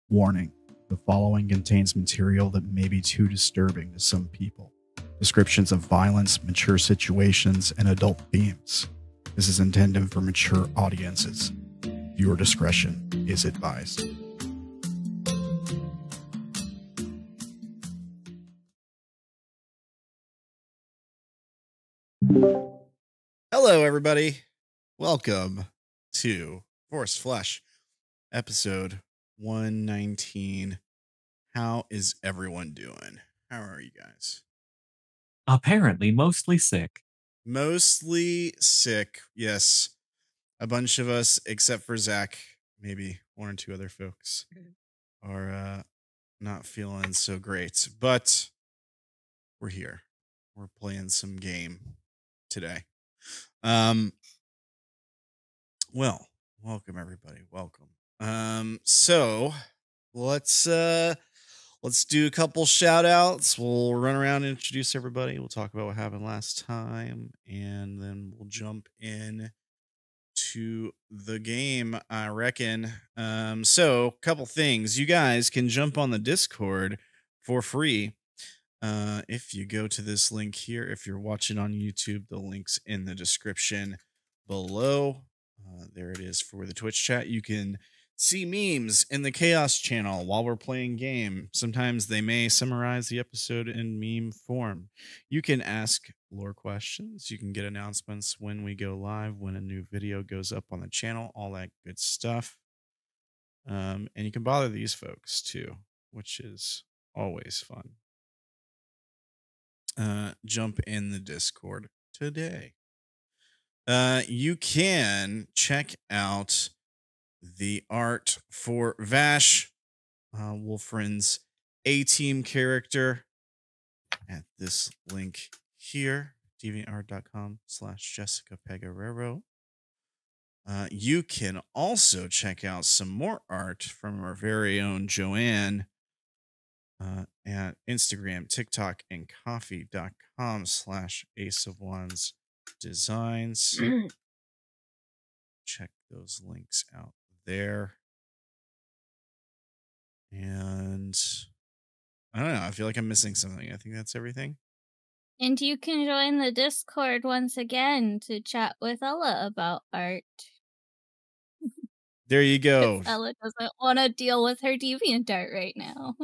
Warning. The following contains material that may be too disturbing to some people. Descriptions of violence, mature situations, and adult themes. This is intended for mature audiences. Viewer discretion is advised. Hello, everybody. Welcome to Forced Flesh, episode 119. How is everyone doing? How are you guys? Apparently mostly sick. Mostly sick, yes. A bunch of us, except for Zach, maybe one or two other folks, are not feeling so great. But we're here. We're playing some game today. Well, welcome everybody. Welcome. So let's do a couple shout outs. We'll run around and introduce everybody. We'll talk about what happened last time, and then we'll jump in to the game, I reckon. So couple things. You guys can jump on the Discord for free. If you go to this link here, if you're watching on YouTube, the link's in the description below. There it is for the Twitch chat. You can see memes in the Chaos channel while we're playing game. Sometimes they may summarize the episode in meme form. You can ask lore questions. You can get announcements when we go live, when a new video goes up on the channel, all that good stuff. And you can bother these folks too, which is always fun. Jump in the Discord today. You can check out the art for Vash, Wolfrin's A-Team character, at this link here, deviantart.com/Jessica Peguerero. You can also check out some more art from our very own Joeann at Instagram, TikTok, and coffee.com/Ace of Wands Designs. Check those links out there. And I don't know, I feel like I'm missing something. I think that's everything. And you can join the Discord once again to chat with Ella about art. There you go. Ella doesn't want to deal with her DeviantArt right now.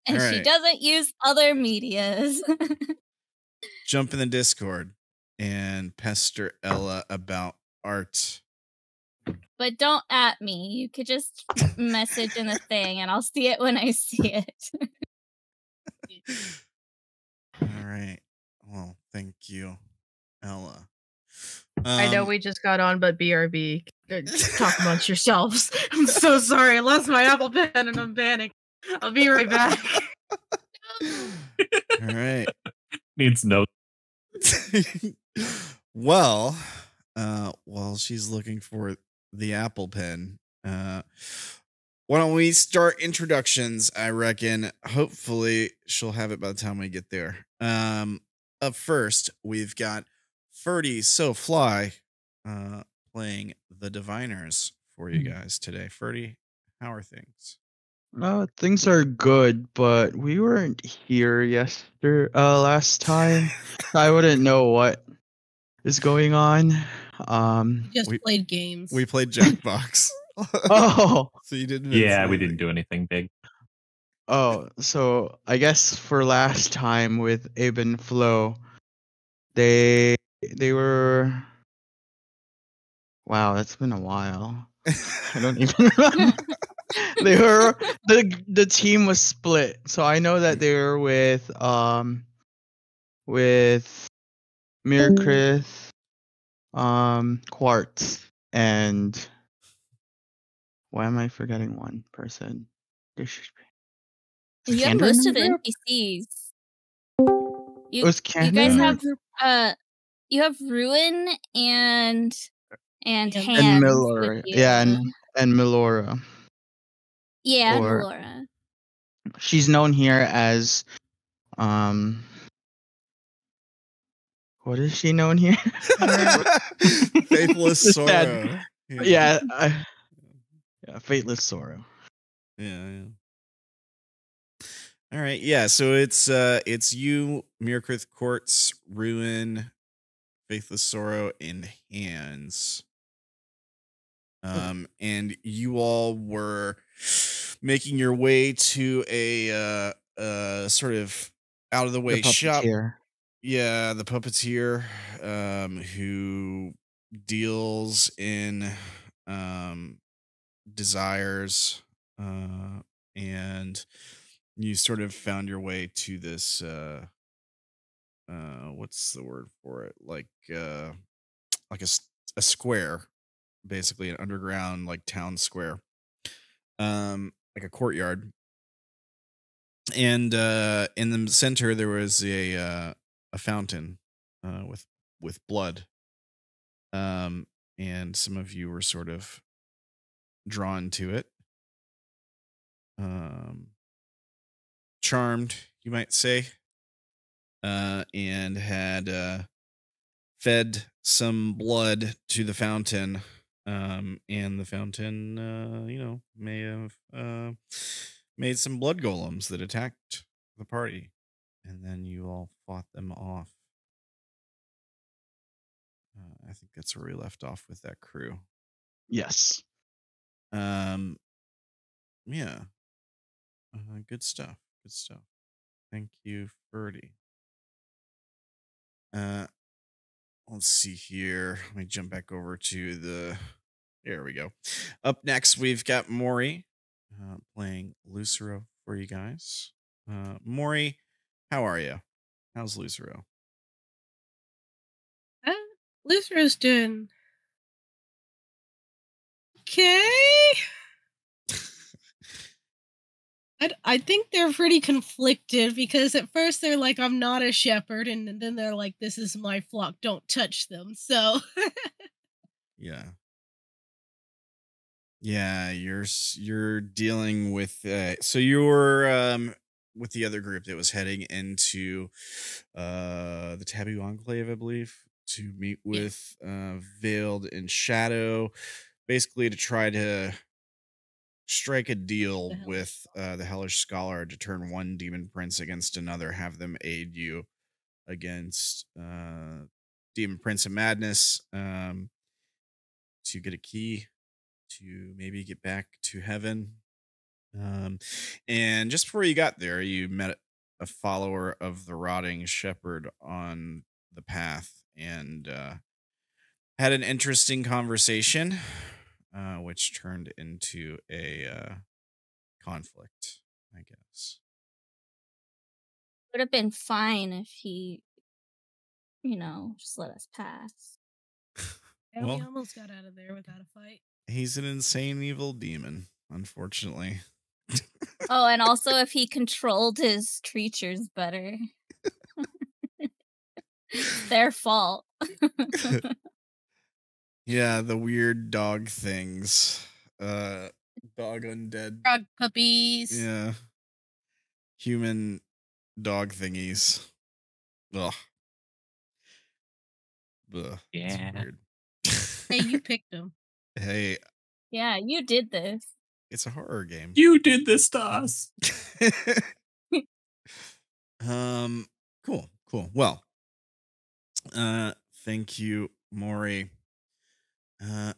And right. She doesn't use other medias. Jump in the Discord and pester Ella about art. But don't at me. You could just message in the thing and I'll see it when I see it. All right. Well, thank you, Ella. I know we just got on, but BRB, talk amongst yourselves. I'm so sorry. I lost my Apple Pen and I'm panicked. I'll be right back. All right. Needs notes. Well, while she's looking for the Apple Pen, why don't we start introductions? I reckon. Hopefully, she'll have it by the time we get there. Up first, we've got Ferdisofly playing the Diviners for you guys today. Ferdy, how are things? Things are good, but we weren't here last time. I wouldn't know what is going on. We played games. We played Jackbox. Oh, so you didn't? Yeah, we didn't do anything big. Oh, so I guess for last time with Abe Flo, they were. Wow, that's been a while. I don't even remember. They were the team was split, so I know that they were with Myrkrið, Quartz, and why am I forgetting one person? You have most of the NPCs. You guys have You have Ruin and And Hands And with Miller. you. Yeah, and Milora. Yeah, or- Laura. She's known here as what is she known here? Faithless Just sad. Sorrow. Yeah, Fateless Sorrow. Yeah. All right. Yeah. So it's you, Myrkrið, Quartz, Ruin, Faithless Sorrow, and Hands. And you all were making your way to a sort of out of the way shop. Yeah, the puppeteer, who deals in desires, and you sort of found your way to this what's the word for it, like a square, basically an underground like town square, like a courtyard, and in the center there was a fountain with blood, and some of you were sort of drawn to it, charmed, you might say, and had fed some blood to the fountain, and the fountain, may have made some blood golems that attacked the party, and then you all fought them off. I think that's where we left off with that crew. Yes. Yeah. Good stuff. Good stuff. Thank you, Ferdy. Let's see here. Let me jump back over to the. There we go. Up next, we've got Mori playing Lucero for you guys. Mori, how are you? How's Lucero? Lucero's doing okay. I think they're pretty conflicted because at first they're like, I'm not a shepherd, and then they're like, this is my flock, don't touch them. So Yeah. Yeah, you're dealing with so you're with the other group that was heading into the Taboo Enclave, I believe, to meet with Veiled in Shadow, basically to try to strike a deal with the Hellish Scholar to turn one demon prince against another, have them aid you against Demon Prince of Madness, to get a key to maybe get back to heaven. And just before you got there, you met a follower of the Rotting Shepherd on the path, and had an interesting conversation, which turned into a conflict, I guess. Would have been fine if he, just let us pass. yeah, Well, we almost got out of there without a fight. He's an insane evil demon, unfortunately. Oh, and also if he controlled his creatures better. Their fault. Yeah, the weird dog things. Dog undead. Frog puppies. Yeah. Human dog thingies. Ugh. Ugh. Yeah. It's weird. Hey, you picked them. Hey, Yeah, you did this. it's a horror game. You did this to us. Cool. Well, thank you, Mori.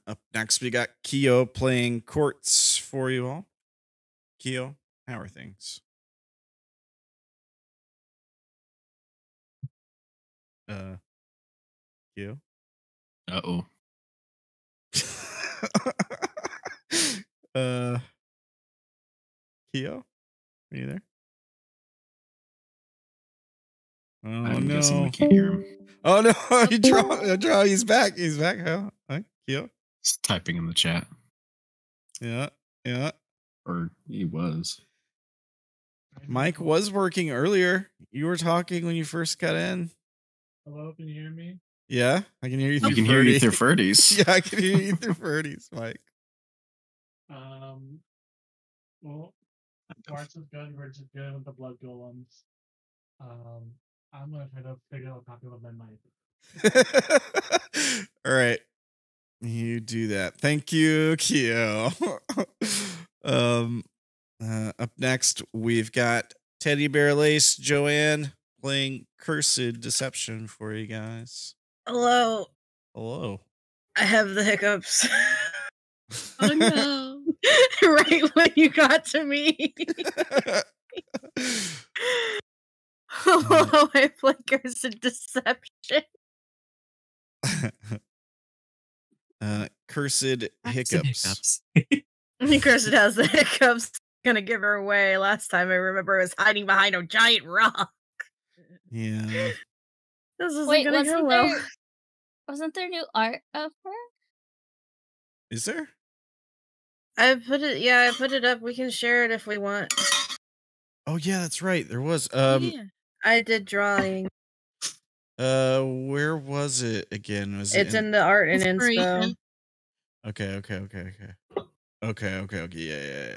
Up next we got Kyo playing Quartz for you all. Kyo, how are things? Kyo? Uh-oh. Kyo? Are you there? Oh I'm no. guessing we can't hear him. Oh no, he draw. He's back. Hi, Kyo. He's typing in the chat. Yeah. Or he was. Mike was working earlier. You were talking when you first got in. Hello, can you hear me? Yeah, I can hear you through You can hear you through Ferdy. Ferdies. Yeah, I can hear you through Ferdy's mic. Well, Quartz is good. We're just good with the blood golems. I'm gonna try to figure out a copy of my mic. All right. You do that. Thank you, Kyo. Up next, we've got Teddybearlace Joeann playing Cursed Deception for you guys. Hello. Hello. I have the hiccups. Oh no. Right when you got to me. Hello, I play Cursed Deception. Cursed Hiccups. Cursed has the hiccups. Gonna give her away. Last time I remember I was hiding behind a giant rock. Yeah. This isn't Wait, gonna go well. wasn't there new art of her? Is there? I put it up. We can share it if we want. Oh yeah, that's right. There was. Yeah. I did drawing. Where was it again? Was It's in the art and inspo. Inspiration. Okay. Yeah.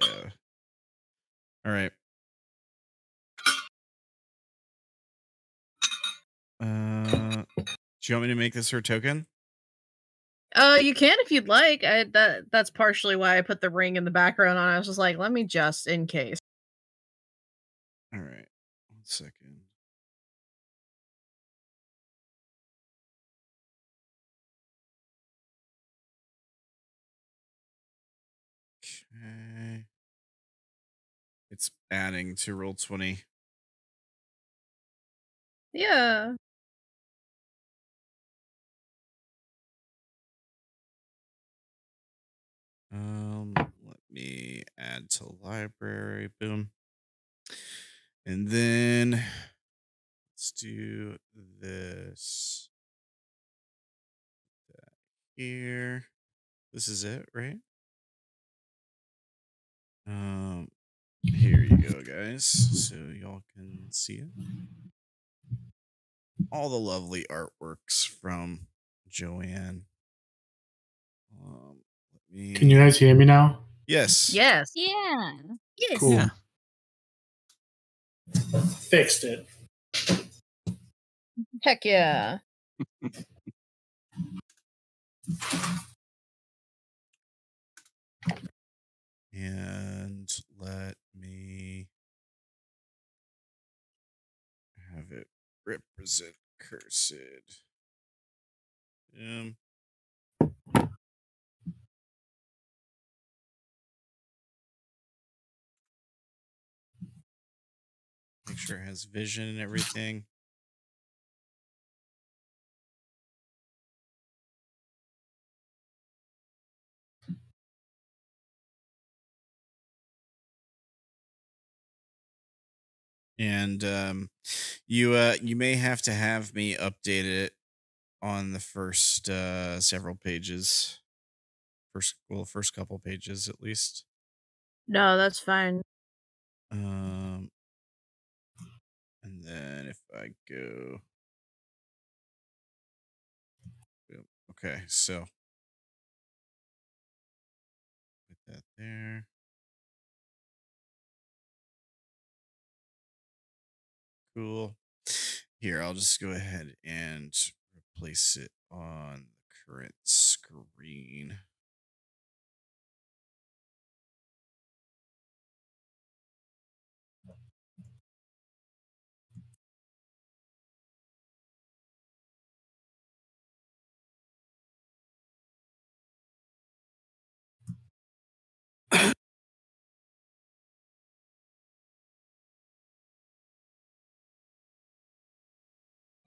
All right. Do you want me to make this her token? You can if you'd like. That's partially why I put the ring in the background on. I was just like, let me just in case. All right. 1 second. Okay. It's adding to Roll20. Yeah. Let me add to library. Boom. And then let's do this. That here. This is it, right? Here you go, guys. So y'all can see it. All the lovely artworks from Joeann. Can you guys hear me now? Yes. Yes. Yeah. Yes. Cool. Yeah. Fixed it. Heck yeah. And let me have it represent Cursed. Make sure it has vision and everything. And you may have to have me update it on the first several pages. First couple pages at least. No, that's fine. And then if I go, okay, so put that there. Cool. Here, I'll just go ahead and replace it on the current screen.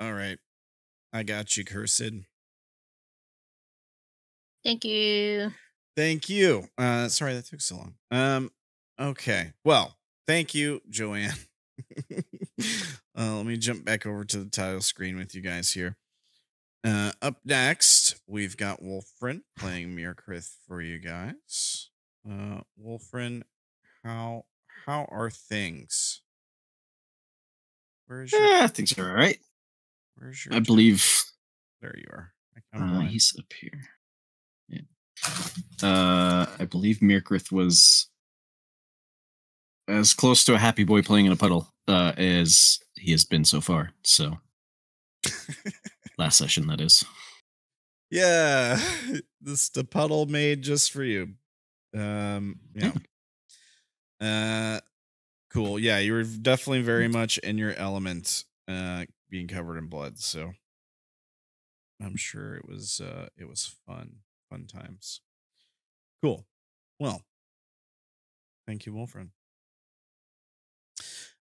All right. I got you, Cursed. Thank you. Thank you. Sorry that took so long. Okay. Well, thank you, Joeann. Let me jump back over to the title screen with you guys here. Up next, we've got Wolfrin playing Myrkrið for you guys. Wolfrin, how are things? Where is your Things are all right. Where's your? I believe There you are. I'm blind. he's up here. Yeah. I believe Myrkrið was as close to a happy boy playing in a puddle as he has been so far. So last session, that is. Yeah, this the puddle made just for you. Yeah. Cool. Yeah, you were definitely very much in your element, being covered in blood. So I'm sure it was fun times. Cool. Well, thank you, Wolfrin.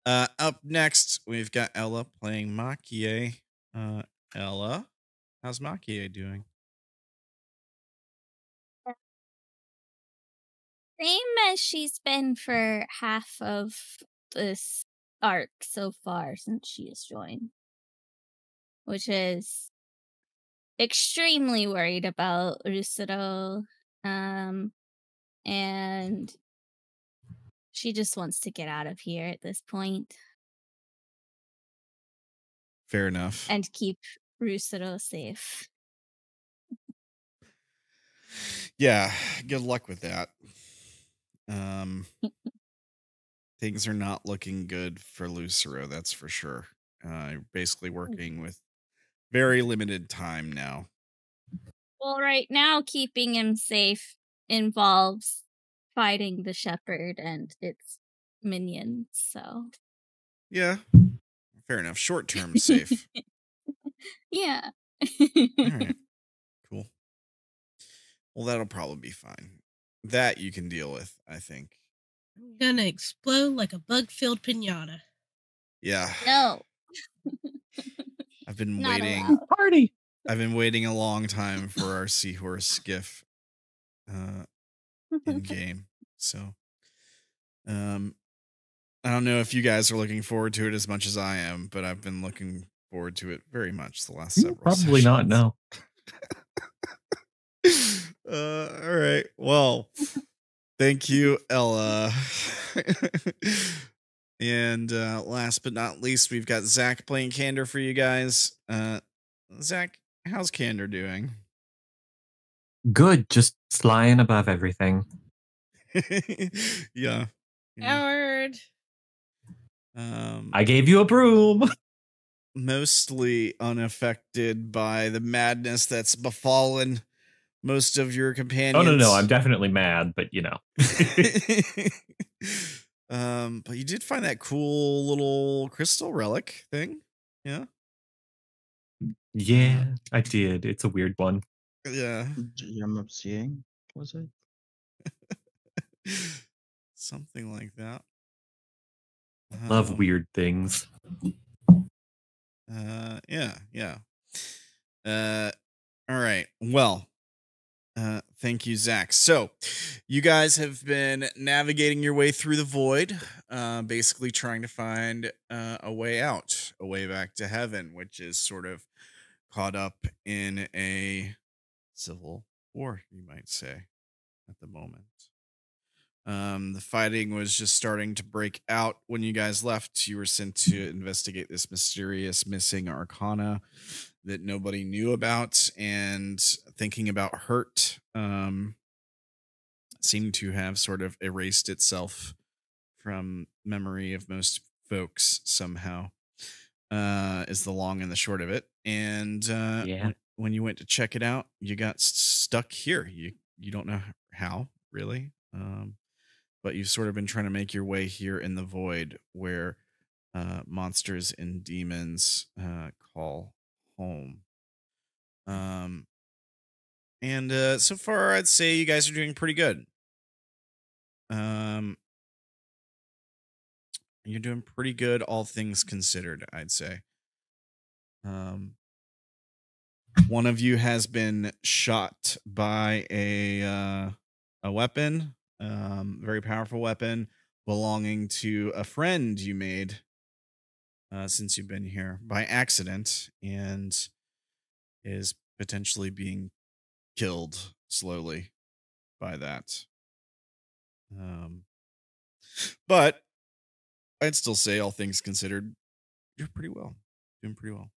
Up next, we've got Ella playing Maki-e. Ella, how's Maki-e doing? Same as she's been for half of this arc so far since she has joined. Which is extremely worried about Lucero. And she just wants to get out of here at this point. Fair enough. And keep Lucero safe. Yeah, good luck with that. Things are not looking good for Lucero, that's for sure. Basically working with very limited time now. Well, right now, keeping him safe involves fighting the shepherd and its minions, so. Yeah, fair enough. Short term safe. Yeah. All right, cool. Well, that'll probably be fine. That you can deal with, I think. I'm gonna explode like a bug-filled pinata. Yeah. No. I've been Not waiting. allowed. Party. I've been waiting a long time for our seahorse skiff in game. So I don't know if you guys are looking forward to it as much as I am, but I've been looking forward to it very much the last several Probably not, sessions. no. All right. Well, thank you, Ella. And last but not least, we've got Zach playing Candor for you guys. Zach, how's Candor doing? Good, just flying above everything. Yeah. Howard. I gave you a broom. Mostly unaffected by the madness that's befallen most of your companions. Oh, no, I'm definitely mad, but you know. But you did find that cool little crystal relic thing. Yeah. Yeah, I did. It's a weird one. Yeah. Gem of Seeing, was it? Something like that. Love weird things. Yeah. All right. Well, thank you, Zach. So you guys have been navigating your way through the void, basically trying to find a way out, a way back to heaven, which is sort of caught up in a civil war, you might say, at the moment. The fighting was just starting to break out when you guys left. You were sent to investigate this mysterious missing arcana that nobody knew about, and thinking about hurt seemed to have sort of erased itself from memory of most folks somehow, is the long and the short of it. And when you went to check it out, you got stuck here. You don't know how, really. But you've sort of been trying to make your way here in the void where monsters and demons call home. And so far, I'd say you guys are doing pretty good. You're doing pretty good, all things considered, I'd say. One of you has been shot by a weapon, very powerful weapon belonging to a friend you made since you've been here by accident, and is potentially being killed slowly by that. But I'd still say, all things considered, you're pretty well. Doing pretty well.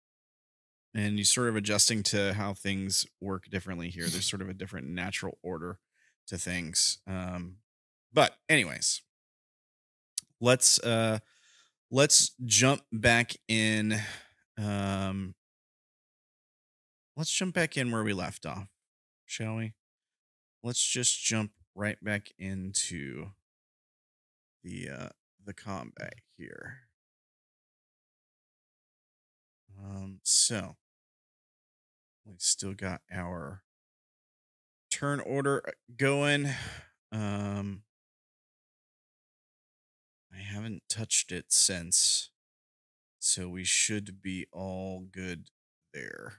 and you sort of adjusting to how things work differently here. There's sort of a different natural order to things. But anyways, let's jump back in. Let's jump back in where we left off, shall we? Let's just jump right back into the combat here. So we still got our turn order going. I haven't touched it since, so we should be all good there.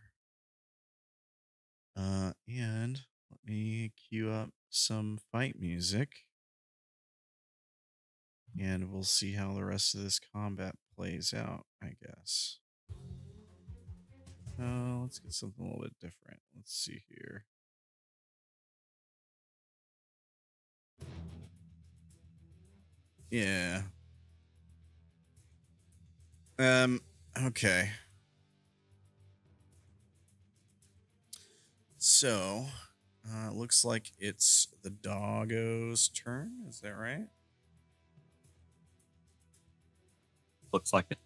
And let me cue up some fight music, and we'll see how the rest of this combat plays out, I guess. Let's get something a little bit different. Let's see here. Yeah. Okay. So, it looks like it's the doggo's turn. Is that right? Looks like it.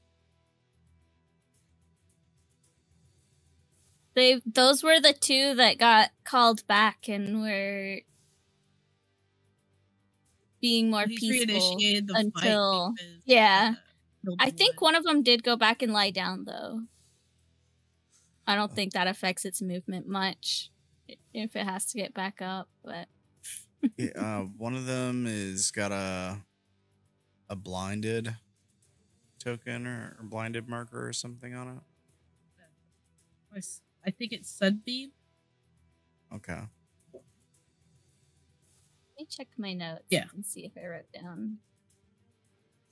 Those were the two that got called back and were being more He's peaceful reinitiated the until fight because, yeah. no I think blood. one of them did go back and lie down though. I don't think that affects its movement much if it has to get back up, but Yeah, one of them is got a blinded token or blinded marker or something on it. I think it's Sunbeam. Okay. let me check my notes Yeah. and see if I wrote down.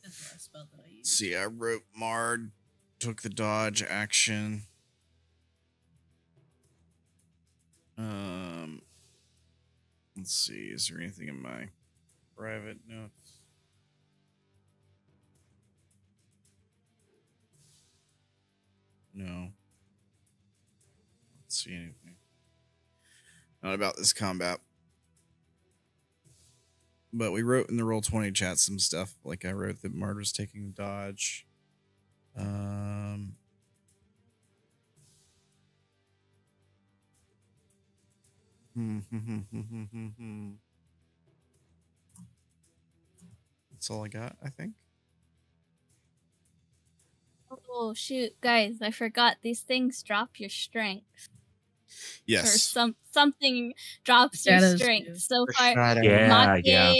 That's the last spell that I used. See, I wrote Mard, took the dodge action. Let's see, is there anything in my private notes? No. Let's see anything. Not about this combat. But we wrote in the Roll20 chat some stuff. Like I wrote that Mard was taking dodge. That's all I got, I think. Oh shoot, guys, I forgot these things drop your strength. Or Yes. something drops your Shadows strength. do. So far Yeah, yeah.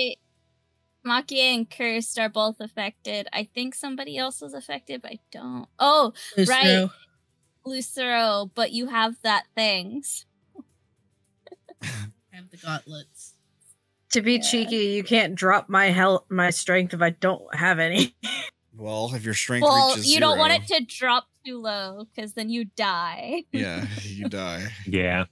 Maki-e and Cursed are both affected. I think somebody else was affected, but I don't. Oh, Lucero. right. Lucero, but you have that things. I have the gauntlets. To be Yeah. cheeky, you can't drop my strength if I don't have any. Well, if your strength Well, reaches you 0, don't want it to drop too low, because then you die. yeah, you die. Yeah.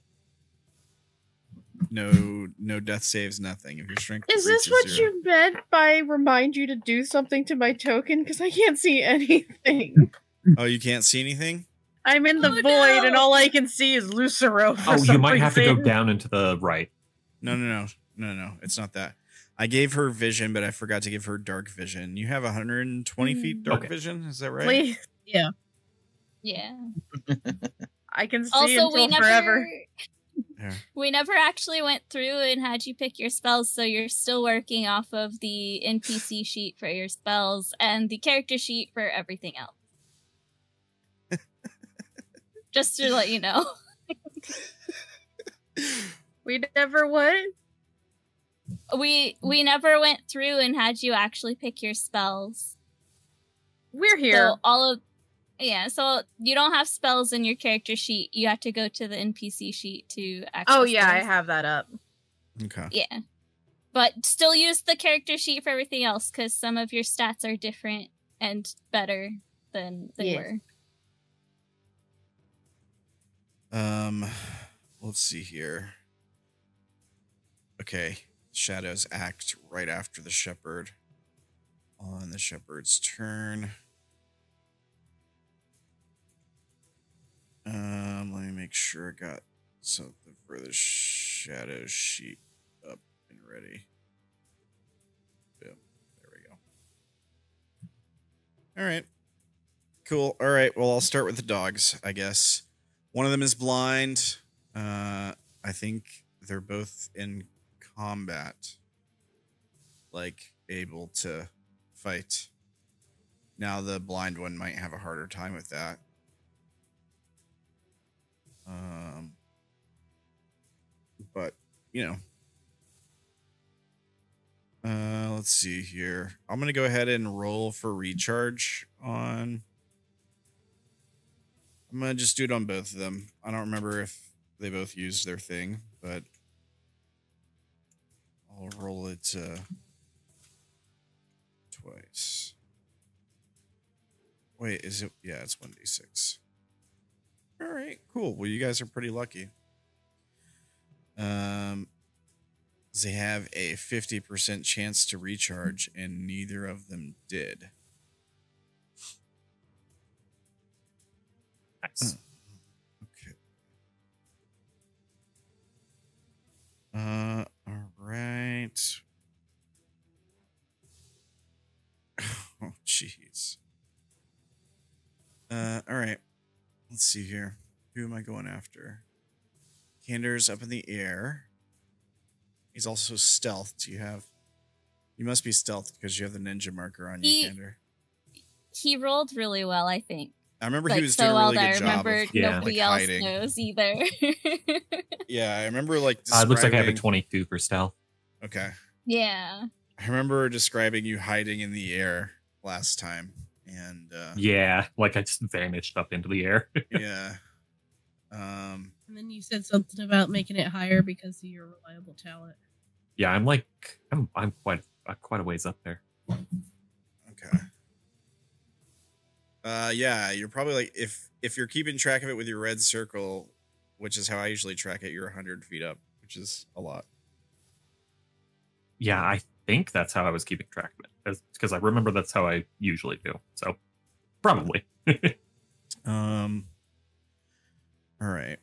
No death saves, nothing. If your strength Is this reaches what 0. you meant by remind you to do something to my token? Because I can't see anything. Oh, you can't see anything? I'm in the Oh, void, and no. all I can see is Lucero. For Oh, some you might have to go reason. down into the right. No. It's not that. I gave her vision, but I forgot to give her dark vision. You have 120 feet dark Okay. vision, is that right? Please. Yeah. Yeah. I can see Also, we until never forever. Yeah. we never actually went through and had you pick your spells, so you're still working off of the NPC sheet for your spells and the character sheet for everything else. Just to let you know. We never what? We never went through and had you actually pick your spells. We're here. So you don't have spells in your character sheet. You have to go to the NPC sheet to access Oh yeah, I those. have that up. Okay. Yeah. But still use the character sheet for everything else, because some of your stats are different and better than they Yes. were. Let's see here. Okay. Shadows act right after the shepherd. On the shepherd's turn. Let me make sure I got something for the shadow sheet up and ready. Boom. There we go. All right. Cool. All right. Well, I'll start with the dogs, I guess. One of them is blind. I think they're both in combat, like able to fight. Now the blind one might have a harder time with that. But you know, let's see here. I'm gonna go ahead and roll for recharge on. I'm gonna just do it on both of them. I don't remember if they both used their thing, but I'll roll it twice. Wait, is it? Yeah, it's 1d6. All right, cool. Well, you guys are pretty lucky. They have a 50% chance to recharge, and neither of them did. Nice. Okay. All right. Oh, jeez. All right. Let's see here. Who am I going after? Candor's up in the air. He's also stealthed. You must be stealthed because you have the ninja marker on you, Candor. He rolled really well, I think. I remember Like, he was so doing a well really that I good job remember of nobody like, else hiding. knows either. Yeah, I remember like It describing... looks like I have a 22 for stealth. Okay. Yeah. I remember describing you hiding in the air last time, and Yeah, like I just vanished up into the air. yeah. And then you said something about making it higher because of your reliable talent. Yeah, I'm quite a ways up there. Okay. Yeah, you're probably like if you're keeping track of it with your red circle, which is how I usually track it, you're 100 feet up, which is a lot. Yeah, I think that's how I was keeping track of it, because I remember that's how I usually do. So probably. All right.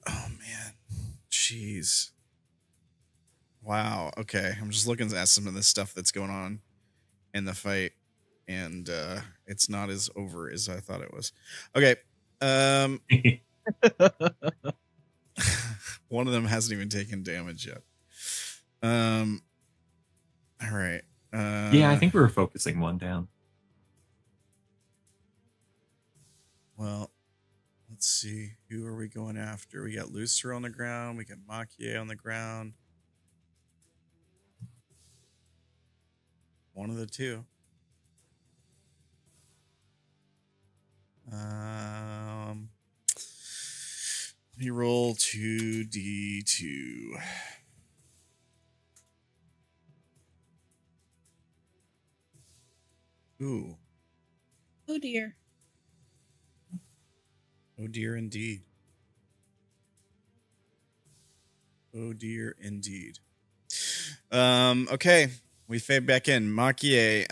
Oh man, jeez. Wow. Okay, I'm just looking at some of the stuff that's going on in the fight, and it's not as over as I thought it was. Okay. One of them hasn't even taken damage yet. All right. Yeah, I think we were focusing one down. Well, let's see. Who are we going after? We got Lucero on the ground. We got Maki-e on the ground. One of the two. Let me roll 2d2. Ooh. Oh dear. Oh dear indeed. Oh dear indeed. Okay. We fade back in. Maki-e,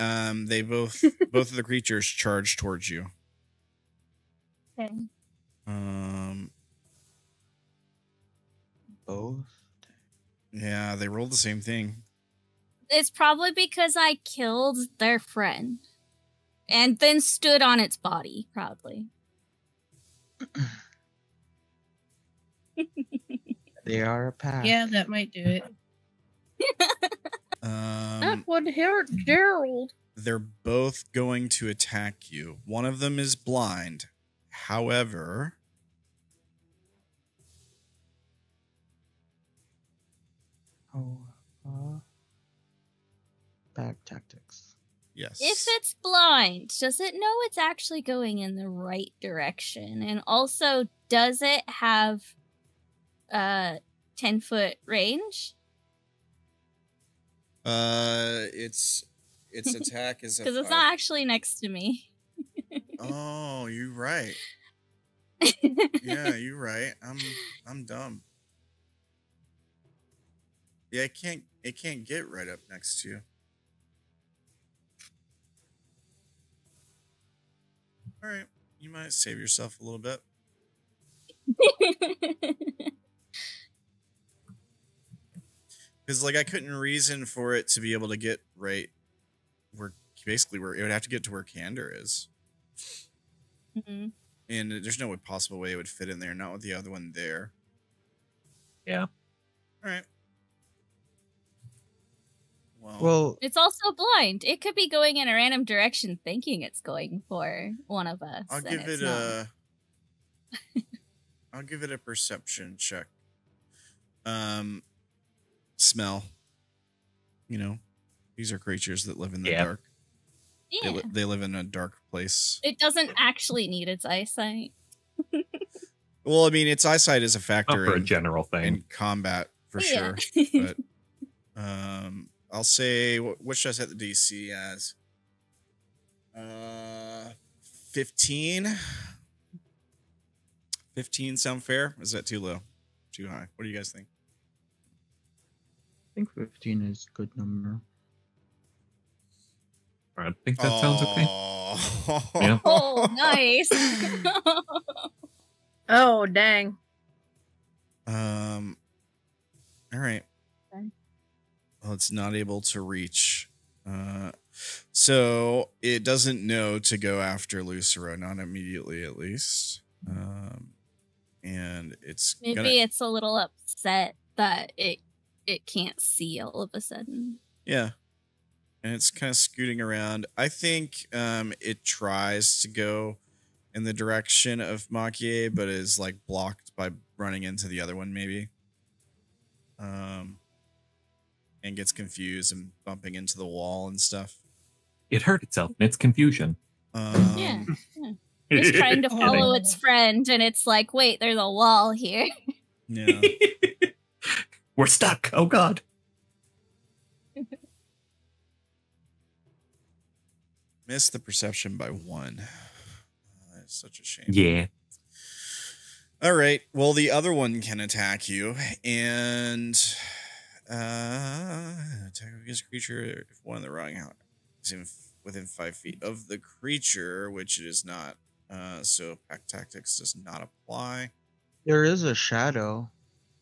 they both of the creatures charge towards you. Okay. Both. Yeah, they rolled the same thing. It's probably because I killed their friend and then stood on its body proudly. They are a pack. Yeah, that might do it. That would hurt Gerald. They're both going to attack you. One of them is blind. However, Bad tactics. yes. If it's blind, does it know it's actually going in the right direction? And also, does it have 10-foot range? Its attack is Because it's not actually next to me. Oh, you're right. Yeah, you're right. I'm dumb. Yeah, it can't get right up next to you. All right. You might save yourself a little bit. Because, like, I couldn't reason for it to be able to get right where basically where it would have to get to where Candor is. Mhm. And there's no possible way it would fit in there, not with the other one there. Yeah. All right. Well, It's also blind. It could be going in a random direction thinking it's going for one of us. I'll and give it's it not. a I'll give it a perception check. Smell. You know, these are creatures that live in the dark. Yeah. They live in a dark place. It doesn't actually need its eyesight. Well, I mean, its eyesight is a factor Not for a general thing. in combat for Yeah. sure. But I'll say what should I set the DC as? 15. 15 sound fair? Is that too low? Too high? What do you guys think? I think 15 is a good number. I think that sounds okay. Yeah. Oh, nice. Oh, dang. All right. Okay. Well, it's not able to reach. So it doesn't know to go after Lucero, not immediately at least. And it's Maybe it's a little upset that it can't see all of a sudden. Yeah. And it's kind of scooting around. I think it tries to go in the direction of Maki-e, but is like blocked by running into the other one, maybe. And gets confused and bumping into the wall and stuff. It hurt itself in its confusion. Yeah. It's trying to follow its friend, and it's like, wait, there's a wall here. Yeah. We're stuck. Oh, God. Missed the perception by 1. That's such a shame. Yeah. All right. Well, the other one can attack you, and attack against a creature if one of the wrong is within 5 feet of the creature, which it is not. So pack tactics does not apply. There is a shadow.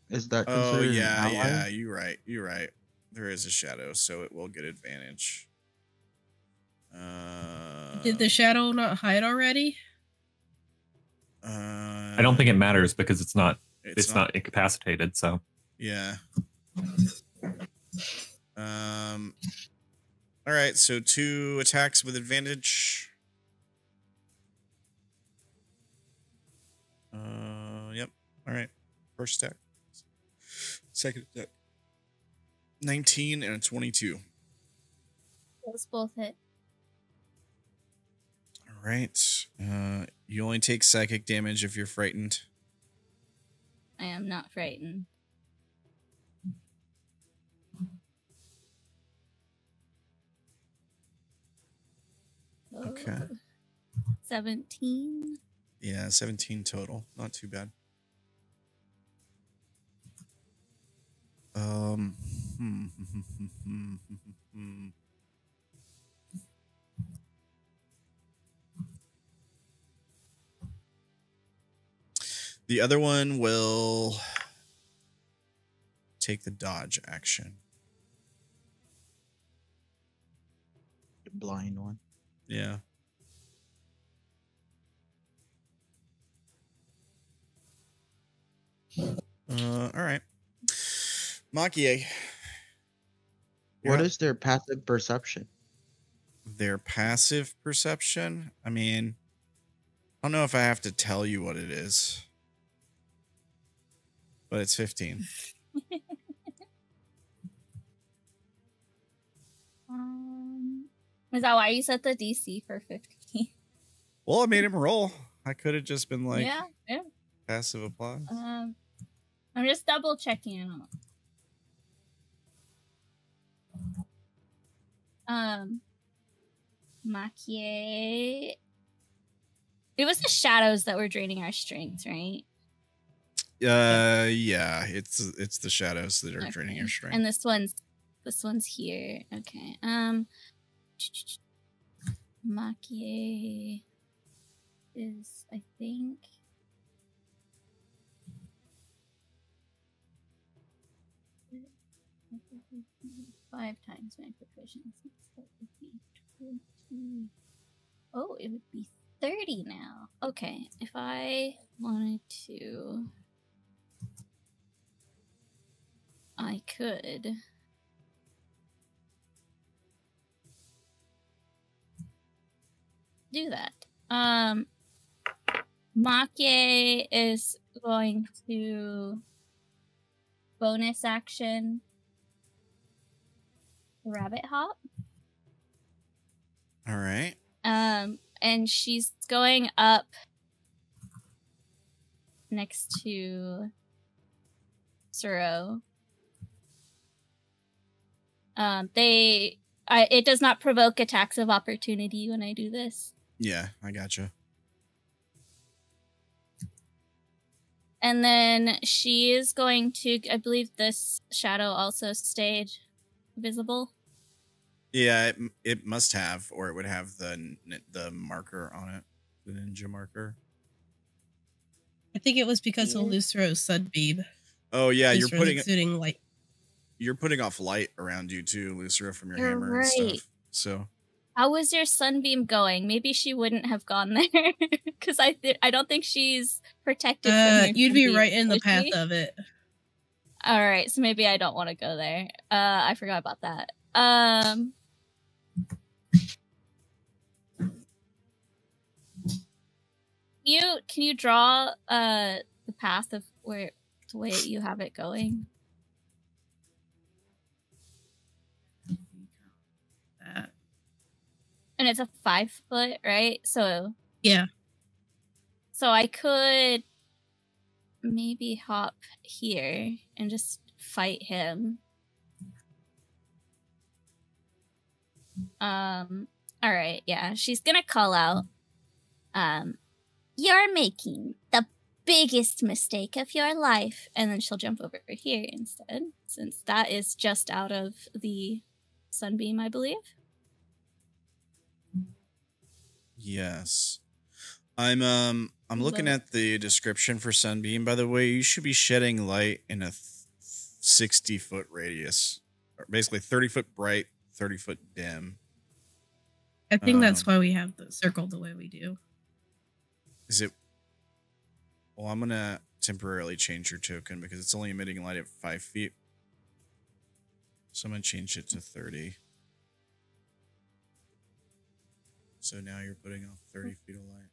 Is that Oh considered yeah, an ally? yeah. You're right. You're right. There is a shadow, so it will get advantage. Did the shadow not hide already? I don't think it matters because it's not incapacitated, so. Yeah. All right, so 2 attacks with advantage. Yep. All right. First attack. Second attack. 19 and a 22. Those both hit. All right. You only take psychic damage if you're frightened. I am not frightened. Okay. 17. Yeah, 17 total. Not too bad. The other one will take the dodge action. The blind one. Yeah. All right. Maki-e. What is their passive perception? Their passive perception? I mean, I don't know if I have to tell you what it is. But it's 15. Is that why you set the DC for 15? Well, I made him roll. I could have just been like, yeah. passive applies. I'm just double checking. Maki-e. It was the shadows that were draining our strength, right? Yeah, it's the shadows that are draining your strength. And this one's here. Okay. Maki-e. is, I think. Five times my proficiency. So it would be 20. Oh, it would be 30 now. Okay, if I wanted to, I could. Do that. Maki-e is going to bonus action rabbit hop. All right. And she's going up next to Lucero. It does not provoke attacks of opportunity when I do this. Yeah, I gotcha. And then she is going to, I believe this shadow also stayed visible. Yeah, it must have, or it would have the marker on it, the ninja marker. I think it was because of Lucero's sunbeam. Oh yeah, Lucero's exuding light. You're putting off light around you too, Lucero, from your You're hammer right. and stuff. So how was your sunbeam going? Maybe she wouldn't have gone there because I don't think she's protected. From You'd be sunbeam, right in the would path she? of it. All right, so maybe I don't want to go there. I forgot about that. Can you draw the path of where the way you have it going? And it's a 5 foot, right? So yeah. So I could maybe hop here and just fight him. All right, yeah. She's gonna call out. You're making the biggest mistake of your life, and then she'll jump over here instead, since that is just out of the sunbeam, I believe. yes, I'm looking at the description for sunbeam. By the way, you should be shedding light in a 60-foot radius, or basically 30-foot bright, 30-foot dim. I think that's why we have the circle the way we do. Is it? Well, I'm gonna temporarily change your token because it's only emitting light at 5 feet. So I'm gonna change it to 30. So now you're putting off 30 feet of light.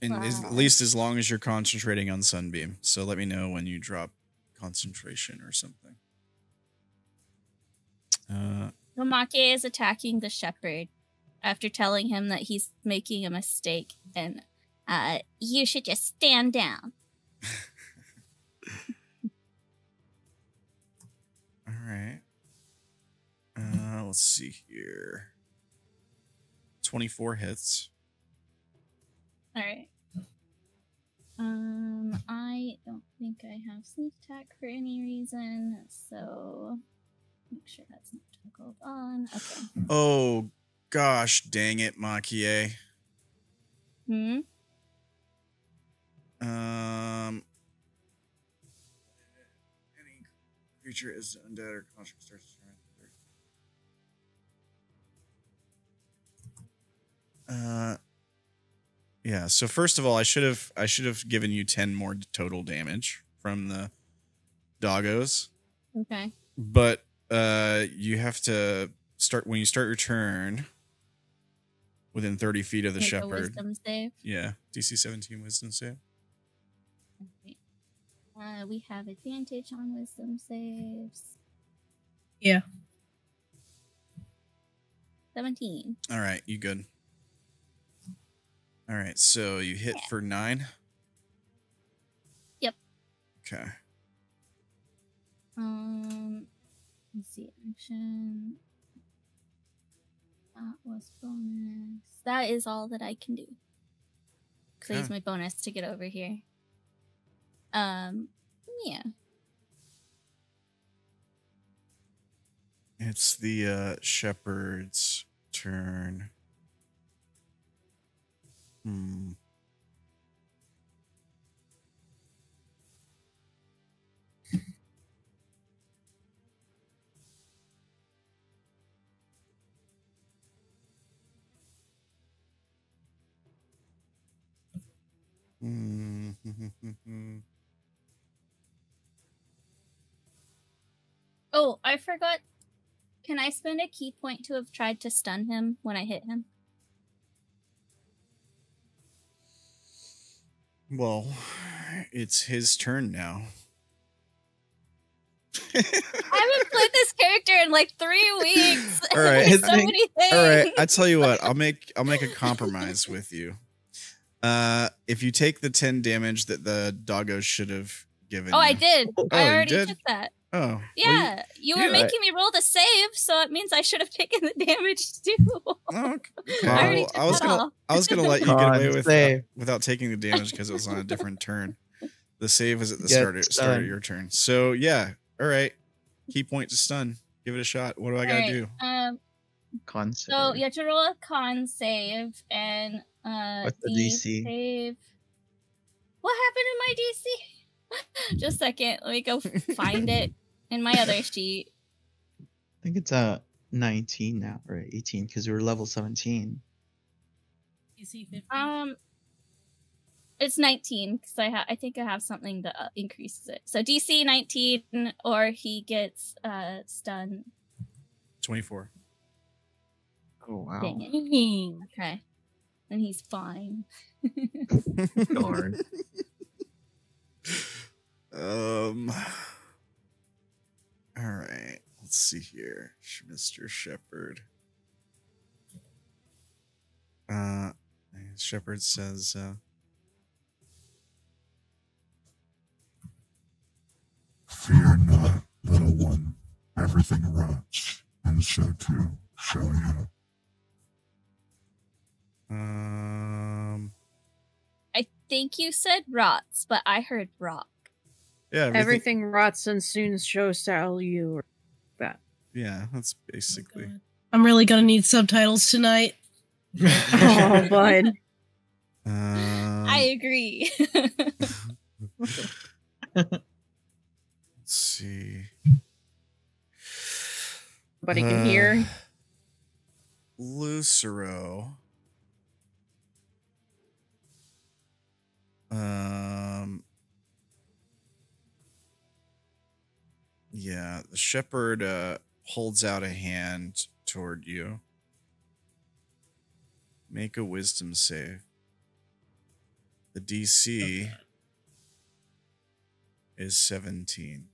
And at least as long as you're concentrating on sunbeam. So let me know when you drop concentration or something. Maki-e is attacking the shepherd after telling him that he's making a mistake and you should just stand down. All right. Let's see here. 24 hits. All right. I don't think I have sneak attack for any reason, so make sure that's not toggled on. Okay. Oh gosh, dang it, Maki-e. Hmm. Any creature is undead or construct starts to turn. Yeah, so first of all, I should have given you 10 more total damage from the doggos. Okay. But you have to start when you start your turn within 30 feet of the Make a shepherd. wisdom save. Yeah, DC 17 wisdom save. Okay. We have advantage on wisdom saves. Yeah. 17. All right, you good. All right, so you hit for 9. Yep. Okay. Let's see, action. That was bonus. That is all that I can do. Because I use my bonus to get over here. Yeah. It's the shepherd's turn. Oh, I forgot. Can I spend a key point to have tried to stun him when I hit him? Well, it's his turn now. I haven't played this character in like 3 weeks. All right. There's so many things. All right, I tell you what, I'll make a compromise with you. If you take the 10 damage that the doggo should have given. Oh, you. I did. Oh, I you already did? took that. Oh. Yeah, you were yeah. making me roll the save, so it means I should have taken the damage too. Oh, okay. I already Well, took I was that gonna off. I was gonna let you get away with Save. without taking the damage because it was on a different turn. The save was at the Get start of stunned. your turn. So yeah, all right. Key point to stun. Give it a shot. What do I gotta do? Con So save. you have to roll a con save and What's the DC? Save. What happened to my DC? Just a second. Let me go find it in my other sheet. I think it's 19 now, or 18, because we were level 17. DC 50. It's 19 because I think I have something that increases it. So DC 19, or he gets stunned. 24. Oh wow. Dang it. Dang. Okay, and he's fine. Darn. All right. Let's see here, Mr. Shepherd. Shepherd says, Fear not, little one. Everything rots, and so too shall you. I think you said rots, but I heard rock. yeah, Everything rots and soon so shall you. Or that. Yeah, that's basically. I'm really gonna need subtitles tonight. Oh, bud. I agree. Let's see. Nobody can hear. Lucero. Yeah, the shepherd holds out a hand toward you. Make a wisdom save. The DC is 17.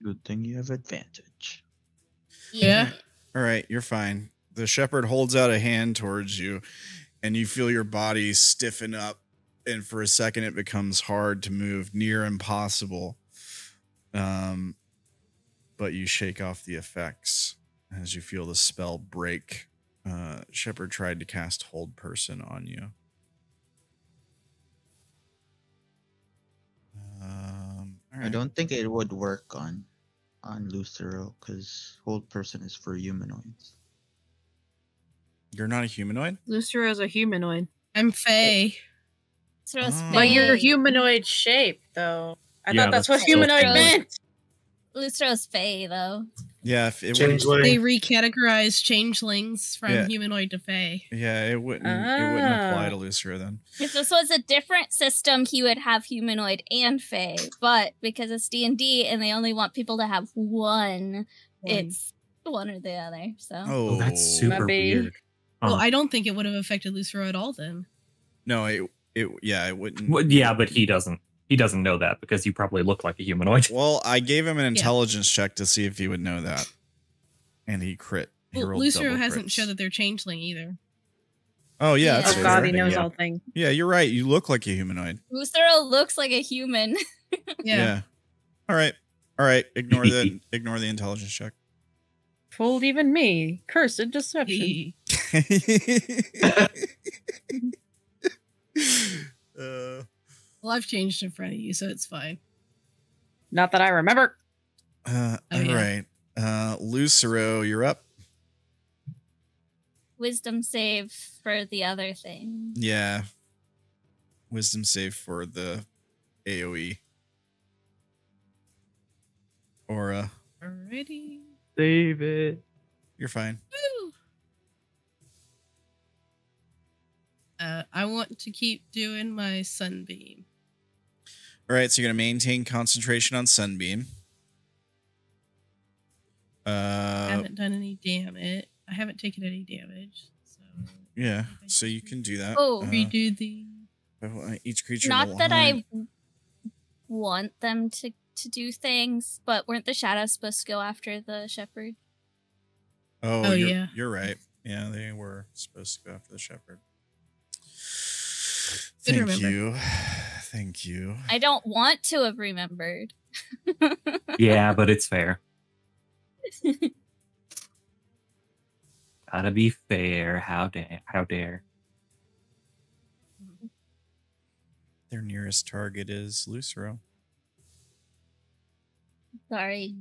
Good thing you have advantage. Yeah. All right, you're fine. The shepherd holds out a hand towards you, and you feel your body stiffen up, and for a second it becomes hard to move, near impossible. But you shake off the effects as you feel the spell break. Shepherd tried to cast Hold Person on you. All right. I don't think it would work on Lucero because Hold Person is for humanoids. You're not a humanoid? Lucero is a humanoid. I'm Faye. But you're humanoid shaped, though. I Yeah, thought that's that's what humanoid so- meant. Lucero's Fae, though. Yeah, if it Change wouldn't, They recategorize changelings from Yeah. humanoid to Fae. yeah, it wouldn't apply Ah. to Lucero then. If this was a different system, he would have humanoid and Fae. But because it's D&D and they only want people to have one, it's one or the other. So Oh, That's super Maybe. weird. Well, I don't think it would have affected Lucero at all then. No, it wouldn't. Well, yeah, but he doesn't. He doesn't know that because you probably look like a humanoid. Well, I gave him an intelligence check to see if he would know that, and he crit. He Well, rolled Lucero double hasn't crits. shown that they're changeling either. Oh yeah, that's Oh fair. god, he knows yeah. all things. Yeah, you're right. You look like a humanoid. Lucero looks like a human. Yeah. All right. Ignore the intelligence check. Fooled even me. Cursed deception. Well, I've changed in front of you, so it's fine. Not that I remember. All right. Lucero, you're up. Wisdom save for the other thing. Yeah. Wisdom save for the AoE. Aura. Alrighty. Save it. You're fine. Woo! I want to keep doing my sunbeam. All right, so you're going to maintain concentration on Sunbeam. I haven't done any damage. I haven't taken any damage. So Yeah, so you can do that. Oh. redo the. Each creature. Not that I want them to do things, but weren't the shadows supposed to go after the shepherd? Oh you're, yeah. You're right. Yeah, they were supposed to go after the shepherd. Good Thank remember. you. Thank you. I don't want to have remembered. Yeah, but it's fair. Gotta be fair. How dare. Their nearest target is Lucero. Sorry.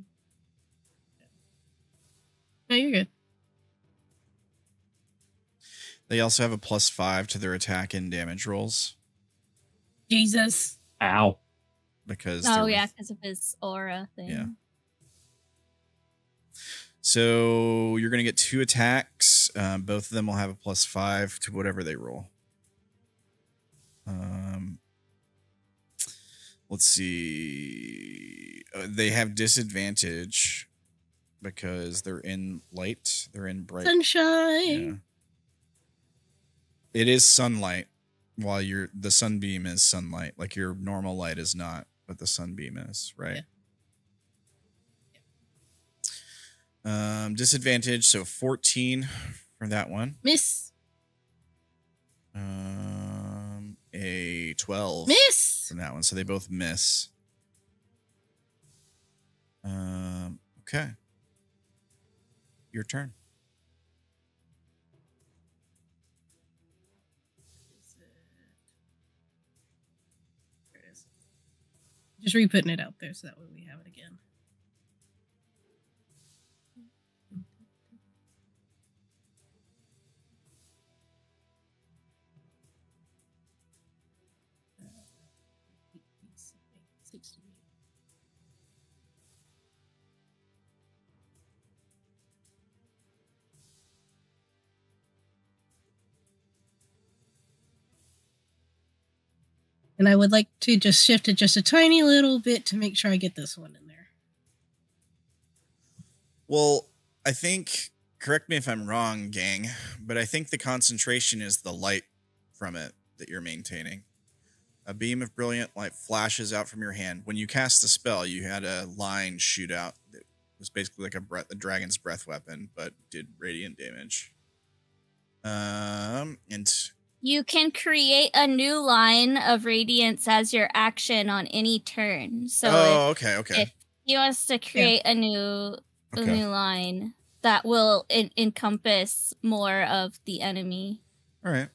No, you're good. They also have a +5 to their attack and damage rolls Jesus. Ow. because. Oh they're yeah, with- because of his aura thing. Yeah. So you're going to get 2 attacks. Both of them will have a +5 to whatever they roll. Let's see. They have disadvantage because they're in light. They're in bright. Sunshine. Yeah. It is sunlight, while the sunbeam is sunlight. Like your normal light is not, but the sunbeam is, right? Disadvantage, so 14 for that one. Miss. A 12 Miss. from that one, so they both miss. Okay. Your turn. There it is. Just re-putting it out there so that way we have it again. And I would like to just shift it just a tiny little bit to make sure I get this one in there. Well, I think, correct me if I'm wrong, gang, but I think the concentration is the light from it that you're maintaining. A beam of brilliant light flashes out from your hand. When you cast the spell, you had a line shoot out that was basically like a dragon's breath weapon, but did radiant damage. And You can create a new line of radiance as your action on any turn. So okay. if he wants to create a new line, that will encompass more of the enemy. All right.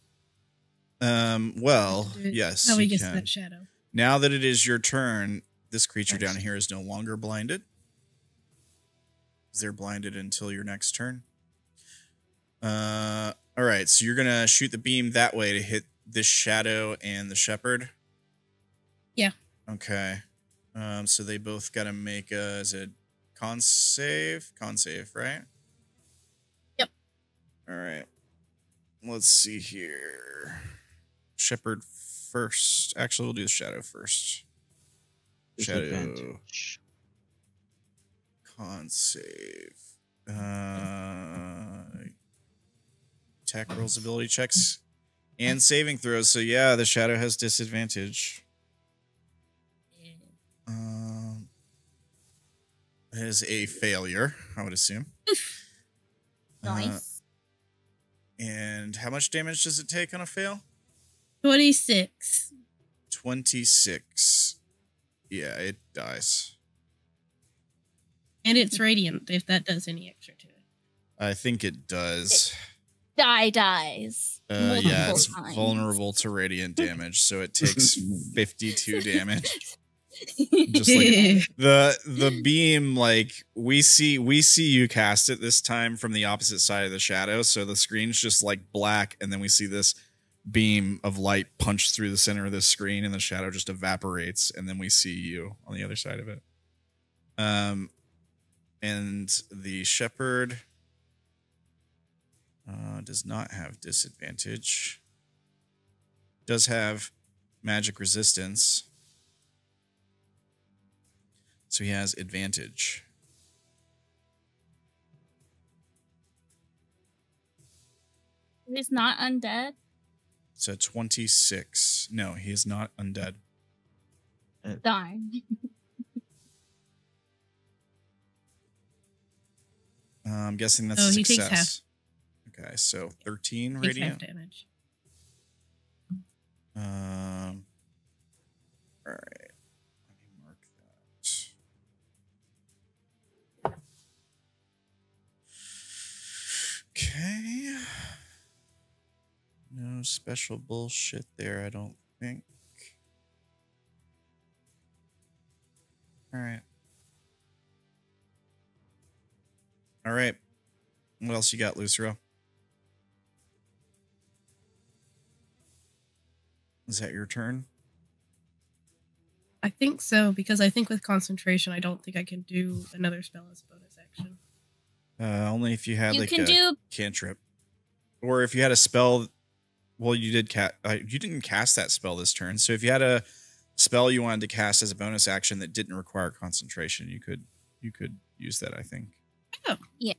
Well, yes, How he you gets can. that shadow. Now that it is your turn, this creature down here is no longer blinded. They're blinded until your next turn. All right, so you're gonna shoot the beam that way to hit this shadow and the shepherd. Yeah. Okay. So they both gotta make a con save, right? Yep. All right. Let's see here. Shepherd first. Actually, we'll do the shadow first. Shadow. Disadvantage. Con save. Attack rolls, ability checks, and saving throws. So yeah, the shadow has disadvantage. It is a failure, I would assume. Nice. And how much damage does it take on a fail? 26. 26. Yeah, it dies. And it's radiant, if that does any extra to it. I think it does. Dies. Yeah, it's multiple times. vulnerable to radiant damage, so it takes 52 damage. Just like the beam, like we see you cast it this time from the opposite side of the shadow, so the screen's just like black, and then we see this beam of light punch through the center of the screen, and the shadow just evaporates, and then we see you on the other side of it. And the shepherd does not have disadvantage. Does have magic resistance. So he has advantage. He's not undead? So 26. No, he is not undead. Darn. I'm guessing that's Oh, a he takes success. Okay, so 13 Takes radiant. half damage. All right. Let me mark that. Okay. No special bullshit there, I don't think. All right. All right. What else you got, Lucero? Is that your turn? I think so, because I think with concentration, I don't think I can do another spell as a bonus action. Only if you had You like can a do- cantrip, or if you had a spell. Well, you did you didn't cast that spell this turn, so if you had a spell you wanted to cast as a bonus action that didn't require concentration, you could use that, I think. Oh, yeah.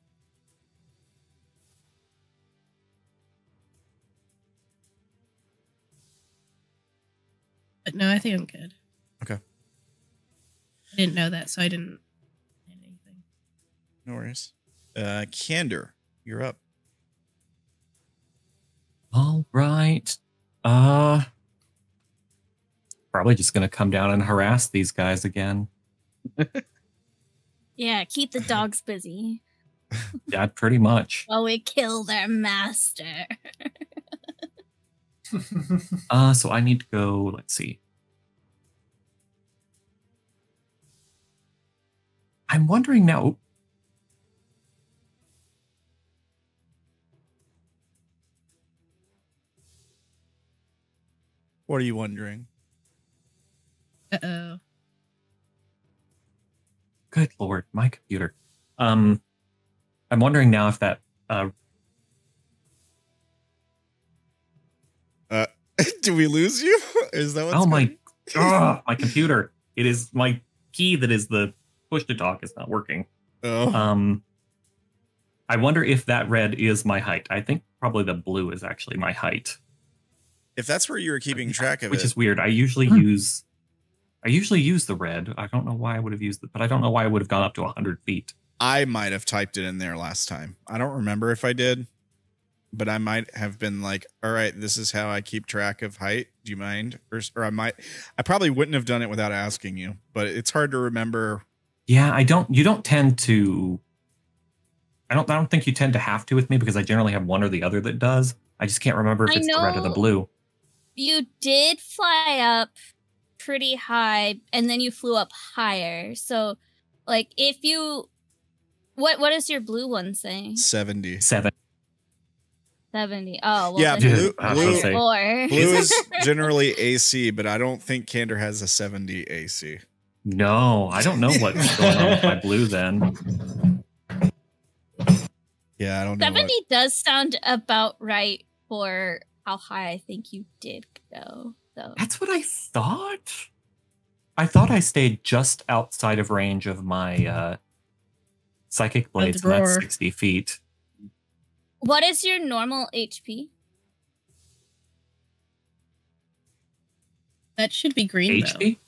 But no, I think I'm good. Okay. I didn't know that, so I didn't add anything. No worries. Candor, you're up. All right. Probably just gonna come down and harass these guys again. Yeah, keep the dogs busy Yeah, pretty much. while we kill their master. So I need to go, let's see. I'm wondering now. What are you wondering? Uh-oh. Good Lord, my computer. I'm wondering now if that Do we lose you? Is that what's oh my going- my computer. It is my key that is the push to talk is not working. Oh. I wonder if that red is my height. I think probably the blue is actually my height. If that's where you were keeping track of Which it. is weird. I usually use the red. I don't know why I would have used it, but I don't know why I would have gone up to 100 feet. I might have typed it in there last time. I don't remember if I did, but I might have been like, all right, this is how I keep track of height. Do you mind? Or I probably wouldn't have done it without asking you, but it's hard to remember. Yeah, you don't tend to. I don't think you tend to have to with me because I generally have one or the other that does. I just can't remember if I it's the red or the know- blue. You did fly up pretty high, and then you flew up higher. So, like, if you... What does your blue one say? 70. 7. 70. Oh, well, Yeah, then blue- it's I was gonna say- 4. Blue is generally AC, but I don't think Candor has a 70 AC. No, I don't know what's going on with my blue then. Yeah, I don't know. 70 does sound about right for how high I think you did go. So That's what I thought. I thought I stayed just outside of range of my psychic blades, and that's drawer. 60 feet. what is your normal HP? That should be green, though. HP?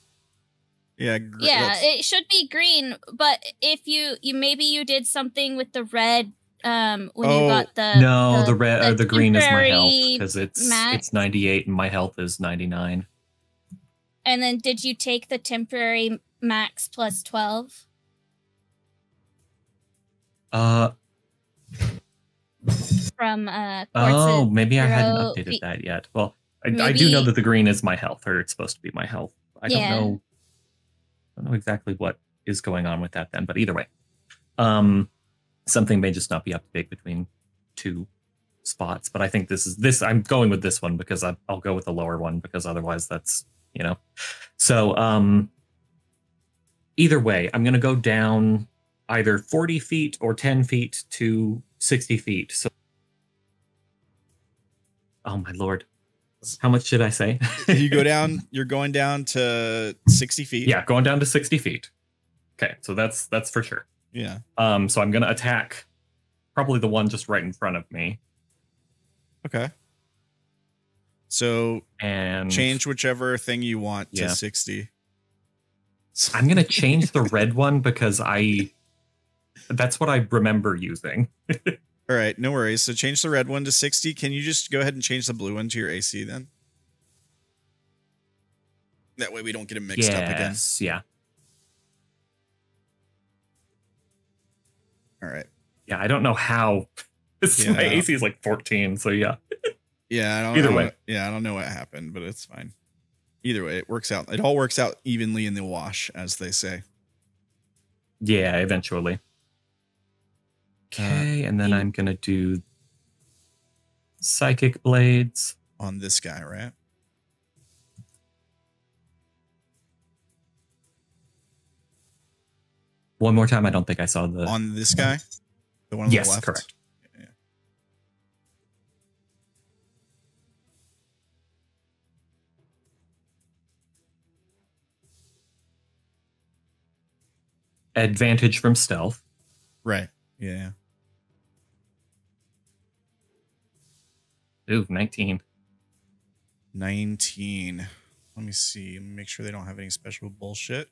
Yeah, Yeah, it should be green, but if you maybe you did something with the red when you got the No, the red or the green is my health temporary because it's max. 98 and my health is 99. And then did you take the temporary max plus 12? From Oh, maybe I hadn't Quartz's updated zero- that yet. Well, I do know maybe- that the green is my health, or it's supposed to be my health. I don't Yeah. know. don't know exactly what is going on with that then, but either way. Something may just not be up to date between two spots, but I think I'm going with this one because I'll go with the lower one because otherwise that's, So either way, I'm going to go down either 40 feet or 10 feet to 60 feet. So, oh my Lord. How much did I say? You're going down to 60 feet. Yeah, going down to 60 feet. Okay, so that's for sure. Yeah. So I'm going to attack probably the one just right in front of me. Okay. So and change whichever thing you want to 60. I'm going to change the red one because that's what I remember using. All right, no worries. So change the red one to 60. Can you just go ahead and change the blue one to your AC then? That way we don't get it mixed up again. Yes, yeah. All right. Yeah, I don't know how. My AC is like 14, so yeah. Yeah, I don't know what happened, but it's fine. Either way, it works out. It all works out evenly in the wash, as they say. Yeah, eventually. Okay, and then I'm going to do Psychic Blades. On this guy, right? One more time, I don't think I saw the... On this guy? The one on the left? Yes, correct. Yeah. Advantage from stealth. Right, yeah. Ooh, 19. 19. Let me see. Make sure they don't have any special bullshit.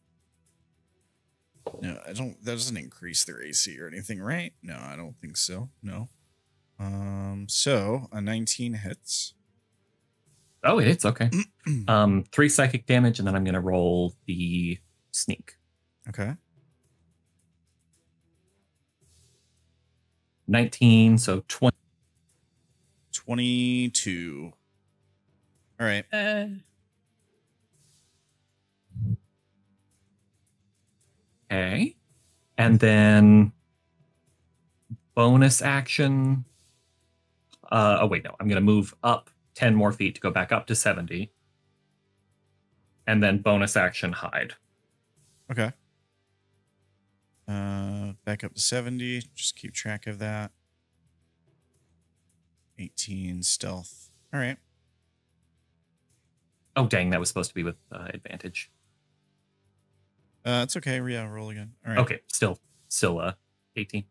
No, that doesn't increase their AC or anything, right? No, I don't think so. No. So a 19 hits. Oh, it hits, okay. 3 psychic damage, and then I'm gonna roll the sneak. Okay. 19, so 20. 22. All right. Okay. And then bonus action. Oh, wait, no. I'm going to move up 10 more feet to go back up to 70. And then bonus action hide. Okay. Back up to 70. Just keep track of that. 18 stealth. All right. Oh, dang. That was supposed to be with advantage. It's okay. Yeah, roll again. All right. Okay. Still 18.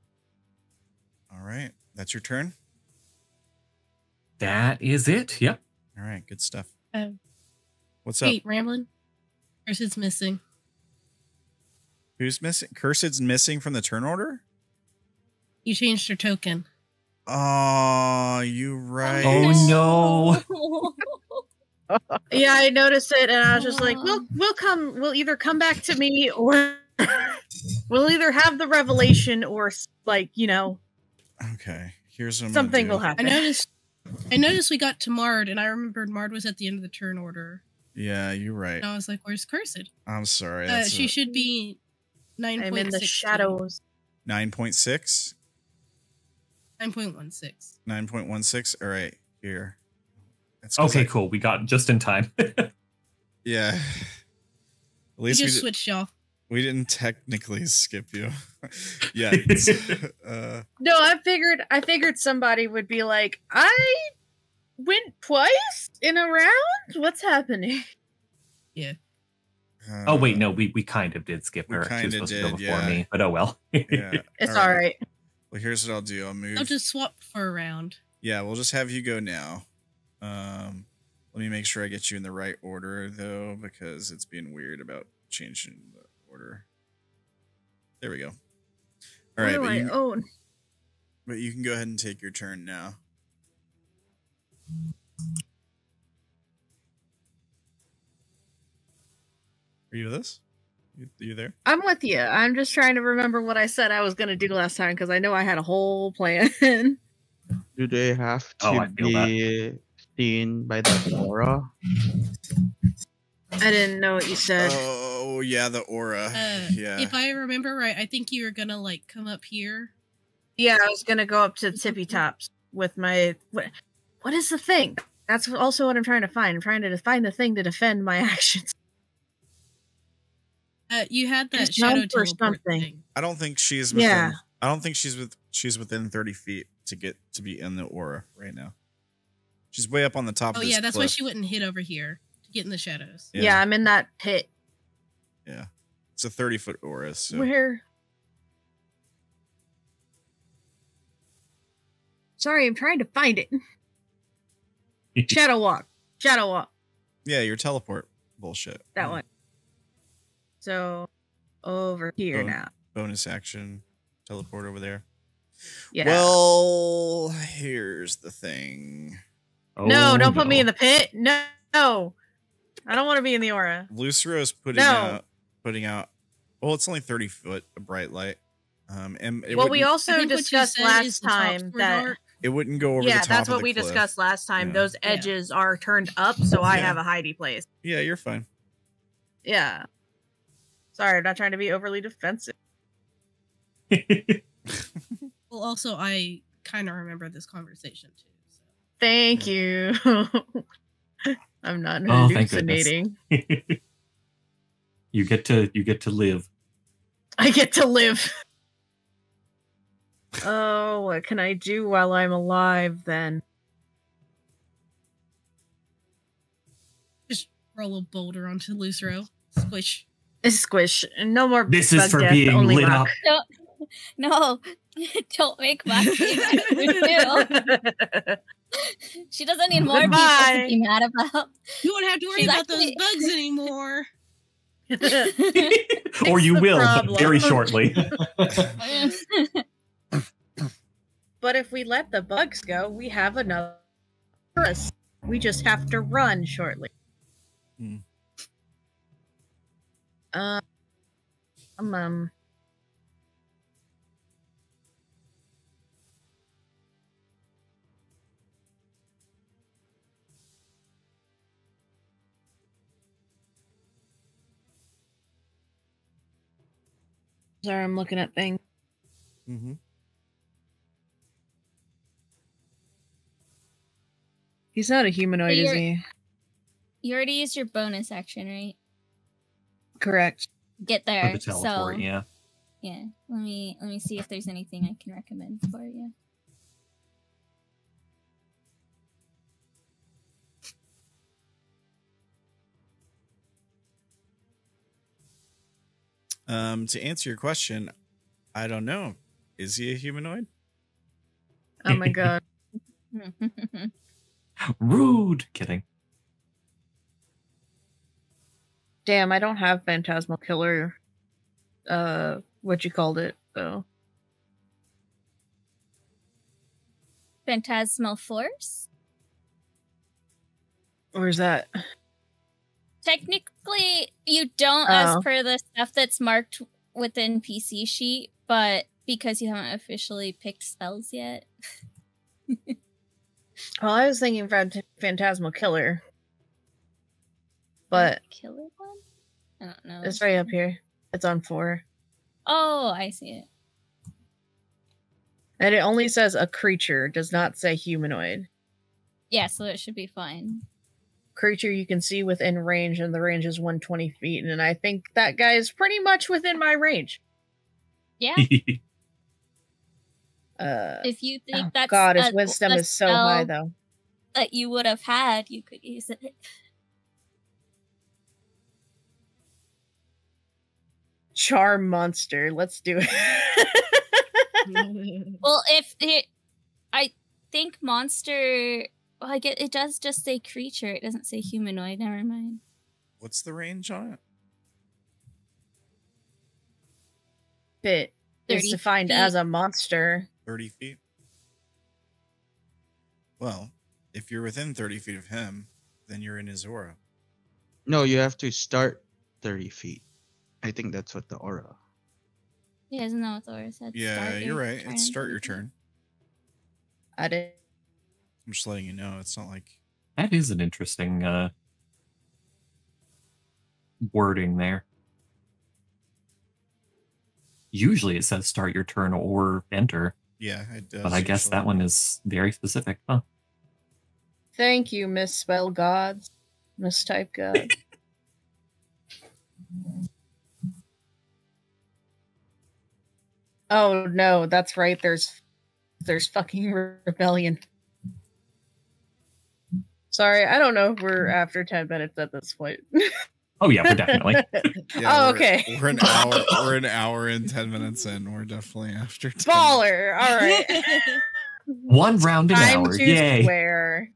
All right. That's your turn. That is it. Yep. All right. Good stuff. What's Wait, up? Ramblin'? Cursed's missing. Who's missing? Cursed's missing from the turn order? You changed your token. Oh, you right. Oh, no. Yeah, I noticed it, and I was just like, we'll either come back to me, or we'll either have the revelation, or Okay, here's what something will happen. I noticed we got to Mard, and I remembered Mard was at the end of the turn order. Yeah, you're right. And I was like, where's Cursed? I'm sorry. She should be 9.6. I'm in the shadows. 9.6? 9.16. 9.16? All right, here. Okay, cool. We got just in time. Yeah. At least we just switched y'all. We didn't technically skip you. Yeah. No, I figured somebody would be like, I went twice in a round? What's happening? Yeah. Oh wait, no, we kind of did skip her. She was supposed to go before me, but oh well. Yeah. It's all right. Well, here's what I'll do. I'll just swap for a round. Yeah, we'll just have you go now. Let me make sure I get you in the right order though, because it's being weird about changing the order. There we go. All right, but you can go ahead and take your turn now. Are you with us? You there? I'm with you. I'm just trying to remember what I said I was going to do last time, because I know I had a whole plan. Do they have to be seen by the aura? I didn't know what you said. Oh yeah, the aura. Yeah. If I remember right, I think you were gonna like come up here. Yeah, I was gonna go up to tippy tops with my. What is the thing? That's also what I'm trying to find. I'm trying to find the thing to defend my actions. You had that Just shadow jump or teleport something. thing. I don't think she's within. Yeah. I don't think she's within 30 feet to be in the aura right now. She's way up on the top. Oh of this yeah, that's why cliff. she wouldn't hit over here to get in the shadows. Yeah, I'm in that pit. Yeah, it's a 30-foot aura. So. Where? Sorry, I'm trying to find it. Shadow walk. Shadow walk. Yeah, your teleport bullshit. That one. So over here now. Bonus action, teleport over there. Yeah. Well, here's the thing. No, don't put me in the pit. No. I don't want to be in the aura. Lucero is putting out. Well, it's only 30 foot of bright light. And we also discussed last time that it wouldn't go over the top that's of what the we cliff. discussed last time. Yeah. Those edges are turned up, so I have a hidey place. Yeah, you're fine. Yeah. Sorry, I'm not trying to be overly defensive. Well, also, I kind of remember this conversation too. So. Thank you. I'm not thank hallucinating. You get to live. I get to live. Oh, what can I do while I'm alive then? Just roll a boulder onto Lucero. Squish. Squish. No more. This is bug for death, being only lit luck. up. No, don't make Maki. She doesn't need more people to be mad about. You won't have to worry about those bugs anymore. Or you will, but very shortly. But if we let the bugs go, we have another. We just have to run shortly. Sorry, I'm looking at things. Mm-hmm. He's not a humanoid, is he? You already used your bonus action, right? Correct. Get there. For the teleport, so, yeah. Yeah. Let me see if there's anything I can recommend for you. To answer your question, I don't know. Is he a humanoid? Oh my god. Rude. Kidding. Damn, I don't have Phantasmal Killer. What you called it, though. Phantasmal Force? Where's that? Technically, you don't as per the stuff that's marked within PC sheet, but because you haven't officially picked spells yet. Well, I was thinking Phantasmal Killer. But Killer one? I don't know. It's right up here. It's on 4. Oh, I see it. And it only says a creature, does not say humanoid. Yeah, so it should be fine. Creature you can see within range, and the range is 120 feet, and I think that guy is pretty much within my range. Yeah. If you think that's God, his wisdom is so high, though. That you would have had, you could use it. Charm monster. Let's do it. Well, I think monster. Well, I get it does just say creature. It doesn't say humanoid. Never mind. What's the range on it? It is defined as a monster. 30 feet. Well, if you're within 30 feet of him, then you're in his aura. No, you have to start 30 feet. I think that's what the aura. Yeah, isn't that what the aura said? Yeah, you're right. It's start your turn. I did. I'm just letting you know. It's not like that is an interesting wording there. Usually it says start your turn or enter, Yeah, it does. but I guess usually. that one is very specific, huh? Thank you, misspell gods. Mistype god. Oh no, that's right. There's fucking rebellion. Sorry, I don't know if we're after 10 minutes at this point. Oh yeah, we're definitely. Yeah, Oh, okay. We're an hour. We're an hour and 10 minutes in. We're definitely after 10. Baller. All right. One round an Time hour. to Yay. swear.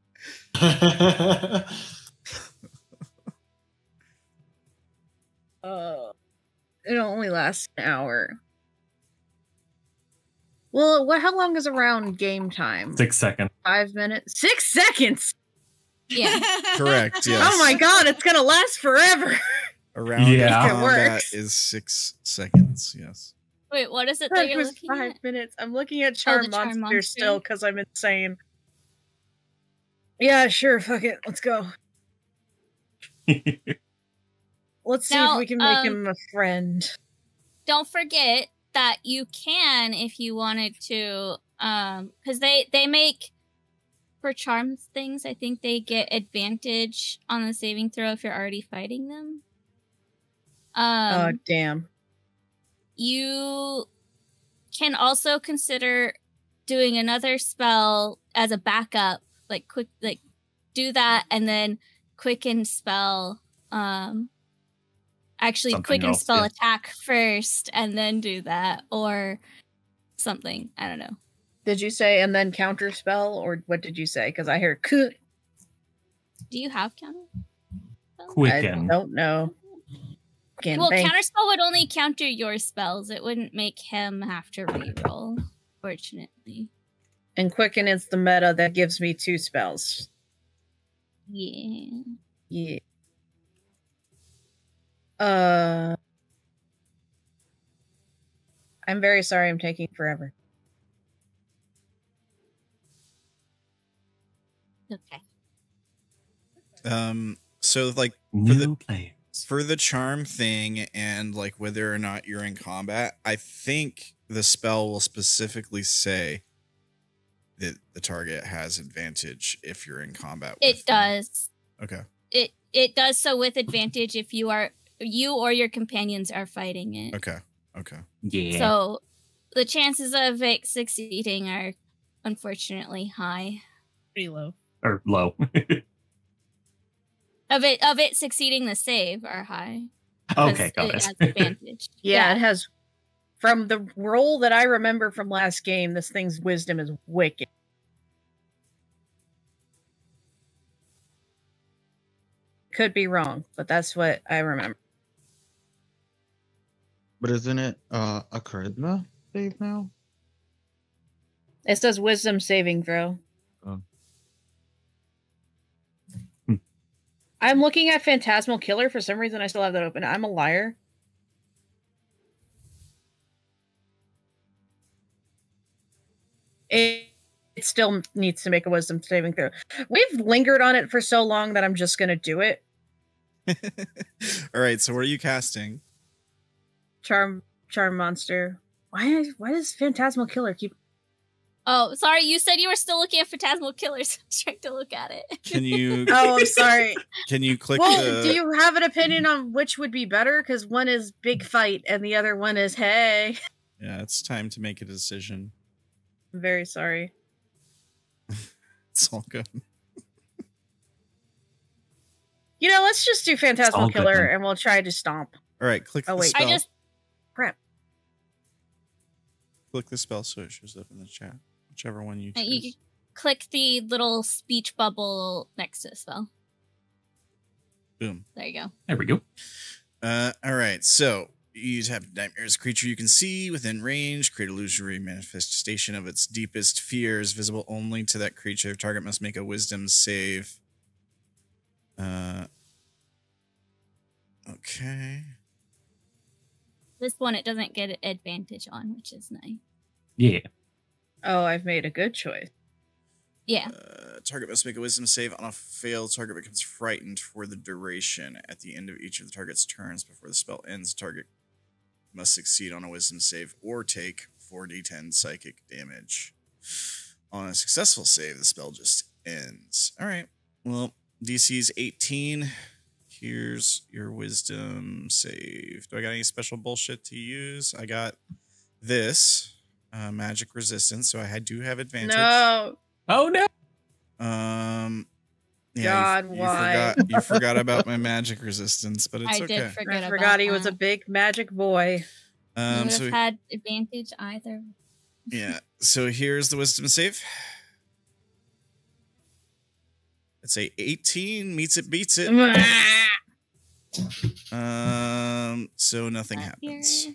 It only lasts an hour. Well, how long is around game time? 6 seconds. 5 minutes? 6 seconds! Yeah. Correct. Yes. Oh my god, it's gonna last forever! Around Yeah. It combat works. is 6 seconds. Yes. Wait, what is it That that you're was looking 5 at? minutes. I'm looking at Oh, Charm the Charm Monster Monster. still because I'm insane. Yeah, sure, fuck it. Let's go. Let's see if Now, we can make him a friend. Don't forget that you can, if you wanted to, because they make, for charms things, I think they get advantage on the saving throw if you're already fighting them. Oh, damn. You can also consider doing another spell as a backup, like do that and then quicken spell. Actually, Something quicken else, spell yeah. attack first and then do that, or something. I don't know. Did you say and then counter spell, or what did you say? Because I heard "kuh." Do you have counter? Quicken. I don't know. Can't Well, think. counter spell would only counter your spells. It wouldn't make him have to reroll, fortunately. And quicken is the meta that gives me 2 spells. Yeah. Yeah. I'm very sorry I'm taking forever. Okay. So like New players. for the charm thing and like whether or not you're in combat, I think the spell will specifically say that the target has advantage if you're in combat. With It does. Okay. It does so with advantage if you or your companions are fighting it. Okay. Okay. Yeah. So the chances of it succeeding are unfortunately high. Pretty low. Or low. Of it succeeding the save are high. Okay, got It it. has advantage. Yeah, it has. From the roll that I remember from last game, this thing's wisdom is wicked. Could be wrong, but that's what I remember. But isn't it a charisma save now? It says wisdom saving throw. Oh. I'm looking at Phantasmal Killer. For some reason, I still have that open. I'm a liar. It still needs to make a wisdom saving throw. We've lingered on it for so long that I'm just going to do it. All right. So what are you casting? Charm monster. Why does Phantasmal Killer keep... Oh, sorry, you said you were still looking at Phantasmal Killers. I was trying to look at it. Can you? Oh, I'm sorry. Can you click? Well, do you have an opinion on which would be better? Because one is big fight and the other one is hey. Yeah, it's time to make a decision. I'm very sorry. It's all good. You know, let's just do all Phantasmal good Killer then. and we'll try to stomp. All right. Click Oh, the wait. spell. I just Crap. Click the spell so it shows up in the chat. Whichever one you choose. you click the little speech bubble next to the spell. Boom. There you go. There we go. All right. So you have nightmares. Creature you can see within range. Create illusory manifestation of its deepest fears, visible only to that creature. Target must make a wisdom save. Okay. This one it doesn't get advantage on, which is nice. Yeah. Oh, I've made a good choice. Yeah. target must make a wisdom save. On a failed, target becomes frightened for the duration. At the end of each of the target's turns before the spell ends, target must succeed on a wisdom save or take 4d10 psychic damage. On a successful save, the spell just ends. All right. Well, DC's 18. Here's your wisdom save. Do I got any special bullshit to use? I got this magic resistance, so I do have advantage. No. Oh no. Yeah, God, why? You forgot about my magic resistance, but it's I okay. did forget I about forgot he was a that. big magic boy. You would So have had advantage either. yeah, so here's the wisdom save. It's a 18, meets it, beats it. So nothing happens.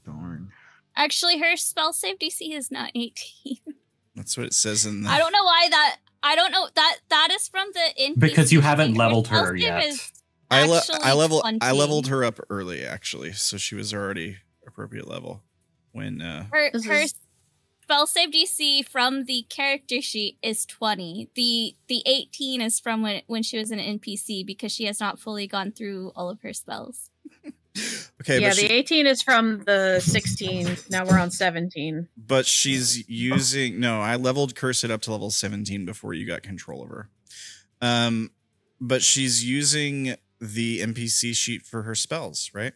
Darn. Actually, her spell save DC is not 18. That's what it says in the. I don't know why that. I don't know that is from the NPC. Because you haven't leveled spell her save yet. is I actually 20. leveled her up early, actually, so she was already appropriate level when. Her spell save DC from the character sheet is 20. The 18 is from when she was an NPC because she has not fully gone through all of her spells. Okay, Yeah, but the 18 is from the 16. Now we're on 17. But she's using I leveled Cursed up to level 17 before you got control of her. But she's using the NPC sheet for her spells, right?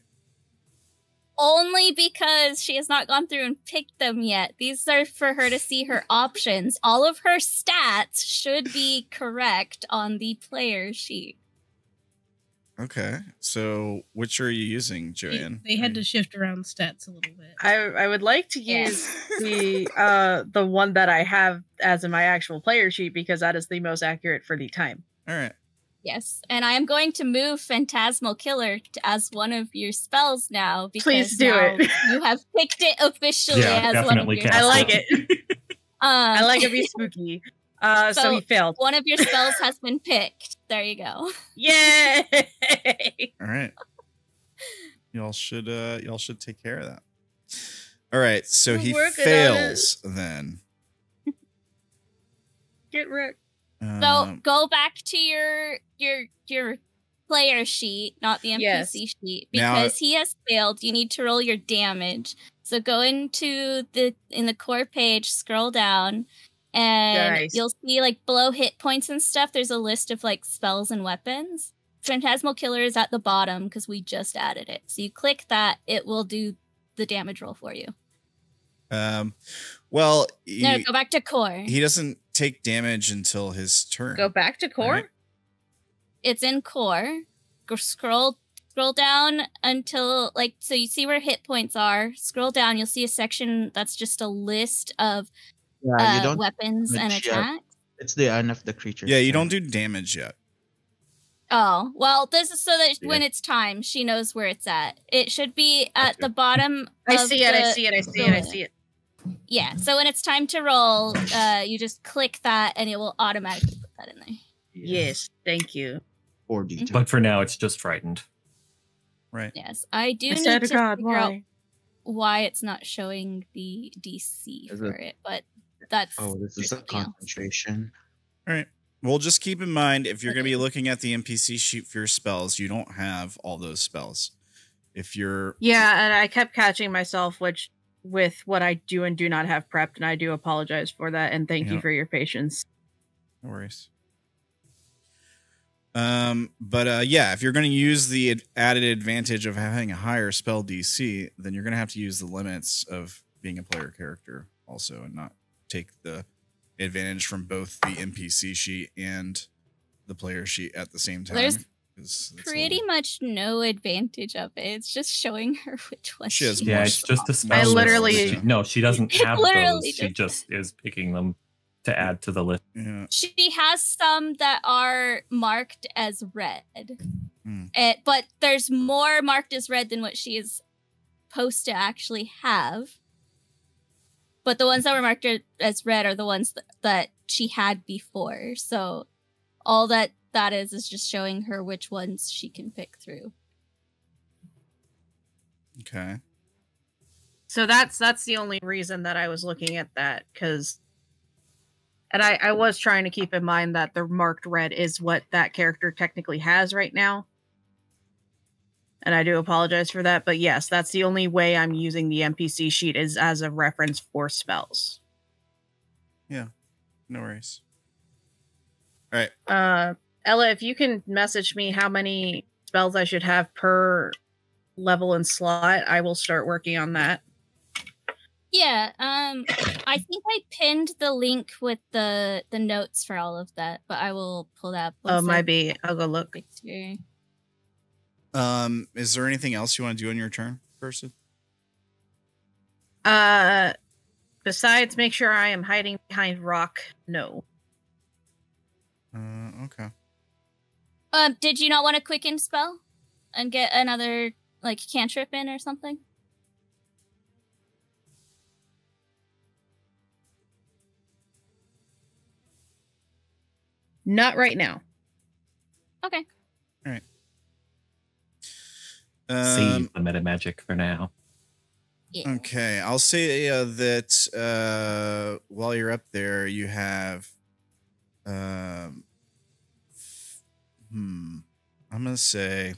Only because she has not gone through and picked them yet. These are for her to see her options. All of her stats should be correct on the player sheet. Okay, so which are you using, They, Joeann? they had to shift around stats a little bit. I would like to use the one that I have as in my actual player sheet because that is the most accurate for the time. All right. Yes, and I am going to move Phantasmal Killer as one of your spells now because Please do now it. you have picked it officially Yeah, as one of definitely your cast I spells. like it. I like it be spooky. So he failed. One of your spells has been picked. There you go. Yay! All right. Y'all should take care of that. All right, so We're he working on fails then. Get wrecked. So go back to your player sheet, not the NPC Yes. sheet, Now- because he has failed. You need to roll your damage. So go into in the core page, scroll down, and Nice. you'll see like below hit points and stuff. There's a list of like spells and weapons. Phantasmal Killer is at the bottom because we just added it. So you click that, it will do the damage roll for you. Well, No, go back to core. he doesn't take damage until his turn. Go back to core. Right. It's in core. Go scroll down until so you see where hit points are. Scroll down, you'll see a section that's just a list of Yeah, you don't. weapons and damage yet. attacks. It's the end of the creature. Yeah, you don't do damage yet. Oh, well, this is so that when it's time, she knows where it's at. It should be at the bottom. I see it. Yeah, so when it's time to roll, you just click that and it will automatically put that in there. Yes, thank you. 4D. But for now, it's just frightened. Right. Yes, I do I need said to to God, figure out why? why it's not showing the DC Is for it- it, but that's Oh, this is a something else. concentration. All right. Well, just keep in mind, if you're going to be looking at the NPC sheet for your spells, you don't have all those spells. If you're... Yeah, and I kept catching myself, with what I do and do not have prepped, and I do apologize for that, and thank you Yeah. for your patience. No worries. Yeah, if you're going to use the added advantage of having a higher spell DC, then you're going to have to use the limits of being a player character also and not take the advantage from both the NPC sheet and the player sheet at the same time. There's 'cause it's a pretty little- much no advantage of it. It's just showing her which one She has she more Yeah, wants. it's just a spell. I list. literally- No, she doesn't It have literally those. She just is picking them to add to the list. Yeah. She has some that are marked as red. Hmm. But there's more marked as red than what she is supposed to actually have. But the ones that were marked as red are the ones that she had before. So all that is just showing her which ones she can pick through. Okay. So that's the only reason that I was looking at that, because And I was trying to keep in mind that the marked red is what that character technically has right now. And I do apologize for that, but yes, that's the only way I'm using the NPC sheet is as a reference for spells. Yeah, no worries. All right. Ella, if you can message me how many spells I should have per level and slot, I will start working on that. Yeah, I think I pinned the link with the notes for all of that, but I will pull that up. Oh, might be. I'll go look. Here. Is there anything else you want to do on your turn, person? Besides make sure I am hiding behind rock, no. Okay. Did you not want to quicken spell and get another like cantrip in or something? Not right now. Okay. All right. Save the meta magic for now. Yeah. Okay, I'll say that while you're up there, you have, I'm gonna say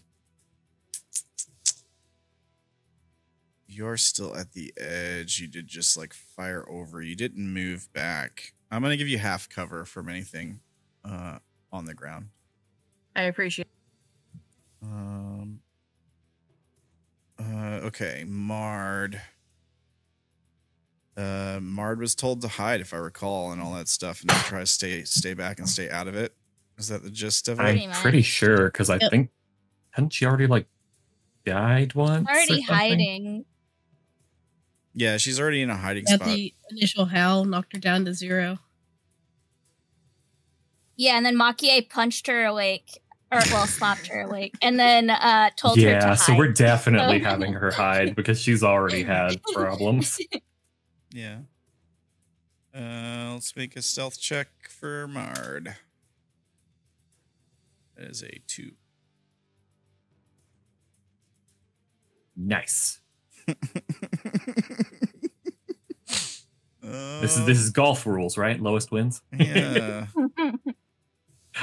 you're still at the edge. You did just like fire over. You didn't move back. I'm gonna give you half cover from anything on the ground. I appreciate it. Okay, Mard. Mard was told to hide, if I recall, and all that stuff, and to try to stay back and stay out of it. Is that the gist of it? I'm pretty sure, because I think, hadn't she already, like, died once? Already hiding. Yeah, she's already in a hiding At spot. the initial howl knocked her down to 0. Yeah, and then Maki-e punched her awake. Or, well, slapped her awake. And then told her to hide. Yeah, so we're definitely having her hide because she's already had problems. Yeah. Let's make a stealth check for Mard. That is a 2. Nice. This is golf rules, right? Lowest wins. Yeah.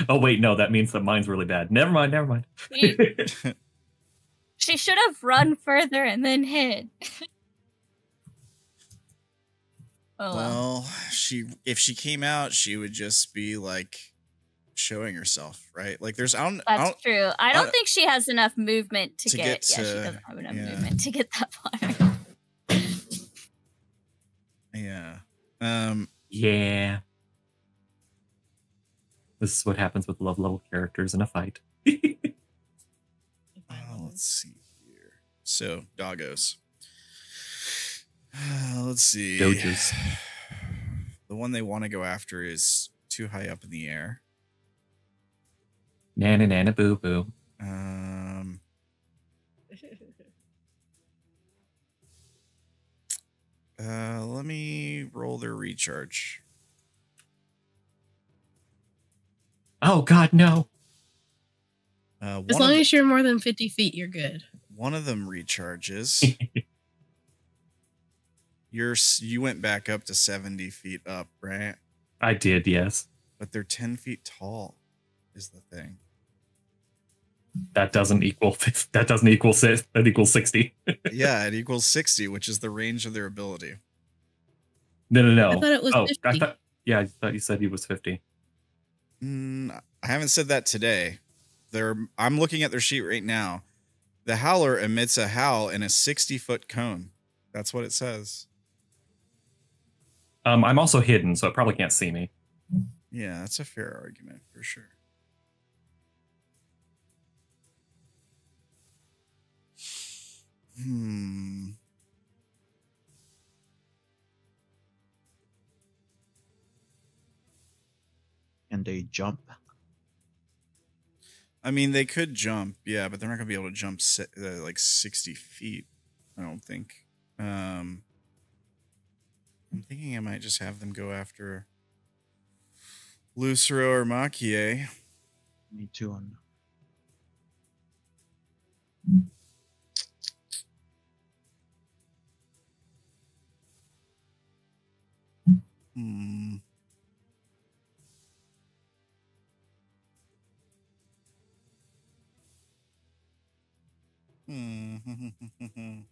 Oh wait, no, that means that mine's really bad. Never mind. She should have run further and then hid. Oh well, if she came out, she would just be like showing herself, right? Like there's That's true. I don't think she has enough movement to get yeah, she doesn't have enough movement to get that far. Yeah. Yeah. This is what happens with low-level characters in a fight. Let's see here. So, doggos. Let's see. Doges. The one they want to go after is too high up in the air. Nana nana boo boo. Let me roll their recharge. Oh God, no. As long as you're more than 50 feet, you're good. One of them recharges. You went back up to 70 feet up, right? I did, yes. But they're 10 feet tall, is the thing. That doesn't equal. That equals 60. Yeah, it equals 60, which is the range of their ability. No. I thought it was 50. I thought you said he was 50. I haven't said that today. I'm looking at their sheet right now. The howler emits a howl in a 60-foot cone. That's what it says. I'm also hidden, so it probably can't see me. Yeah, that's a fair argument for sure. Can they jump? I mean, they could jump, yeah, but they're not going to be able to jump like 60 feet, I don't think. I'm thinking I might just have them go after Lucero or Maki-e. Me too. Let's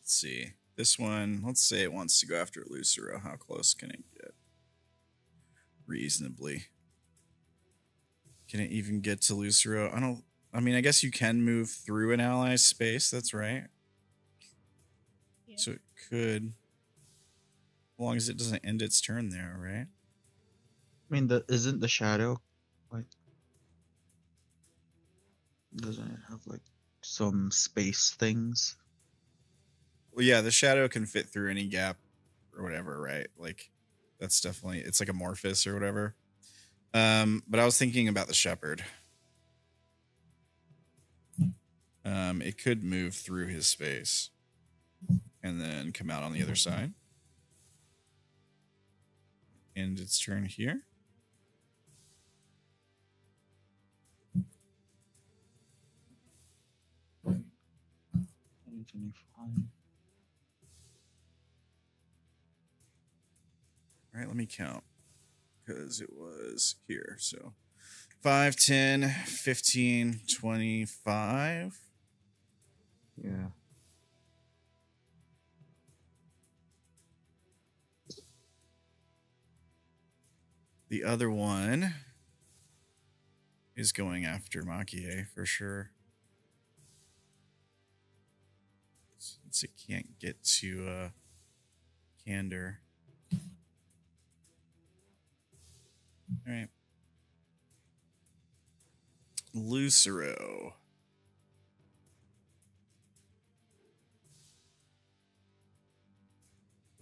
see. This one, let's say it wants to go after Lucero. How close can it get? Reasonably. Can it even get to Lucero? I mean, I guess you can move through an ally's space. That's right. Yeah. So it could. As long as it doesn't end its turn there, right? I mean, isn't the shadow like? Doesn't it have like some space things? Well, yeah, the shadow can fit through any gap or whatever, right? Like, that's definitely, it's like amorphous or whatever. But I was thinking about the shepherd. It could move through his space and then come out on the other side. End its turn here. All right, let me count because it was here. So 5, 10, 15, 25. Yeah. The other one is going after Maki-e for sure. Since it can't get to Candor. All right. Lucero.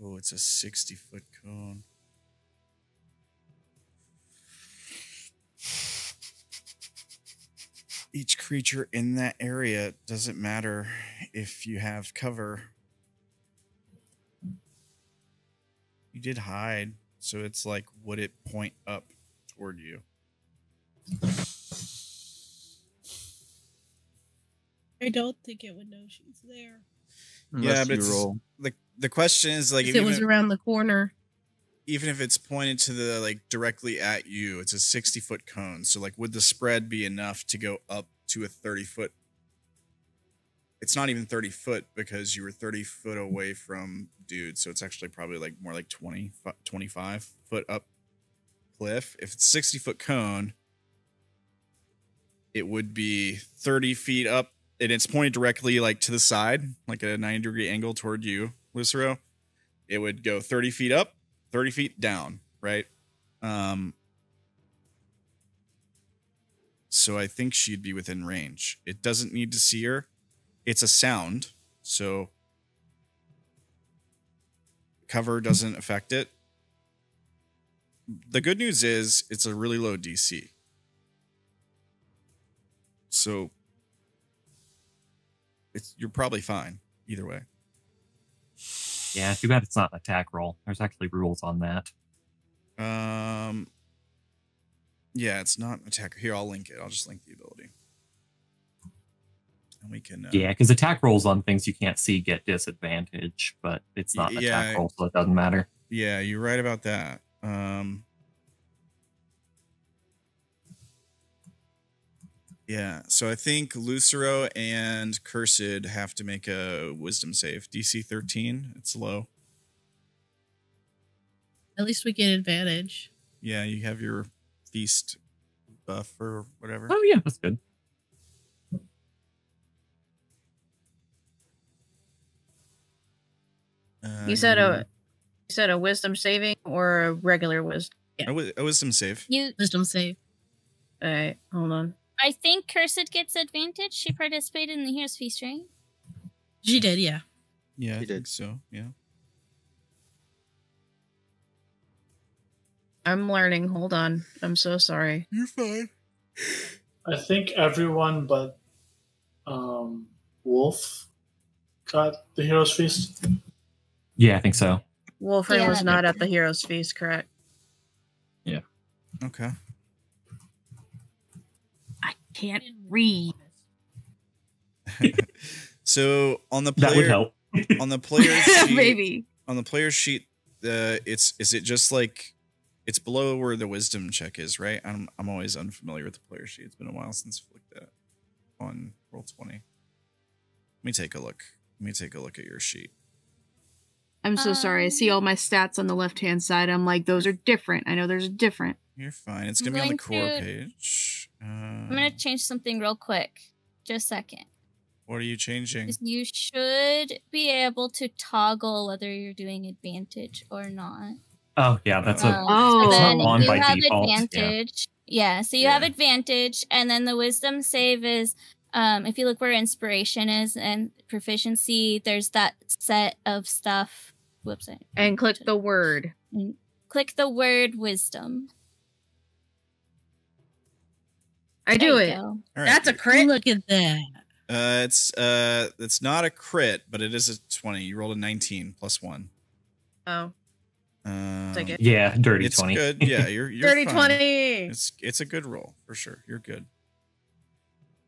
Oh, it's a 60-foot cone. Each creature in that area, doesn't matter if you have cover. You did hide, so it's like, would it point up toward you? I don't think it would know she's there. Yeah, but it's, the question is like, If it was around the corner. Even if it's pointed to the like directly at you, it's a 60-foot cone. So like, would the spread be enough to go up to a 30-foot? It's not even 30 foot because you were 30 foot away from dude. So it's actually probably like more like 20, 25 foot up cliff. If it's 60-foot cone, it would be 30 feet up and it's pointed directly like to the side, like at a 90-degree angle toward you, Lucero. It would go 30 feet up, 30 feet down, right? So I think she'd be within range. It doesn't need to see her. It's a sound, so cover doesn't affect it. The good news is it's a really low DC. So you're probably fine either way. Yeah, too bad it's not an attack roll. There's actually rules on that. Yeah, it's not an attack. Here, I'll link it. I'll just link the ability. And we can... yeah, because attack rolls on things you can't see get disadvantage, but it's not an attack roll, so it doesn't matter. Yeah, you're right about that. Yeah, so I think Lucero and Cursed have to make a wisdom save. DC 13, it's low. At least we get advantage. Yeah, you have your feast buff or whatever. Oh yeah, that's good. You said a wisdom saving or a regular wisdom? Yeah. A wisdom save. Wisdom save. All right, hold on. I think Cursed gets advantage. She participated in the Hero's Feast, right? She did, yeah. Yeah, I think so, yeah. I'm learning. Hold on. I'm so sorry. You're fine. I think everyone but Wolf got the Hero's Feast. Yeah, I think so. Wolfrin was not at the Hero's Feast, correct? Yeah. Okay. I can't read. So on the player, that would help. On the player sheet, Maybe. On the player sheet, is it just like it's below where the wisdom check is, right? I'm always unfamiliar with the player sheet. It's been a while since I've looked at it on Roll20. Let me take a look. Let me take a look at your sheet. I'm so sorry. I see all my stats on the left-hand side. I'm like, those are different. I know there's a different. You're fine. It's gonna be on the core page. I'm gonna change something real quick. Just a second. What are you changing? You should be able to toggle whether you're doing advantage or not. Oh yeah, that's So then not on you by have default. advantage. Yeah, so you have advantage, and then the wisdom save is if you look where inspiration is and proficiency, there's that set of stuff. Whoops. And click the word. Click the word wisdom. I do it. All right. That's a crit. Look at that. It's not a crit, but it is a 20. You rolled a 19 plus 1. Oh. Take it. Yeah, dirty it's 20. Good. Yeah, you're dirty fine. 20. It's a good roll for sure. You're good.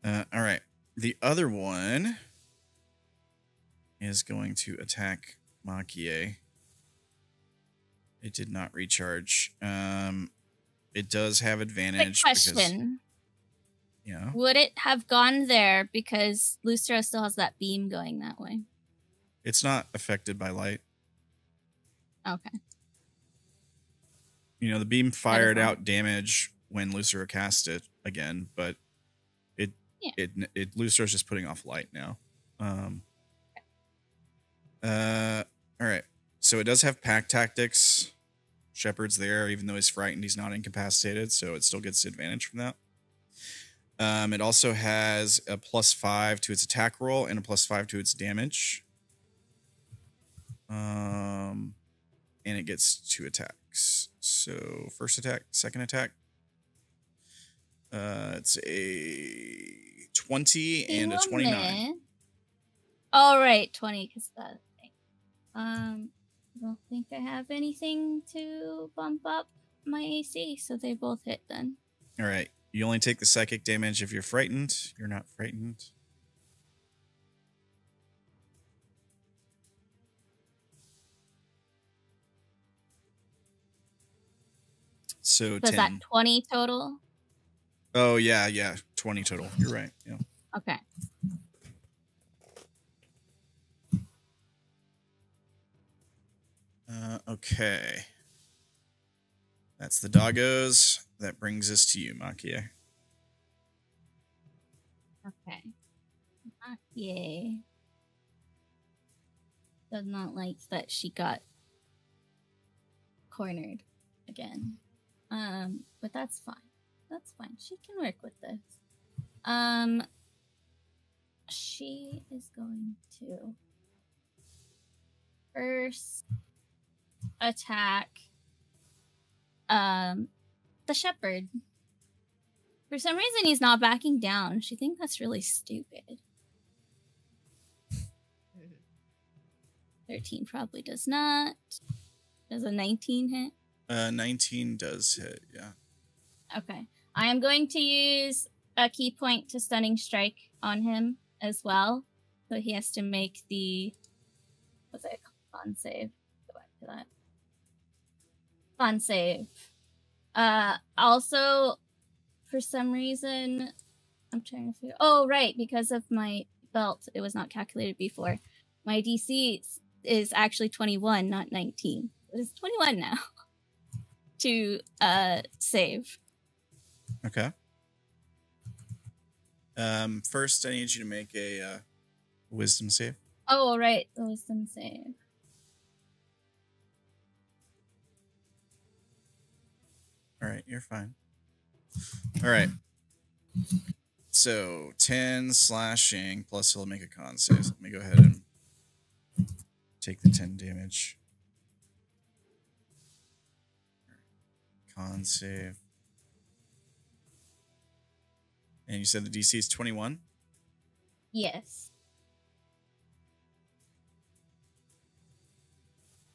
All right. The other one is going to attack Maki-e. It did not recharge. It does have advantage. Quick question. Yeah. Would it have gone there because Lucero still has that beam going that way? It's not affected by light. Okay. You know, the beam fired out damage when Lucero cast it again, but Lucero's just putting off light now. All right. So it does have pack tactics. Shepard's there, even though he's frightened, he's not incapacitated, so it still gets advantage from that. It also has a +5 to its attack roll and a +5 to its damage. And it gets 2 attacks. So first attack, second attack. It's a 20 and a 29. All right, 20 because that thing. I don't think I have anything to bump up my AC, so they both hit then. All right. You only take the psychic damage if you're frightened. You're not frightened. So 10. Was that 20 total? Oh, yeah. 20 total. You're right. Yeah. Okay. Okay. That's the doggos. That brings us to you, Maki-e. Okay. Maki-e does not like that she got cornered again. But that's fine. That's fine. She can work with this. She is going to first attack the shepherd. For some reason he's not backing down. She thinks that's really stupid. 13 probably does not. Does a 19 hit? 19 does hit, yeah. Okay. I am going to use a key point to stunning strike on him as well. So he has to make the con save. Go back to that. Con save. Also, for some reason, I'm trying to figure. Oh, right, because of my belt, it was not calculated before. My DC is actually 21, not 19. It's 21 now to save. Okay. First, I need you to make a wisdom save. Oh, right, the wisdom save. All right, you're fine. All right. So 10 slashing plus he'll make a con save. So let me go ahead and take the 10 damage. Con save. And you said the DC is 21? Yes.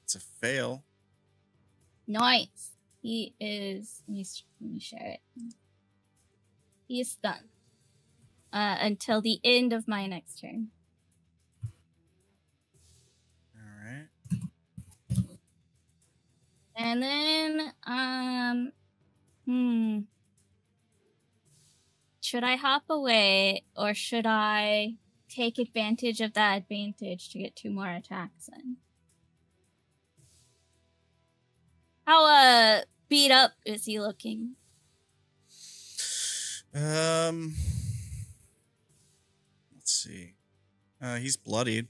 It's a fail. Nice. He is. Let me share it. He is stunned until the end of my next turn. All right. And then, should I hop away or should I take advantage of that advantage to get 2 more attacks in? How, beat up is he looking? Let's see. He's bloodied.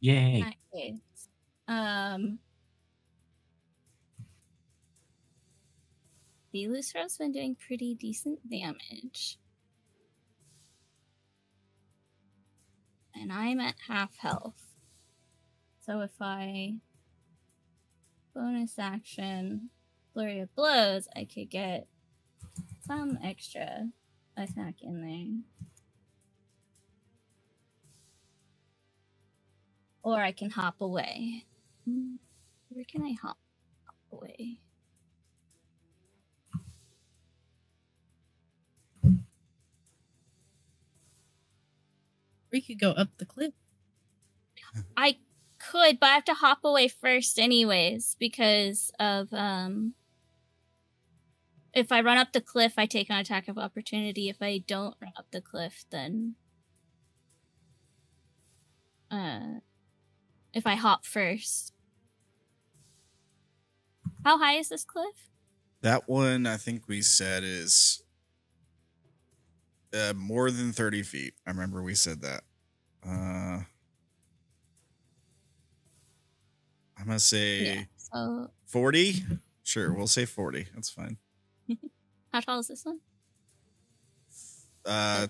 Yay. In that case, the Lucero's been doing pretty decent damage. And I'm at half health. So if I bonus action Flurry of Blows, I could get some extra attack in there. Or I can hop away. Where can I hop away? We could go up the cliff. I could, but I have to hop away first anyways because of if I run up the cliff, I take an attack of opportunity. If I don't run up the cliff, then if I hop first. How high is this cliff? That one, I think we said, is more than 30 feet. I remember we said that. I'm going to say so 40. Sure, we'll say 40. That's fine. how tall is this one?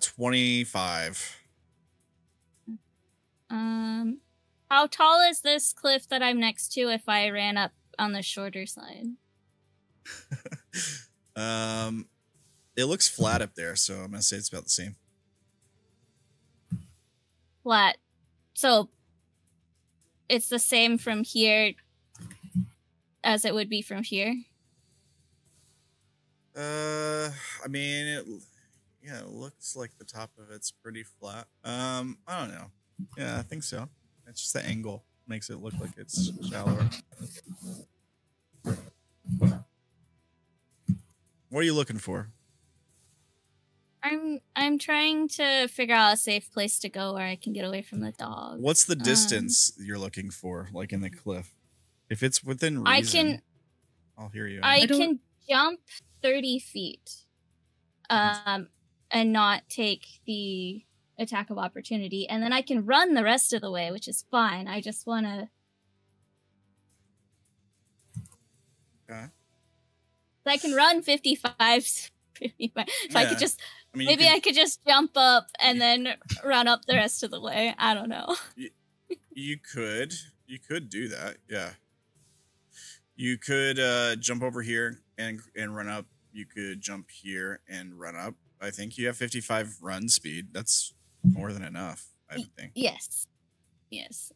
25. How tall is this cliff that I'm next to if I ran up on the shorter side? It looks flat up there, so I'm going to say it's about the same. Flat. So it's the same from here as it would be from here? I mean, it looks like the top of it's pretty flat. I don't know. Yeah, I think so. It's just the angle makes it look like it's shallower. What are you looking for? I'm trying to figure out a safe place to go where I can get away from the dog. What's the distance you're looking for, like in the cliff? If it's within reason, I'll hear you. I can jump 30 feet, and not take the attack of opportunity, and then I can run the rest of the way, which is fine. I just want to. Okay. So I can run 55. So I could just. I mean, maybe I could just jump up and then run up the rest of the way. I don't know. You could do that. Yeah. You could jump over here and run up. You could jump here and run up. I think you have 55 run speed. That's more than enough, I would think. Yes. Yes.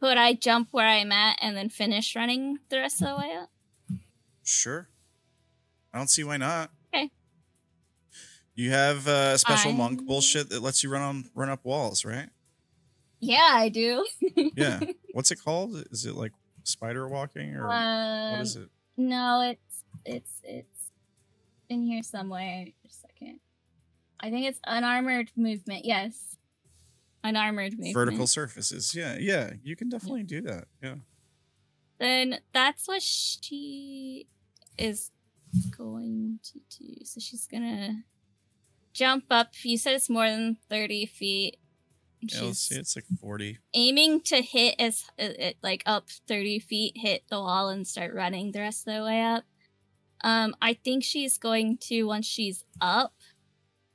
Could I jump where I'm at and then finish running the rest of the way up? Sure. I don't see why not. Okay. You have special monk bullshit that lets you run up walls, right? Yeah, I do. Yeah. What's it called? Is it like spider walking or what is it? No, it's in here somewhere. Just a second. I think it's unarmored movement. Yes. Unarmored movement. Vertical surfaces. Yeah, yeah. You can definitely do that. Yeah. Then that's what she is going to do. So she's gonna jump up. You said it's more than 30 feet. Yeah, let's see. It's like 40. Aiming to hit like up 30 feet, hit the wall and start running the rest of the way up. I think she's going to, once she's up,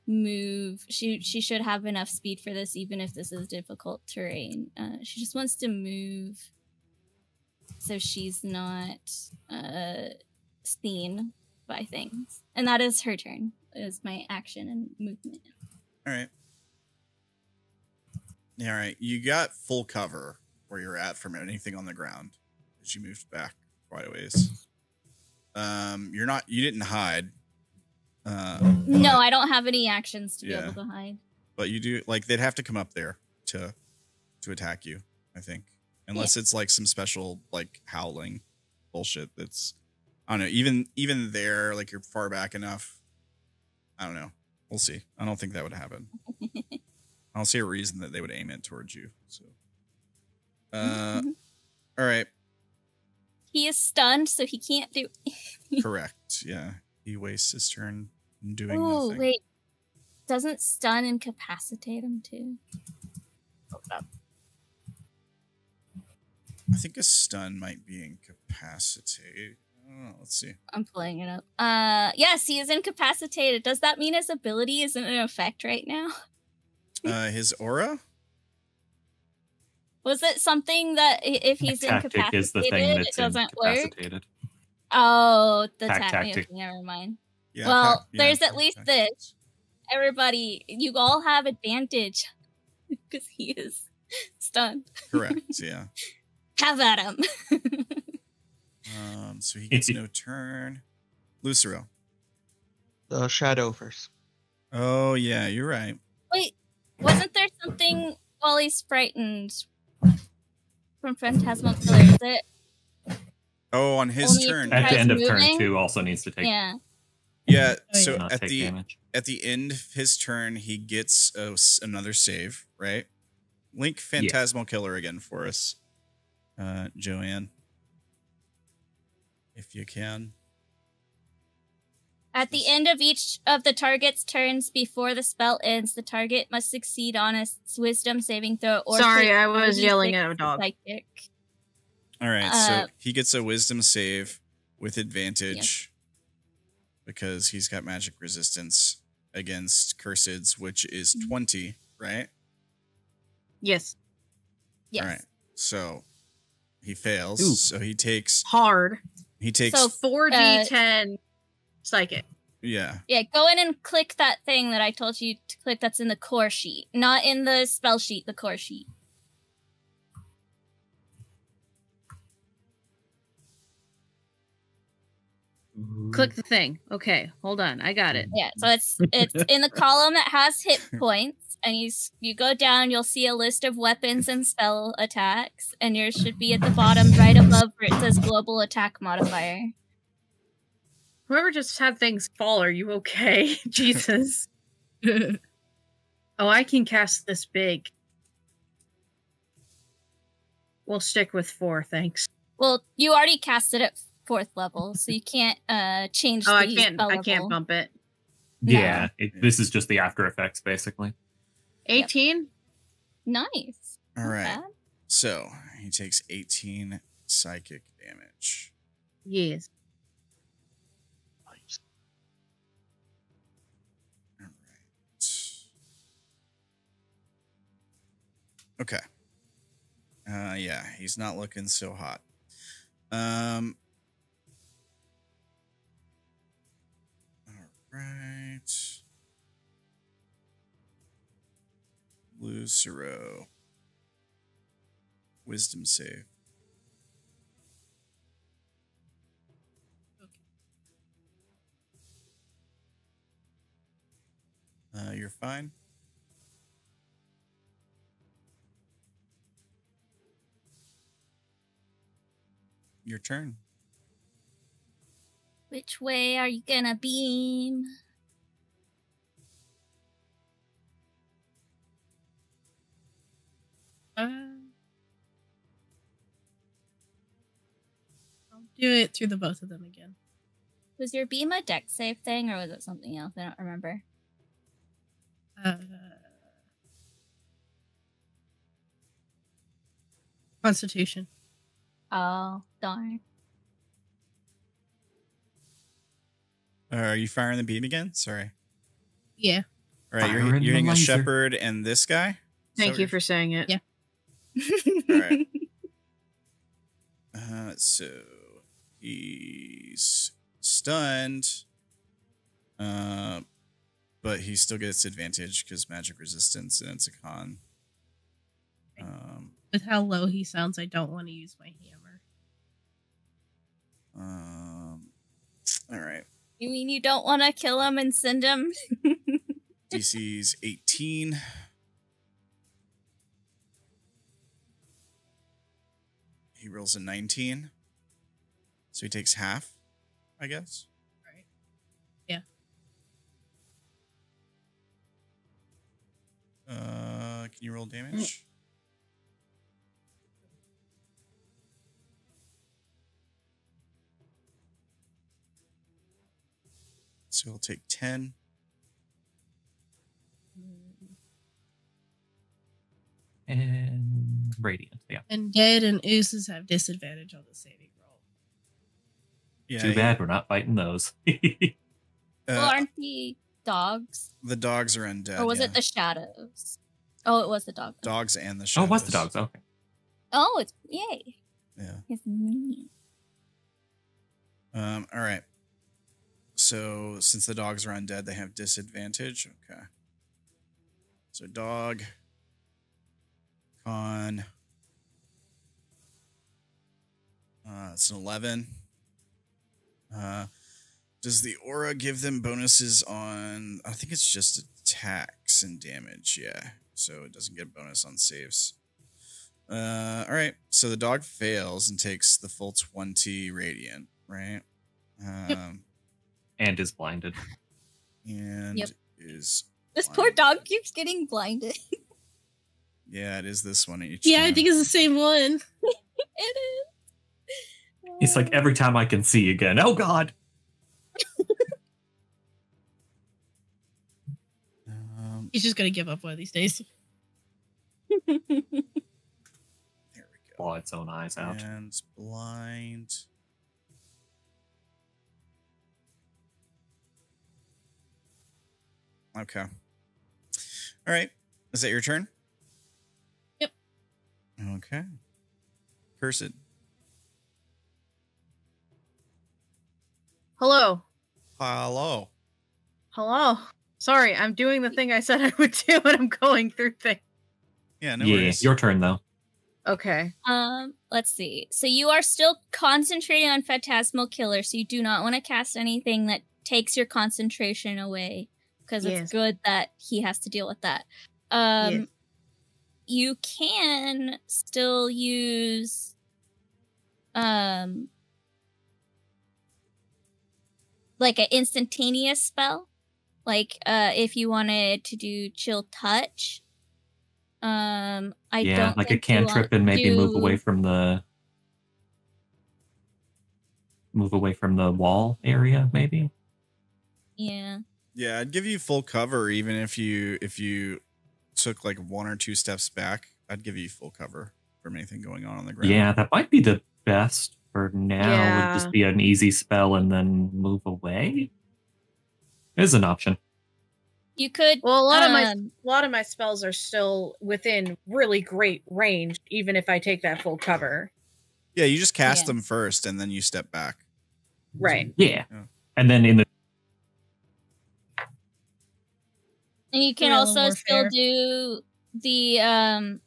move. She should have enough speed for this, even if this is difficult terrain. She just wants to move so she's not seen by things. And that is her turn. Is my action and movement. All right. All right. You got full cover where you're at from anything on the ground as you moved back quite a ways. You didn't hide. No, I don't have any actions to be able to hide. but you do like they'd have to come up there to attack you, I think. Unless it's like some special like howling bullshit that's I don't know, even there, like you're far back enough. I don't know. We'll see. I don't think that would happen. I don't see a reason that they would aim it towards you. So all right. He is stunned, so he can't do Correct. Yeah. He wastes his turn doing Oh, nothing. wait. Doesn't stun incapacitate him too? Hold up. I think a stun might be incapacitated. Oh, let's see. I'm pulling it up. Yes, he is incapacitated. Does that mean his ability isn't in effect right now? His aura? Was it something that if he's Tactic incapacitated, is the thing it that's doesn't work? incapacitated. Oh, the Tactic. okay, never mind. Yeah, Well, yeah, there's at least this. Everybody, you all have advantage because he is stunned. Correct, yeah. Have at him. So he gets no turn. Lucero. The shadow first. Oh yeah, you're right. Wait, wasn't there something while he's frightened from Phantasmal Killer? Is it? Oh, on his Only turn. At the end of turn moving? 2 also needs to take Yeah. Yeah, Oh, so not at take the damage. end of his turn, he gets another save, right? Link Phantasmal Killer again for us, Joeann, if you can. At the end of each of the target's turns before the spell ends, the target must succeed on its wisdom saving throw or Sorry, take I was 1d6 yelling at a dog. psychic. All right, so he gets a wisdom save with advantage because he's got magic resistance against curses, which is 20, right? Yes. Yes. All right, so he fails. Ooh. So he takes Hard. So 4d10 psychic. yeah. Yeah, go in and click that thing that I told you to click that's in the core sheet. Not in the spell sheet, the core sheet. Click the thing. Okay, hold on. I got it. Yeah, so it's in the column that has hit points, and you go down, you'll see a list of weapons and spell attacks, and yours should be at the bottom right above where it says global attack modifier. Whoever just had things fall, are you okay? Jesus. Oh, I can cast this big. We'll stick with 4, thanks. Well, you already cast it at 4th level, so you can't change Oh, the I can't level. bump it. Yeah, this is just the after effects, basically. 18? Nice. All Not right. bad. So he takes 18 psychic damage. Yes. All right. Okay. Yeah, he's not looking so hot. All right. Lucero. Wisdom save. You're fine. Your turn. Which way are you gonna beam? I'll do it through the both of them again. Was your beam a deck save thing, or was it something else? I don't remember. Constitution. Oh, darn. Are you firing the beam again? Sorry. Yeah. All right, Firing you're the hitting a laser. shepherd and this guy? Thank you for saying it. Yeah. All right. So he's stunned, but he still gets advantage because magic resistance and it's a con. With how low he sounds, I don't want to use my hammer. All right. You mean you don't want to kill him and send him? DC's 18. 18. He rolls a 19. So he takes half, I guess. Right. Yeah. Can you roll damage? So he'll take 10. And radiant, yeah. And dead and oozes have disadvantage on the saving roll. Yeah, Too bad we're not fighting those. Well, aren't the dogs? The dogs are undead. Or was yeah. it the shadows? Oh, it was the dog. Dogs and the Oh, shadows. it was the dogs. Okay. Oh, it's yay. Yeah. It's me. All right. So since the dogs are undead, they have disadvantage. Okay. So dog, con. It's an 11. Does the aura give them bonuses on? I think it's just attacks and damage. Yeah. So it doesn't get a bonus on saves. All right. So the dog fails and takes the full 20 radiant. Right. And is blinded. And Yep. is This poor dog keeps getting blinded. yeah, it is this one each Yeah, time. I think it's the same one. It is. He's like, every time I can see again. Oh, God. He's just gonna give up one of these days. There we go. Claw its own eyes out. And it's blind. Okay. All right. Is that your turn? Yep. Okay. Cursed. Hello. Hello. Hello. Sorry, I'm doing the thing I said I would do and I'm going through things. Yeah, no Yeah, worries. your turn, though. Okay. Let's see. So you are still concentrating on Phantasmal Killer, so you do not want to cast anything that takes your concentration away, because Yes. it's good that he has to deal with that. Yes. You can still use like an instantaneous spell. Like if you wanted to do Chill Touch. I Yeah, don't like a think you want cantrip and maybe to- move away from the wall area, maybe. Yeah. Yeah, I'd give you full cover even if you took like 1 or 2 steps back. I'd give you full cover from anything going on the ground. Yeah, that might be the best for now. Yeah. Would just be an easy spell and then move away. Is an option. You could Well, a lot of my spells are still within really great range, even if I take that full cover. Yeah, you just cast Yeah. them first and then you step back. Right. Yeah. Yeah. And then in the And you can Guerrilla also still warfare. do the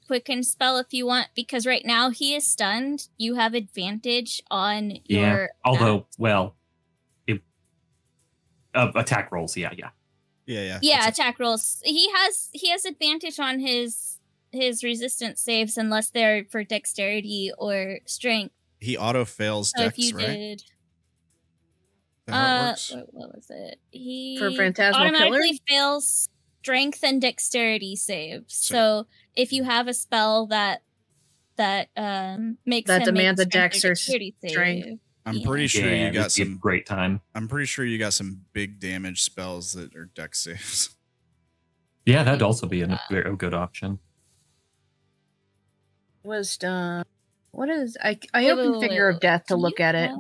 quicken spell if you want, because right now he is stunned. You have advantage on yeah. your Although, well, attack rolls. Yeah. Yeah. yeah, That's attack rolls. He has advantage on his resistance saves unless they're for dexterity or strength. he auto fails So dex, if you right? did Is that how it works? what was it? He For Phantasmal automatically fails strength and dexterity saves. So if you have a spell that makes That him make demands a strength dex or dexterity strength. save. I'm Yeah. pretty sure yeah, you got it'd be a some great time. I'm pretty sure you got some big damage spells that are dex saves. Yeah, that'd also be a very good option. Wisdom. What is I opened Finger of Death to Can look you at it. have-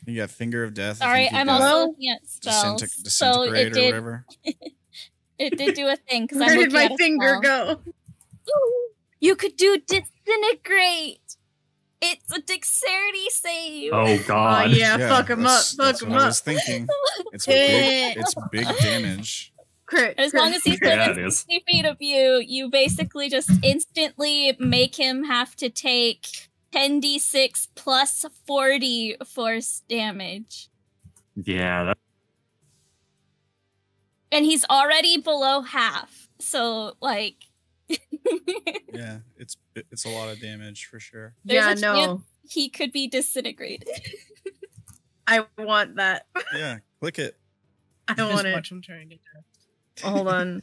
You got Finger of Death. I Sorry, think you I'm got also looking at spells. So Disintegrate it or did whatever. it did do a thing because Where I'm did looking my at a finger spell. go? You could do disintegrate. It's a dexterity save. Oh Oh God. yeah, fuck him up, that's fuck him what I up. was thinking. It's Yeah. big. It's big damage. Crit. As long as he's Yeah, within it is. 60 feet of you, you basically just instantly make him have to take 10d6 plus 40 force damage. Yeah, And he's already below half. So, like... Yeah, it's a lot of damage for sure. There's a chance he could be disintegrated. I want that. Yeah, click it. I want it. Watch him trying to do. Hold on.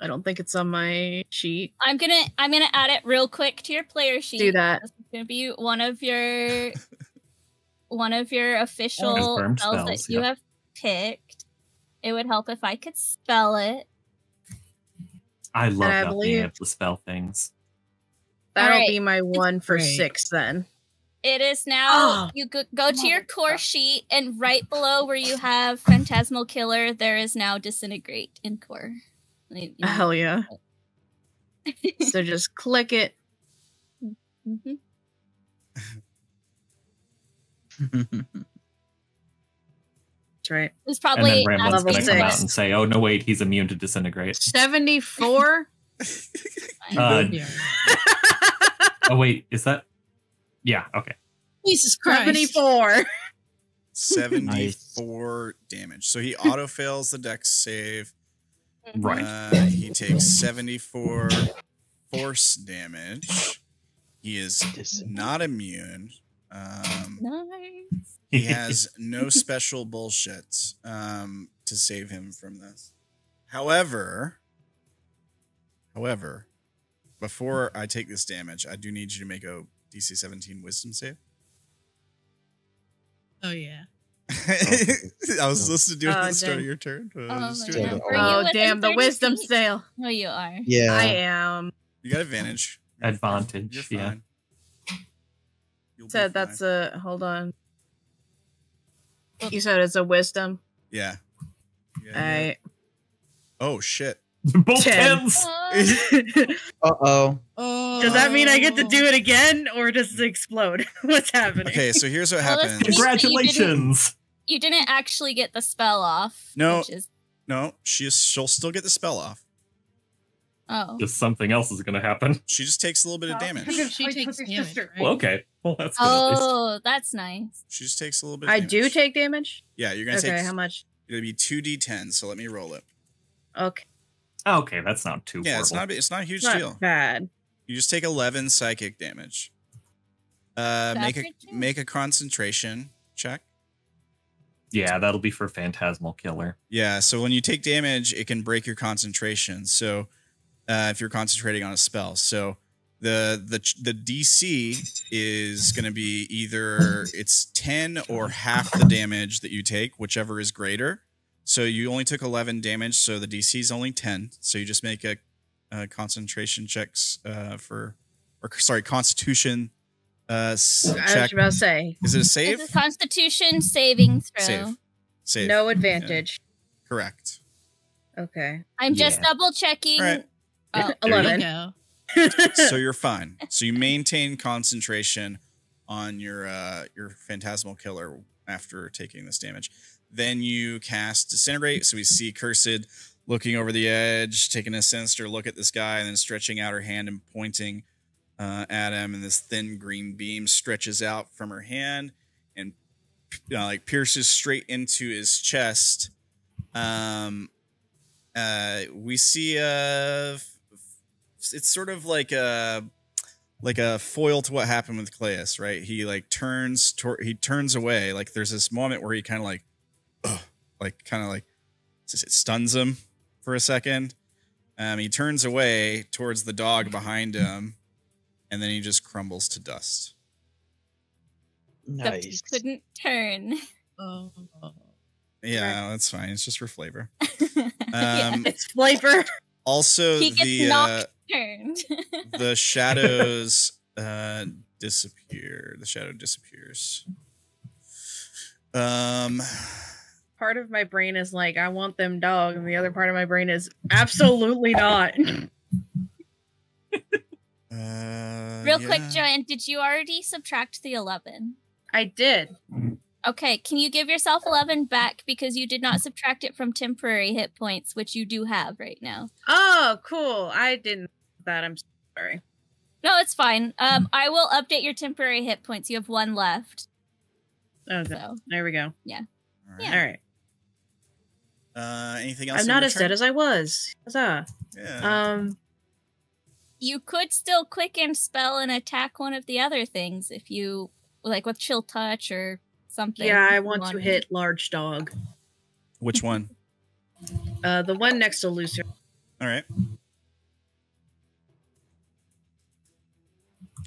I don't think it's on my sheet. I'm gonna add it real quick to your player sheet. Do that. This is gonna be one of your official Confirmed spells that you have picked. It would help if I could spell it. I love I not being believe- able to spell things. That'll Alright. be my one for Great. 6 then. It is now. Oh, You go to your core sheet, and right below where you have Phantasmal Killer, there is now Disintegrate in core. Hell yeah. So just click it. Mhm. That's right. It's And probably then Ramblin's level going to come out 6. and say, oh, no, wait, he's immune to disintegrate. 74. Yeah. Oh, wait, is that? Yeah, okay. Jesus Christ. 74. 74 damage. So he auto fails the dex save. Right. He takes 74 force damage. He is not immune. Nice. He has no special bullshit to save him from this. However, before I take this damage, I do need you to make a DC 17 Wisdom save. Oh yeah. I was supposed to do it at Oh, the start dang. of your turn. But Oh, just my do it God. now. Were you Oh, within damn, the 30 wisdom feet? sale. Oh, you are. Yeah. I am. You got advantage. Advantage, You're yeah. fine. You'll be Said fine. that's a. Hold on. You said it's a wisdom. Yeah. I. Oh shit. Both 10. ends! Uh-oh. Oh. Does that mean I get to do it again, or does it explode? What's happening? Okay, so here's what Well, this happens. means that Congratulations! You didn't actually get the spell off. No. Which is, No, she'll still get the spell off. oh. Just something else is going to happen. She just takes a little bit of damage. She takes damage, right? Well, okay. Well, that's good. At least. Oh, that's nice. She just takes a little bit of I damage. do take damage? Yeah, you're gonna Okay, take how much? it'll be 2d10, so let me roll it. Okay. Okay, that's not too Yeah, horrible. it's not a huge Not deal. bad. You just take 11 psychic damage. Make a concentration check. Yeah, that'll be for Phantasmal Killer. Yeah, so when you take damage, it can break your concentration. So if you're concentrating on a spell, so the DC is going to be either it's 10 or half the damage that you take, whichever is greater. So you only took 11 damage, so the DC is only 10. So you just make a concentration checks Constitution I was check. about to say. Is it a save? It's a Constitution saving throw. Save. No advantage. Correct. Okay. I'm just Yeah. double checking. Right. Oh, There you 11. Go. So you're fine. So you maintain concentration on your Phantasmal Killer after taking this damage. Then you cast Disintegrate. So we see Cursed looking over the edge, taking a sinister look at this guy, and then stretching out her hand and pointing at him. And this thin green beam stretches out from her hand and like pierces straight into his chest. We see it's sort of like a foil to what happened with Cleus, right? He like turns away. Like there's this moment where he kind of like it stuns him for a second. He turns away towards the dog behind him, and then he just crumbles to dust. except he Nice. couldn't turn. Oh. Yeah, that's fine. It's just for flavor. Yeah. It's flavor. Also, He gets the knocked turned. the shadows disappear. The shadow disappears. Part of my brain is like, I want them dog, and the other part of my brain is absolutely not. Real quick, Joanne, did you already subtract the 11? I did. Okay, can you give yourself 11 back because you did not subtract it from temporary hit points, which you do have right now? Oh, cool. I didn't. That I'm sorry. No, it's fine. I will update your temporary hit points. You have 1 left. Okay. So There we go. yeah. All right. Anything else? I'm not as dead as I was. Huzzah. Yeah. You could still quicken spell and attack one of the other things if you like with chill touch or something. Yeah, I want to hit large dog. Which one? The one next to Lucero. All right.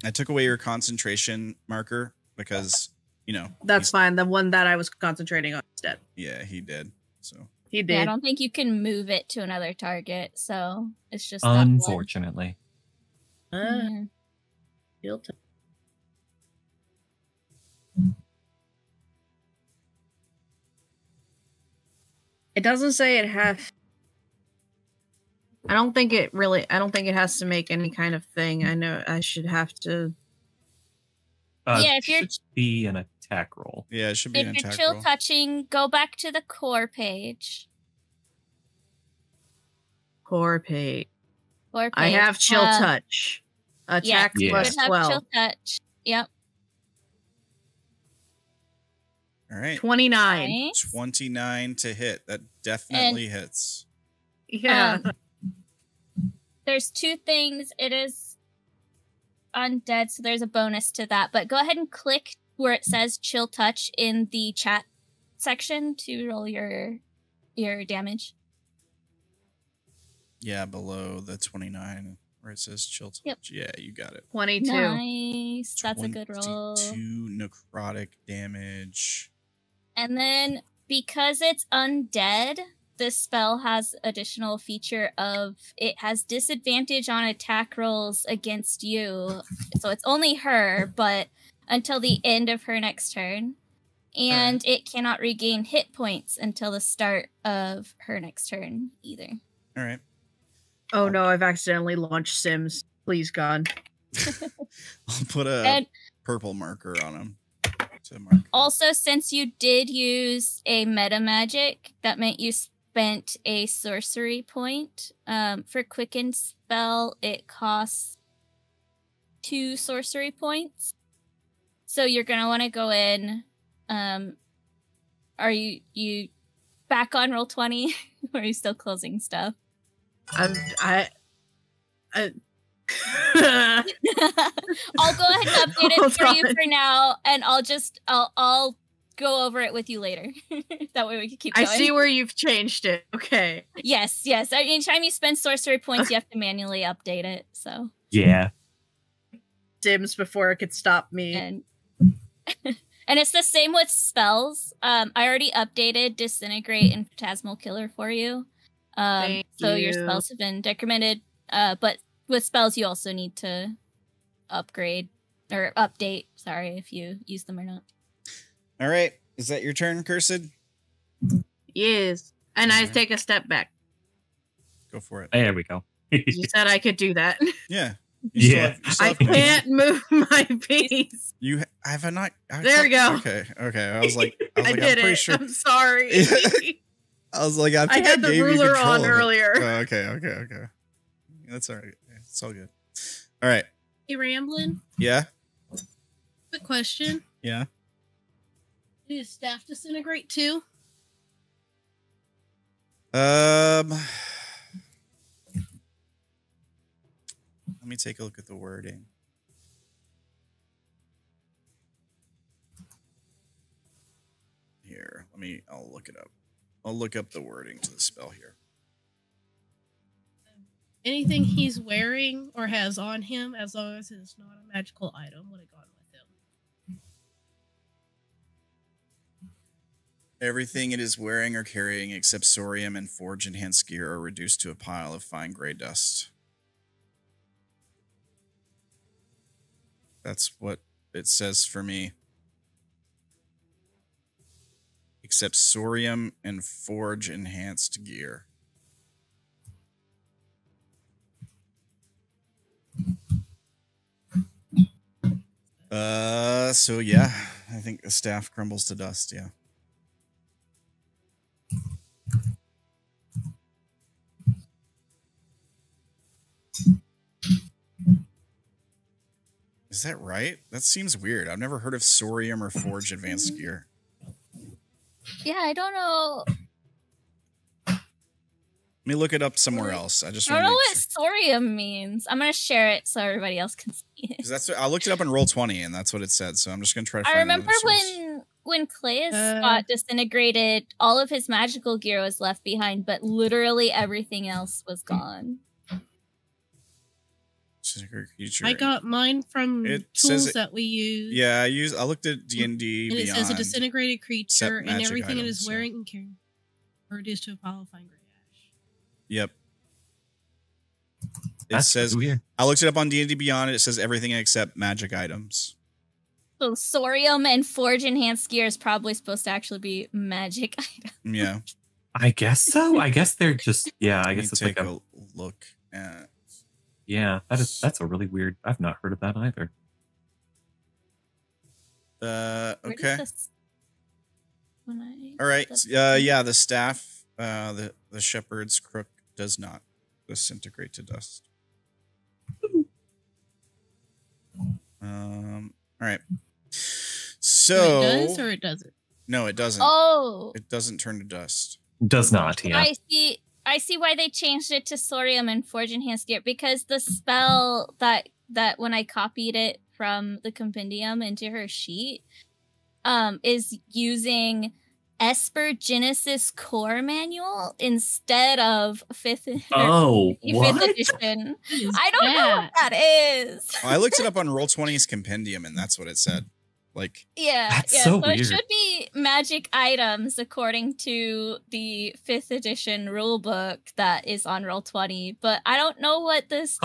I took away your concentration marker because, you know. That's fine. The one that I was concentrating on is dead. Yeah, he did. So he did. Yeah, I don't think you can move it to another target, so it's just unfortunately. Yeah. It doesn't say it has. I don't think it has to make any kind of thing. I know I should have to. Yeah, if you're should be an attack roll. Yeah, it should be an if attack you're chill roll. touching, go back to the core page. Core page. Core page. I have chill touch. Attack yes, plus you would 12. have chill touch. Yep. All right. 29. Nice. 29 to hit. That definitely hits. Yeah. There's two things. It is undead, so there's a bonus to that. But go ahead and click where it says chill touch in the chat section to roll your damage. Yeah, below the 29 where it says chill touch. Yep. Yeah, you got it. 22. Nice. That's a good roll. 22 necrotic damage. And then because it's undead, this spell has additional feature of it has disadvantage on attack rolls against you. So it's only her, but until the end of her next turn. And it cannot regain hit points until the start of her next turn either. All right. Oh no, I've accidentally launched Sims. Please, God. I'll put a purple marker on him. To mark. Also, since you did use a meta magic, that meant you spent a sorcery point. For quicken spell, it costs 2 sorcery points. So you're gonna want to go in. Are you back on roll 20? Or are you still closing stuff? I'll go ahead and update it for you for now, and I'll go over it with you later. That way we can keep going. I see where you've changed it. Okay. Yes. Anytime you spend sorcery points, you have to manually update it. So yeah. Sims before it could stop me. And it's the same with spells. I already updated Disintegrate and Phantasmal Killer for you. So your spells have been decremented. But with spells, you also need to upgrade or update. Sorry, if you use them or not. All right. Is that your turn, Cursed? Yes. And I take a step back. Go for it. There we go. You said I could do that. Yeah. I can't move my piece. I have not. There we go. Okay. I was like, I did I'm pretty it. sure. I'm sorry. I was like, I had the ruler on earlier. Oh, okay. That's all right. It's all good. All right. Hey, Ramblin'. Yeah. Quick question. Yeah. Does staff disintegrate too? Let me take a look at the wording. Here, I'll look it up. I'll look up the wording to the spell here. Anything he's wearing or has on him, as long as it's not a magical item, would have gone with him. Everything it is wearing or carrying except sorium and forge enhanced gear are reduced to a pile of fine gray dust. That's what it says for me. Except sorium and forge enhanced gear. So yeah, I think the staff crumbles to dust, yeah. Is that right? That seems weird. I've never heard of sorium or forge advanced gear. Yeah, I don't know. me look it up somewhere else. I just I don't want know to what thorium means. I'm gonna share it so everybody else can see it. because that's I looked it up in Roll20 and that's what it said. So I'm just gonna try to find I remember another source. when Cleus got disintegrated, all of his magical gear was left behind, but literally everything else was gone. Creature. I got mine from tools that we use. Yeah, I looked at D&D and it Beyond. says a disintegrated creature and magic everything it items, is wearing and carrying, or it is to a pile of fine gray ash. Yep. It That's says weird. I looked it up on D&D Beyond. It says everything except magic items. So Sorium and Forge Enhanced gear is probably supposed to actually be magic items. Yeah. I guess so. I guess they're just I guess it's take like a look at. Yeah, that's a really weird. I've not heard of that either. Okay. All right. Yeah, the staff, the shepherd's crook does not disintegrate to dust. All right. So it does or it doesn't? No, it doesn't. Oh, it doesn't turn to dust. Does not. Yeah. I see why they changed it to Sorium and Forge Enhanced gear, because the spell that when I copied it from the compendium into her sheet is using Esper Genesis Core Manual instead of 5th edition. I don't know what that is. I looked it up on Roll20's compendium and that's what it said. Like, that's so weird. It should be magic items according to the 5th edition rulebook that is on Roll20, but I don't know what this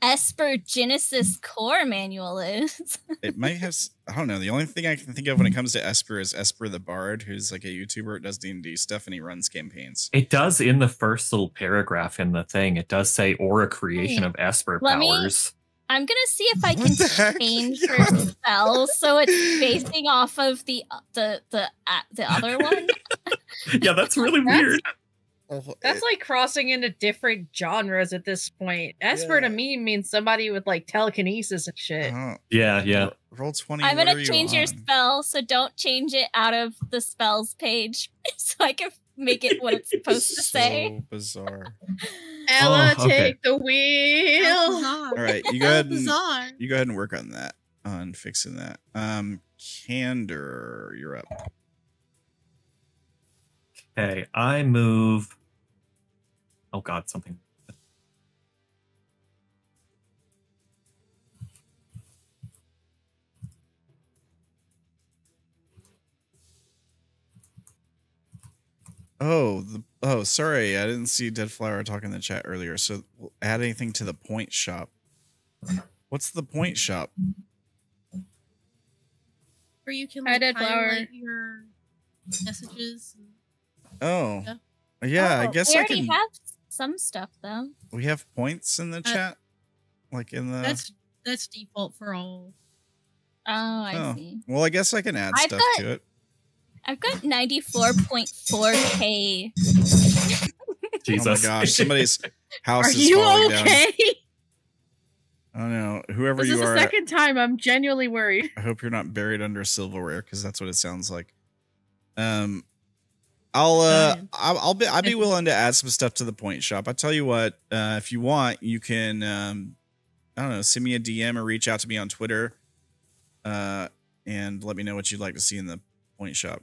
Esper Genesis Core Manual is. It might have, I don't know. The only thing I can think of when it comes to Esper is Esper the Bard, who's like a YouTuber that does D&D stuff and he runs campaigns. It does in the first little paragraph in the thing. It does say or a creation of Esper powers. I'm gonna see if I can change her spell so it's facing off of the other one. Yeah, that's really weird. That's like crossing into different genres at this point. Esper to me means somebody with like telekinesis and shit. Yeah. Roll20. I'm gonna change your spell, so don't change it out of the spells page, so I can make it what it's supposed to say. So bizarre. Ella, take the wheel. All right, you go ahead and work on that, on fixing that. Candor, you're up. Okay, I move. Oh God, something. Oh, sorry. I didn't see Dead Flower talk in the chat earlier. So we'll add anything to the point shop. What's the point shop? Where you can Dead Flower. highlight your messages. Oh. Yeah, I guess we I already can. have some stuff though. We have points in the chat? Like in the. That's default for all. Oh, I see. Well, I guess I can add stuff to it. I've got 94.4k. Jesus. Oh my gosh, somebody's house is you falling okay? down. I don't know. Whoever This you is are. the second time I'm genuinely worried. I hope you're not buried under silverware, because that's what it sounds like. I'd be willing to add some stuff to the point shop. I tell you what, if you want, you can I don't know, send me a DM or reach out to me on Twitter, and let me know what you'd like to see in the point shop.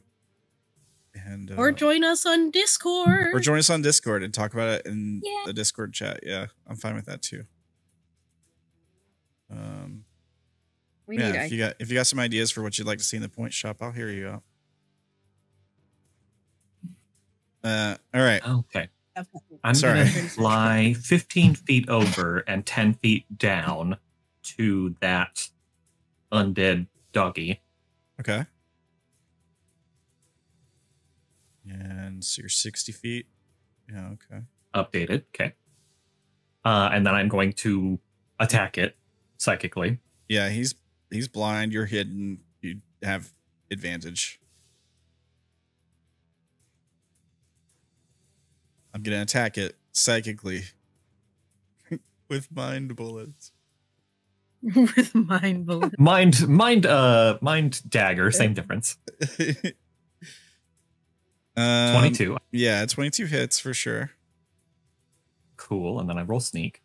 And Or join us on Discord. Or join us on Discord and talk about it in the Discord chat. Yeah, I'm fine with that too. If you got some ideas for what you'd like to see in the point shop, I'll hear you out. All right. Okay. I'm going to fly 15 feet over and 10 feet down to that undead doggy. Okay. And so you're 60 feet. Yeah, okay. Updated. Okay. And then I'm going to attack it psychically. Yeah, he's blind. You're hidden. You have advantage. I'm going to attack it psychically with mind bullets. With mind bullets. Mind dagger, same difference. 22. Yeah, 22 hits for sure. Cool. And then I roll sneak.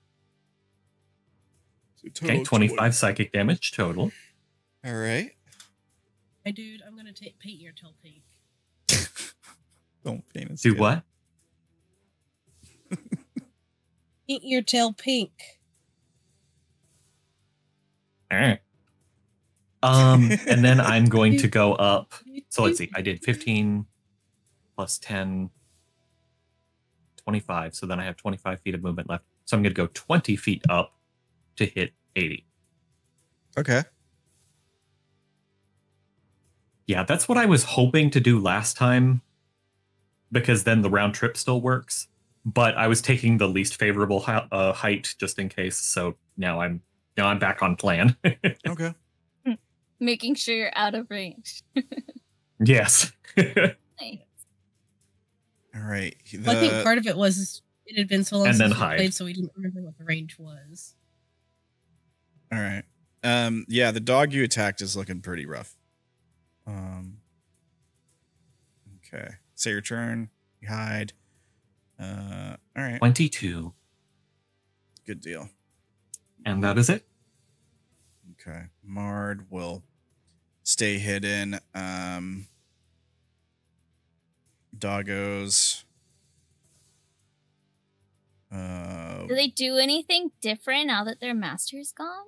So Okay, total 25 psychic damage total. All right. Hey, dude, I'm gonna paint your tail pink. Don't famous. Do what? Paint your tail pink. And then I'm going to go up. So let's see. I did 15 plus 10, 25. So then I have 25 feet of movement left. So I'm going to go 20 feet up to hit 80. Okay. Yeah, that's what I was hoping to do last time, because then the round trip still works. But I was taking the least favorable height just in case. So now I'm back on plan. Okay. Making sure you're out of range. Yes. Nice. All right. Well, I think part of it was it had been so long And then since we hide. played, so we didn't remember what the range was. All right. Yeah, the dog you attacked is looking pretty rough. Okay. Say your turn. You hide. All right. 22. Good deal. And that is it. Okay. Mard will stay hidden. Doggos. Do they do anything different now that their master's gone?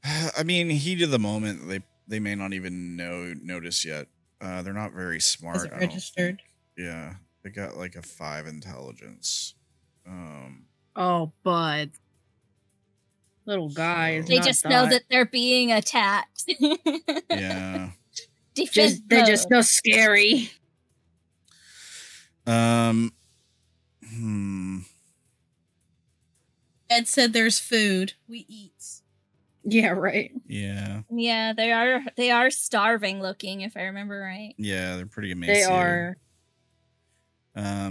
I mean, heat of the moment, they may not even notice yet. They're not very smart. Is it I don't registered? think. Yeah, they got like a 5 intelligence. Oh, bud. Little guy is They not just know that. that they're being attacked. Yeah. Defense They're just mode. so scary. Ed said there's food. We eat. Yeah, right. Yeah. Yeah, they are starving looking, if I remember right. Yeah, they're pretty emaciated. They are.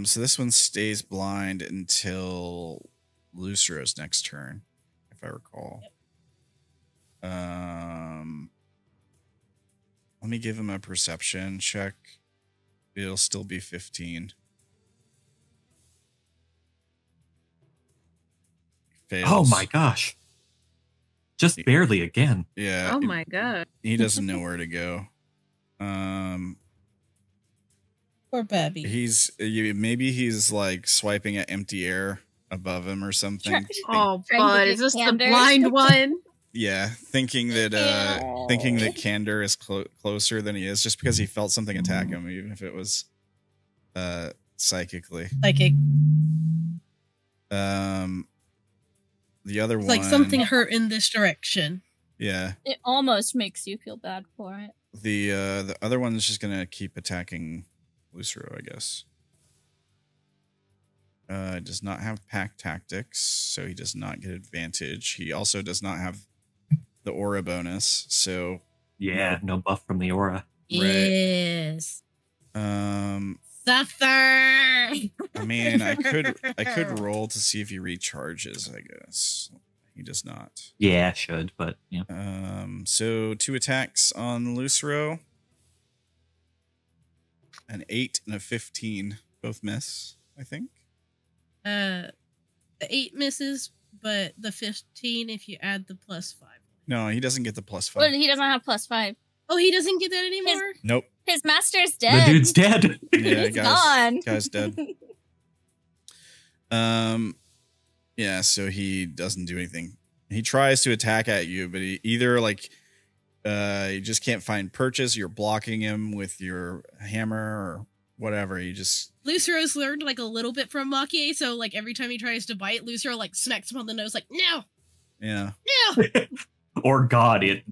So this one stays blind until Lucero's next turn, if I recall. Yep. Let me give him a perception check. It'll still be 15. Fails. Oh my gosh. Just barely again. Yeah. Oh my god. He doesn't know where to go. Poor Babby. Maybe he's like swiping at empty air above him or something. Oh, Trying to bud, get is this Candor. the blind one? Yeah, thinking that Candor is closer than he is, just because he felt something attack him, even if it was psychically. Psychic. The other It's one, like something hurt in this direction. Yeah, It almost makes you feel bad for it. the other one is just gonna keep attacking Lucero, I guess. Does not have pack tactics, so he does not get advantage. He also does not have the aura bonus, so Yeah, no buff from the aura. Yes. Suffer. I mean, I could roll to see if he recharges, I guess. He does not. Yeah, should, but yeah. So 2 attacks on Lucero. An 8 and a 15 both miss, I think. The 8 misses, but the 15 if you add the +5. No, he doesn't get the +5. Well, he doesn't have +5. Oh, he doesn't get that anymore? Nope. His master's dead. The dude's dead. Yeah, He's gone. Guy's dead. Yeah, so he doesn't do anything. He tries to attack at you, but he either you just can't find purchase, you're blocking him with your hammer or whatever. He just Lucero's learned like a little bit from Maki-e, so like every time he tries to bite, Lucero like smacks him on the nose like, no! yeah. No! Or God, it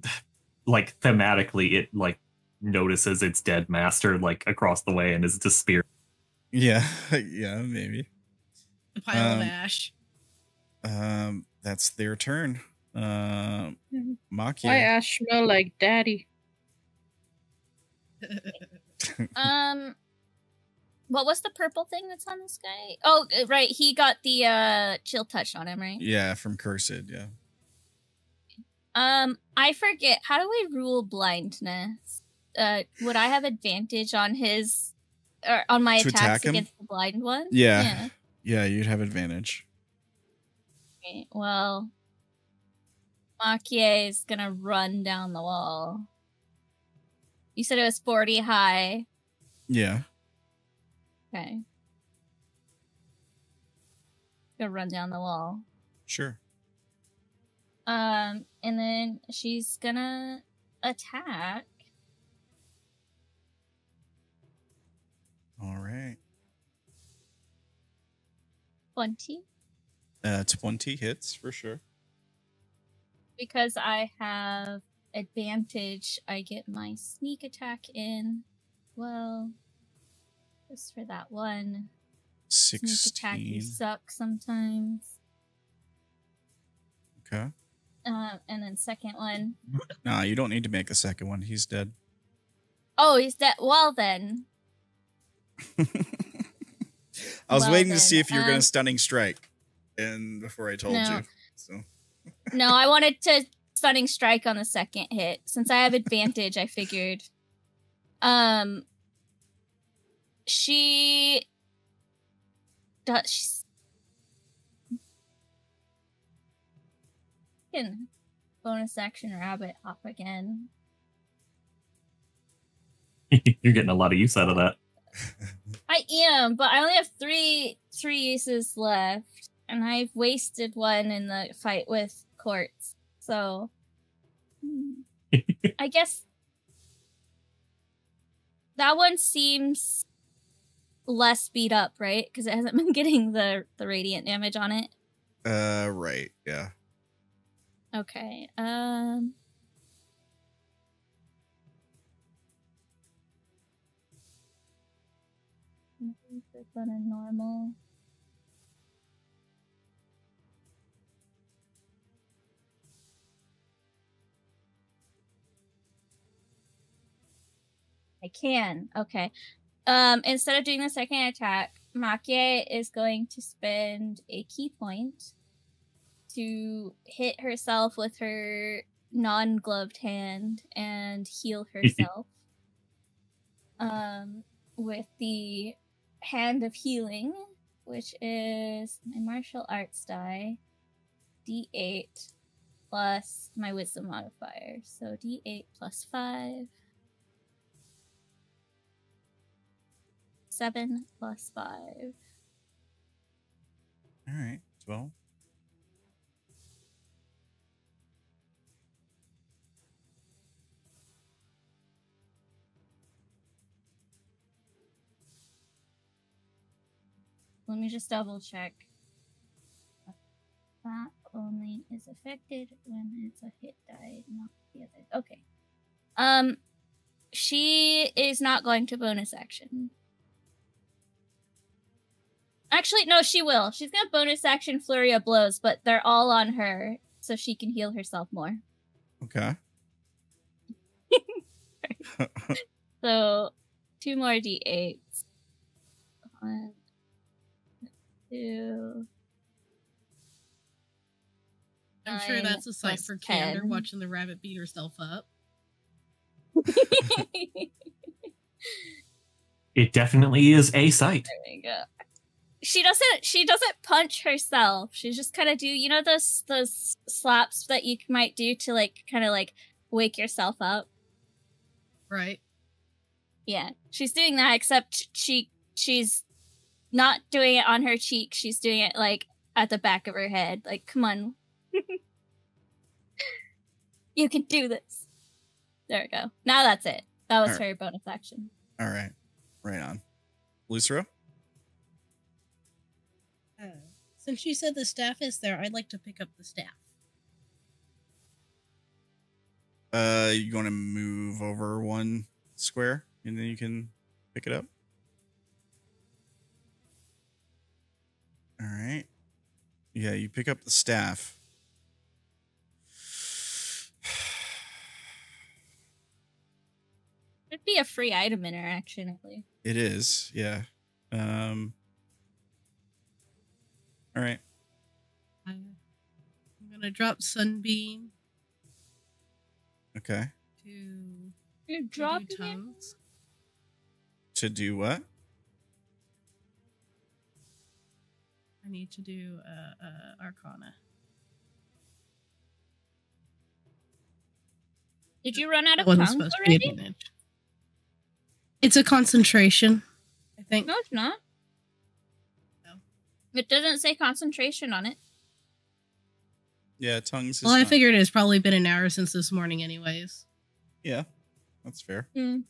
like thematically it like notices its dead master like across the way and is despair. Yeah, yeah, maybe. A pile of ash. That's their turn. Maki. Why ash smell like daddy? What was the purple thing that's on this guy? Oh, right, he got the chill touch on him, right? Yeah, from Cursed, yeah. I forget. How do we rule blindness? Would I have advantage on his or on my To attacks attack him? against the blind one? Yeah. Yeah, you'd have advantage. Okay, well, Maki-e is gonna run down the wall. You said it was 40 high. Yeah. Okay. Gonna run down the wall. Sure. And then she's gonna attack. All right. 20. 20 hits for sure. Because I have advantage, I get my sneak attack in. Well, just for that one. 16. Sneak attack, you suck sometimes. Okay. And then second one. Nah, you don't need to make a second one. He's dead. Oh, he's dead. Well then. I was Well waiting then, to see if you were going to stunning strike, and before I told No. you. So. No, I wanted to stunning strike on the second hit. Since I have advantage, I figured. She does. Can bonus action rabbit hop again. You're getting a lot of use out of that. I am, but I only have three uses left, and I've wasted one in the fight with Quartz. So, I guess that one seems less beat up, right? Because it hasn't been getting the radiant damage on it. Right, yeah. Okay. Click on a normal. I can. Okay. Instead of doing the second attack, Maki-e is going to spend a key point to hit herself with her non-gloved hand and heal herself. With the Hand of Healing, which is my martial arts die, D8 plus my wisdom modifier. So D8 plus 5. 7 plus 5. All right, 12. Let me just double check. That only is affected when it's a hit die, not the other. Okay. She is not going to bonus action. Actually, no, she will. She's gonna bonus action Flurry of Blows, but they're all on her, so she can heal herself more. Okay. So, 2 more D8s. 1, 2. I'm sure 9 that's a sight plus for Candor 10. watching the rabbit beat herself up. It definitely is a sight. There we go. She doesn't punch herself. She just kind of do, you know, those slaps that you might do to like kind of like wake yourself up. Right. Yeah, she's doing that, except she's not doing it on her cheek. She's doing it like at the back of her head. Like, come on, you can do this. There we go. Now that's it. That was her bonus action. All right. Right on. Lucero? Since you said the staff is there, I'd like to pick up the staff. You going to move over 1 square and then you can pick it up? All right. Yeah, you pick up the staff. It'd be a free item interaction at least. It is, yeah. All right. I'm gonna drop Sunbeam Okay. You're to dropping do it? tongues. To do what? need to do Arcana. Did you run out That of wasn't tongues supposed to be already? advantage. It's a concentration, I think. No, it's not. No. It doesn't say concentration on it. Yeah, tongues is Well, I not- figured it's probably been an hour since this morning anyways. Yeah, that's fair. Mm.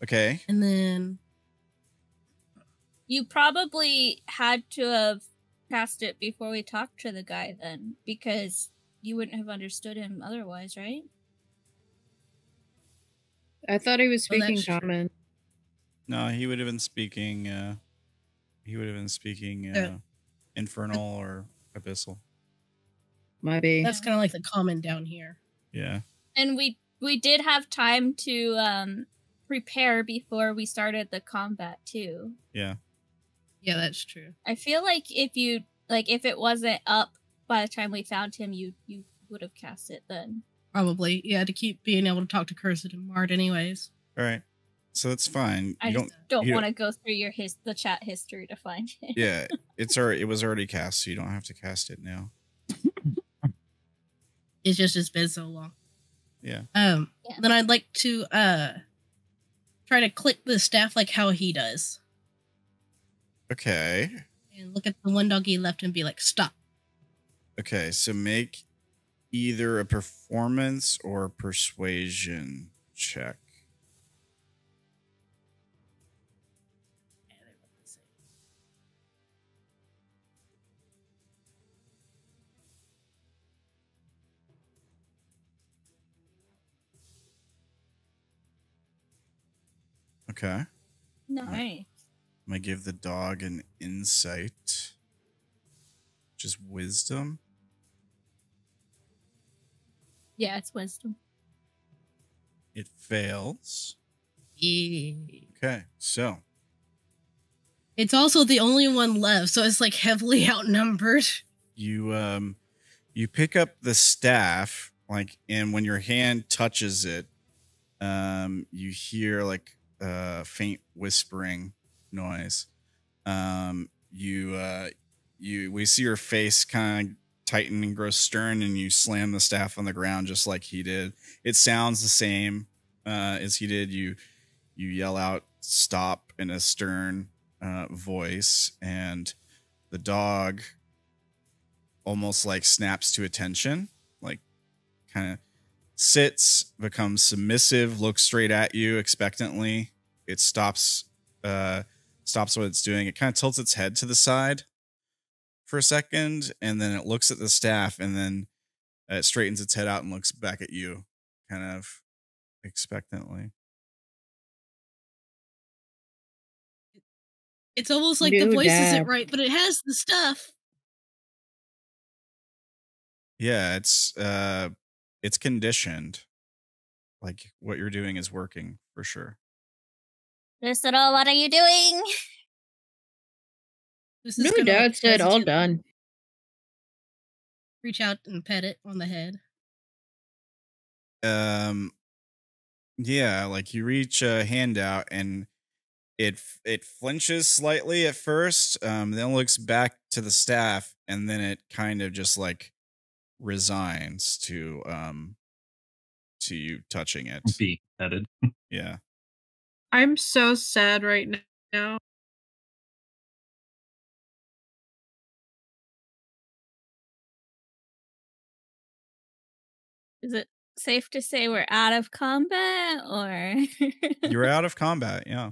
Okay. And then You probably had to have cast it before we talked to the guy then, because you wouldn't have understood him otherwise, right? I thought he was Well, speaking that's true. common. No, he would have been speaking. Infernal or abyssal. Might be. that's kind of like the common down here. Yeah. And we did have time to prepare before we started the combat too. Yeah. Yeah, that's true. I feel like if it wasn't up by the time we found him, you would have cast it then. Probably. Yeah, to keep being able to talk to Cursed and Mart anyways. All right. So that's fine. I You just don't you want to go through the chat history to find it. Yeah, it was already cast, so you don't have to cast it now. It's been so long. Yeah. Yeah. Then I'd like to try to click the staff like how he does. Okay. And look at the one doggy left and be like, stop. Okay, so make either a performance or persuasion check. Okay. Nice. I'm gonna give the dog an insight, which is wisdom. Yeah, it's wisdom. It fails. Yeah. Okay, so It's also the only one left, so it's like heavily outnumbered. you pick up the staff, like, and when your hand touches it, you hear like a faint whispering noise. We see your face kind of tighten and grow stern, and you slam the staff on the ground just like he did. It sounds the same as he did. You yell out "stop" in a stern voice, and the dog almost like snaps to attention, like kind of sits, becomes submissive, looks straight at you expectantly. It stops what it's doing. It kind of tilts its head to the side for a second, and then it looks at the staff, and then it straightens its head out and looks back at you kind of expectantly. It's almost like the New voice isn't dad. right, but it has the stuff. Yeah, it's conditioned. Like what you're doing is working for sure. Lucero, what are you doing? This is No, gonna, Dad like, said all hesitant- done. Reach out and pet it on the head. Yeah, like you reach a hand out and it flinches slightly at first, then looks back to the staff, and then it kind of just like resigns to you touching it. Be headed. Yeah. I'm so sad right now. Is it safe to say we're out of combat, or You're out of combat, yeah.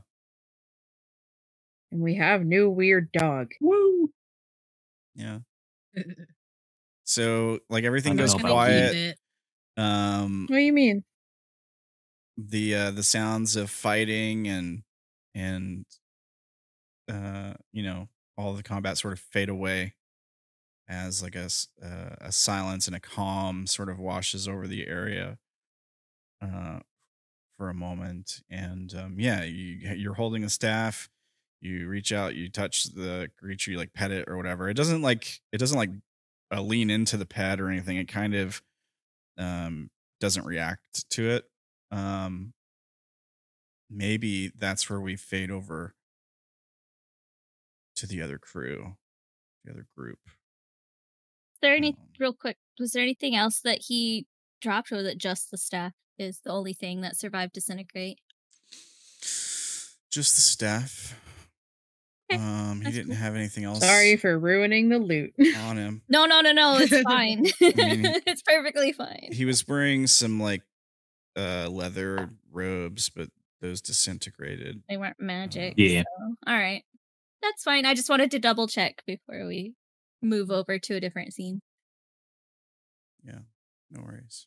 And we have new weird dog. Woo! Yeah. So like everything I'm goes gonna quiet. Keep it. What do you mean? The sounds of fighting and all the combat sort of fade away as like a silence and a calm sort of washes over the area for a moment. And you're holding the staff, you reach out, you touch the creature, you like pet it or whatever. It doesn't lean into the pet or anything. It kind of doesn't react to it. Maybe that's where we fade over to the other crew. the other group. Is there any, Um, real quick, was there anything else that he dropped, or was it just the staff is the only thing that survived disintegrate? Just the staff. Okay, He that's didn't cool. have anything else Sorry for ruining the loot. on him. No, it's fine. mean, It's perfectly fine. He was wearing some like leather robes, but those disintegrated. They weren't magic. Yeah. So, all right. That's fine. I just wanted to double check before we move over to a different scene. Yeah, no worries.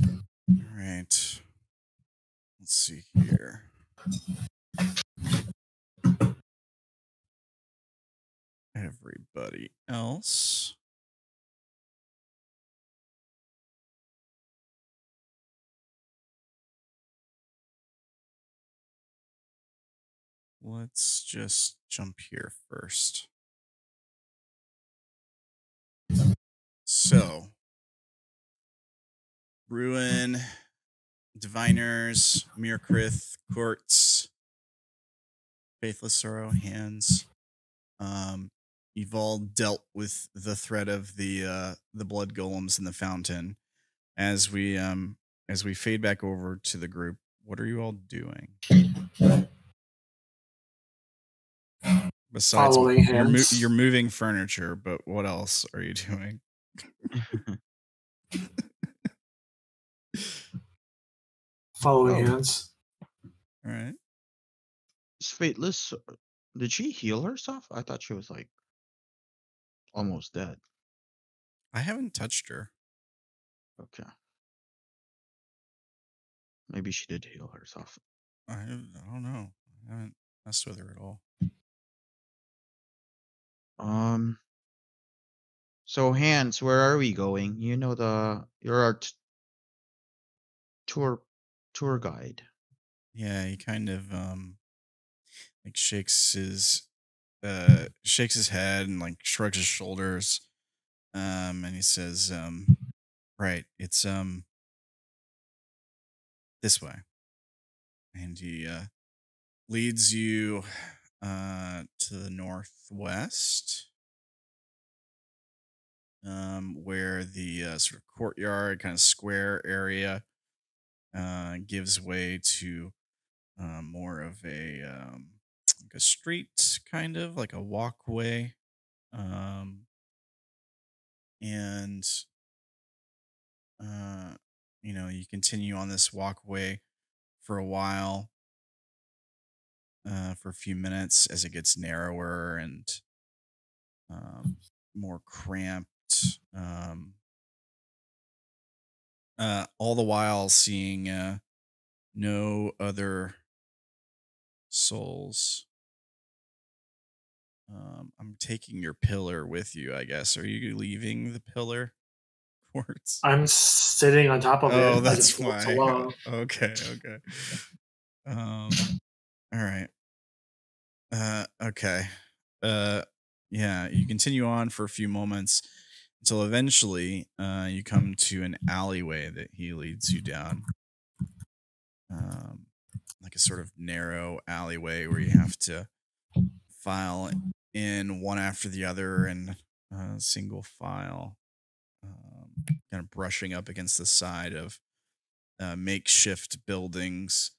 All right. Let's see here. Everybody else. Let's just jump here first. So, Ruin, Diviners, Myrkrið, Quartz, Faithless Sorrow, Hands. You've all dealt with the threat of the blood golems in the fountain. As we fade back over to the group, what are you all doing? Besides, Following hands. you're moving furniture, but what else are you doing? Following hands. All right. Is Faithless, did she heal herself? I thought she was like almost dead. I haven't touched her. Okay. Maybe she did heal herself. I don't know. I haven't messed with her at all. So Hans, where are we going? You know you're our tour guide. Yeah, he kind of like shakes his head and like shrugs his shoulders. And he says, right, it's this way. And he leads you to the northwest. Where the sort of courtyard, kind of square area, gives way to more of a like a street, kind of like a walkway, and you continue on this walkway for a while, for a few minutes as it gets narrower and more cramped. All the while seeing no other souls. I'm taking your pillar with you, I guess. Are you leaving the pillar, Quartz? I'm sitting on top of it. Oh, as that's it floats why. along. Okay. All right. Okay. Yeah, you continue on for a few moments until eventually you come to an alleyway that he leads you down. Like a sort of narrow alleyway where you have to file in one after the other in single file, kind of brushing up against the side of makeshift buildings.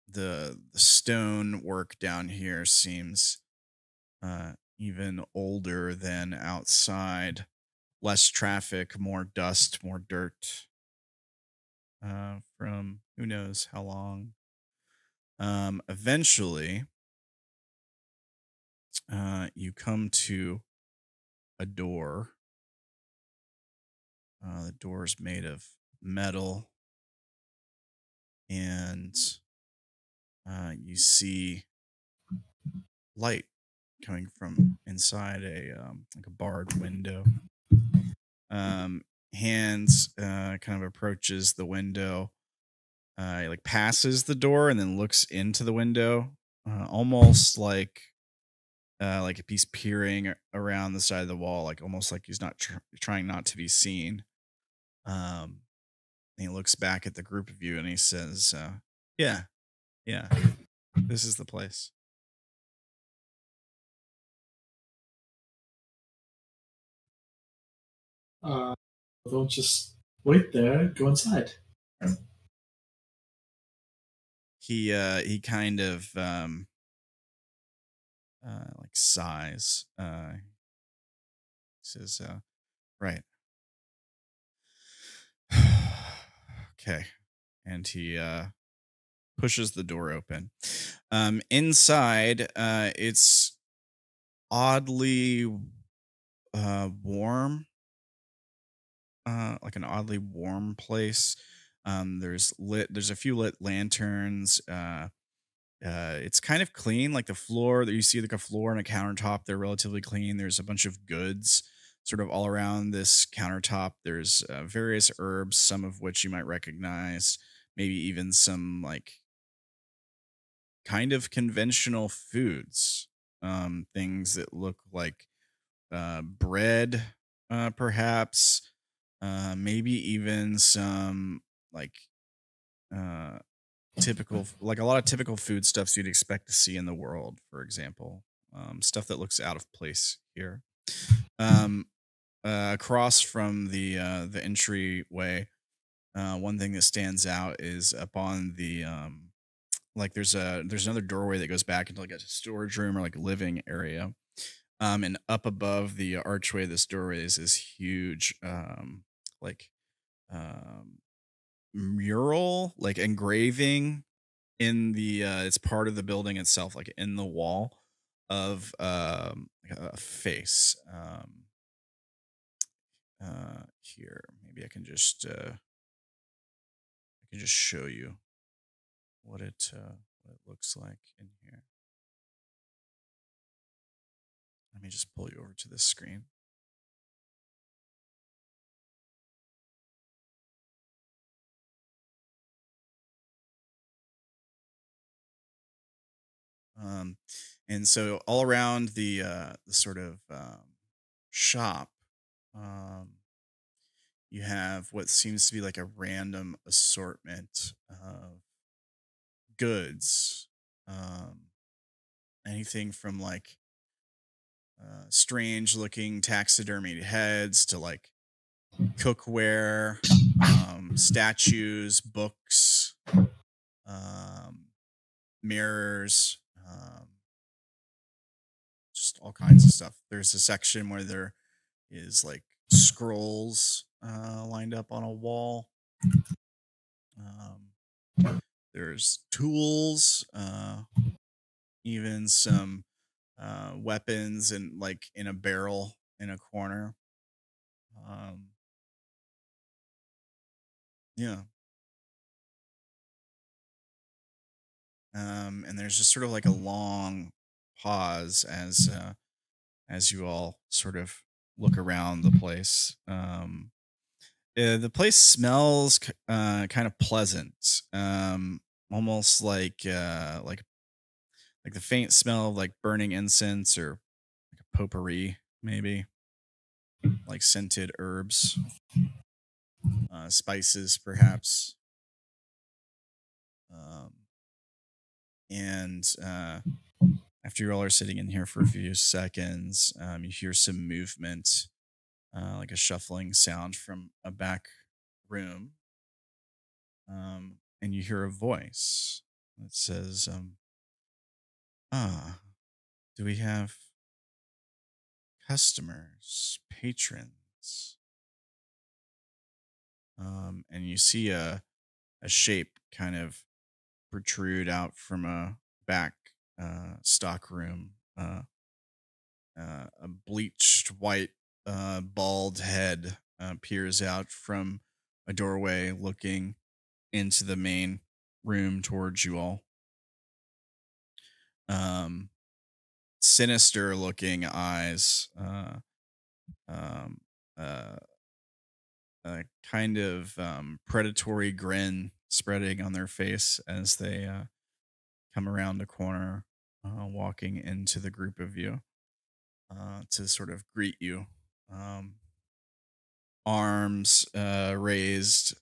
The stone work down here seems even older than outside. Less traffic, more dust, more dirt from who knows how long. Eventually, you come to a door. The door is made of metal, and you see light coming from inside like a barred window. Hands kind of approaches the window. He like passes the door and then looks into the window, almost like if he's peering around the side of the wall, like almost like he's not trying not to be seen. And he looks back at the group of you and he says, "Yeah, This is the place. Don't just wait there. Go inside. He kind of like sighs. He says, right. Okay. And he pushes the door open. Inside, it's oddly warm. Like an oddly warm place. There's a few lit lanterns. It's kind of clean, like the floor that you see, like a floor and a countertop. They're relatively clean. There's a bunch of goods sort of all around this countertop. There's various herbs, some of which you might recognize, maybe even some like kind of conventional foods, things that look like bread, perhaps, maybe even some like typical, like a lot of typical foodstuffs you'd expect to see in the world, for example. Stuff that looks out of place here. Across from the entryway, one thing that stands out is up on the like there's another doorway that goes back into like a storage room or like living area. And up above the archway of this doorway is this huge like mural, like engraving in the it's part of the building itself, like in the wall of a face. Here, maybe I can just show you what it looks like in here. Let me just pull you over to this screen. And so all around the sort of shop, you have what seems to be like a random assortment of goods. Anything from like strange looking taxidermied heads to like cookware, statues, books, mirrors, just all kinds of stuff. There's a section where there is like scrolls lined up on a wall. There's tools, even some weapons and like in a barrel in a corner. Yeah. And there's just sort of like a long pause as you all sort of look around the place. The place smells kind of pleasant, almost like the faint smell of like burning incense or like a potpourri, maybe like scented herbs, spices, perhaps. And after you all are sitting in here for a few seconds, you hear some movement, like a shuffling sound from a back room. And you hear a voice that says, do we have customers, patrons? And you see a shape kind of protrude out from a back stock room. A bleached white bald head peers out from a doorway looking into the main room towards you all. Sinister looking eyes, a kind of predatory grin spreading on their face as they come around a corner, walking into the group of you to sort of greet you. Arms raised,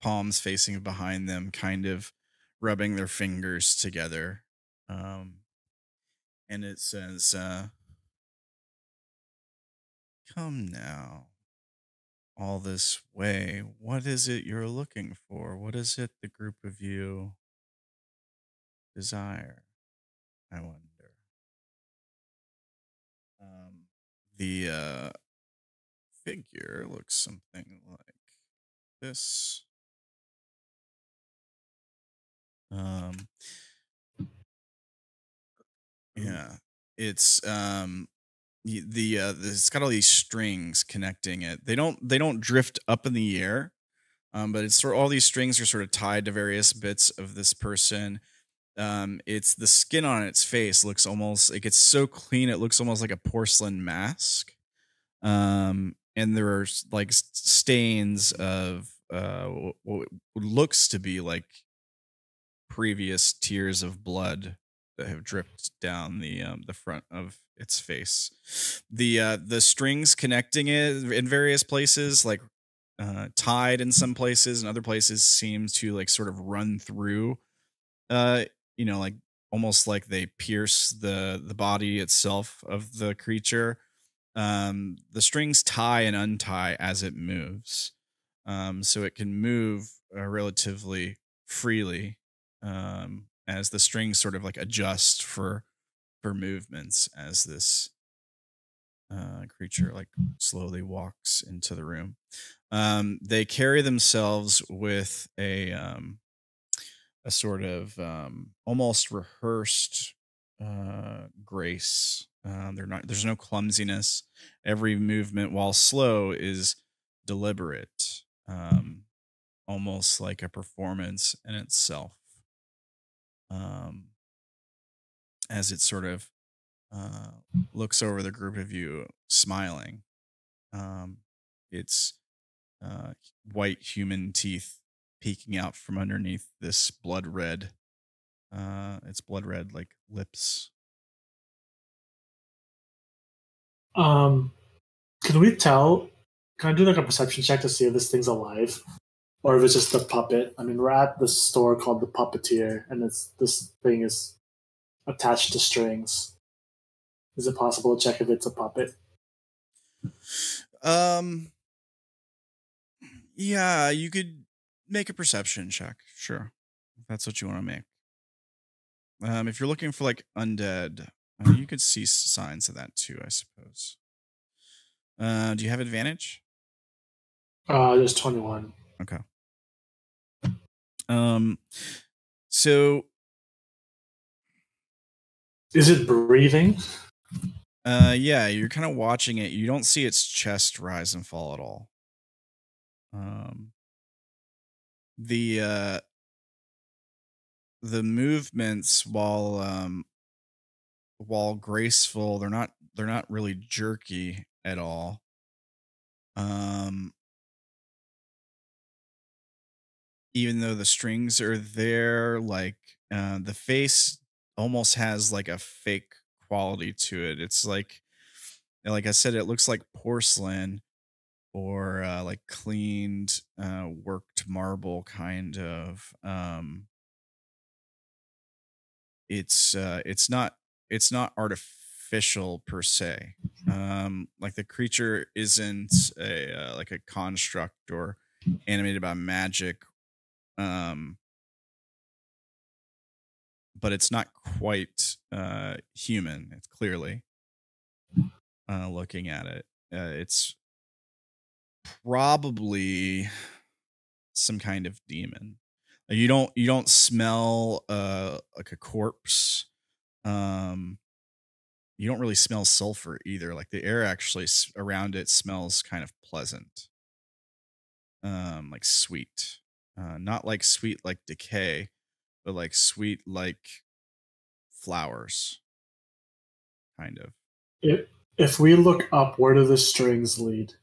palms facing behind them, kind of rubbing their fingers together. And it says, "Come now, all this way. What is it you're looking for? What is it the group of you desire? I wonder." The figure looks something like this. Yeah, it's it's got all these strings connecting it. They don't drift up in the air, but it's sort of all these strings are sort of tied to various bits of this person. It's the skin on its face looks almost like it's so clean it looks almost like a porcelain mask. And there are like stains of what looks to be like previous tears of blood that have dripped down the front of its face. The strings connecting it in various places, like tied in some places, and other places seem to like sort of run through. Like almost like they pierce the body itself of the creature. The strings tie and untie as it moves, so it can move relatively freely. As the strings sort of like adjust for movements as this creature like slowly walks into the room. They carry themselves with a sort of almost rehearsed grace. There's no clumsiness. Every movement, while slow, is deliberate, almost like a performance in itself. As it sort of looks over the group of you, smiling. It's white human teeth peeking out from underneath this blood red. It's blood red like lips. Can we tell? Can I do like a perception check to see if this thing's alive, or if it's just a puppet? I mean, we're at the store called the Puppeteer, and this thing is attached to strings. Is it possible to check if it's a puppet? Yeah, you could make a perception check. Sure, if that's what you want to make. If you're looking for like undead, you could see signs of that too, I suppose. Do you have advantage? There's 21. Okay. So is it breathing? Yeah, you're kind of watching it. You don't see its chest rise and fall at all. The movements, while graceful, they're not really jerky at all. Even though the strings are there, like the face almost has like a fake quality to it. It's like I said, it looks like porcelain or like cleaned, worked marble kind of. It's not artificial per se. Like the creature isn't a like a construct or animated by magic. But it's not quite human. It's clearly looking at it. It's probably some kind of demon. You don't smell like a corpse. You don't really smell sulfur either. Like the air actually around it smells kind of pleasant, like sweet. Not like sweet like decay, but like sweet like flowers, kind of. If we look up, where do the strings lead?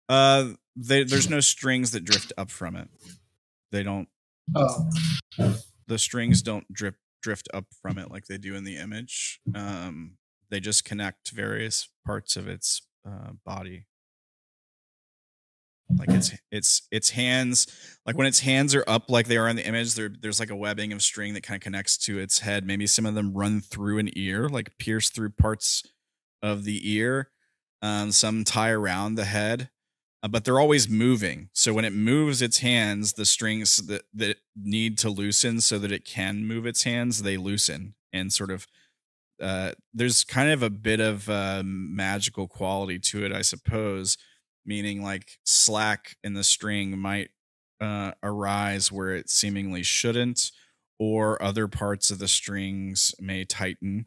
There's no strings that drift up from it. They don't. Oh. The strings don't drift up from it like they do in the image. They just connect various parts of its body. Like its hands, like when its hands are up like they are in the image, there's like a webbing of string that kind of connects to its head. Maybe some of them run through an ear, like pierce through parts of the ear. Some tie around the head, but they're always moving. So when it moves its hands, the strings that need to loosen so that it can move its hands, they loosen. And sort of there's kind of a bit of magical quality to it, I suppose. Meaning like slack in the string might arise where it seemingly shouldn't, or other parts of the strings may tighten,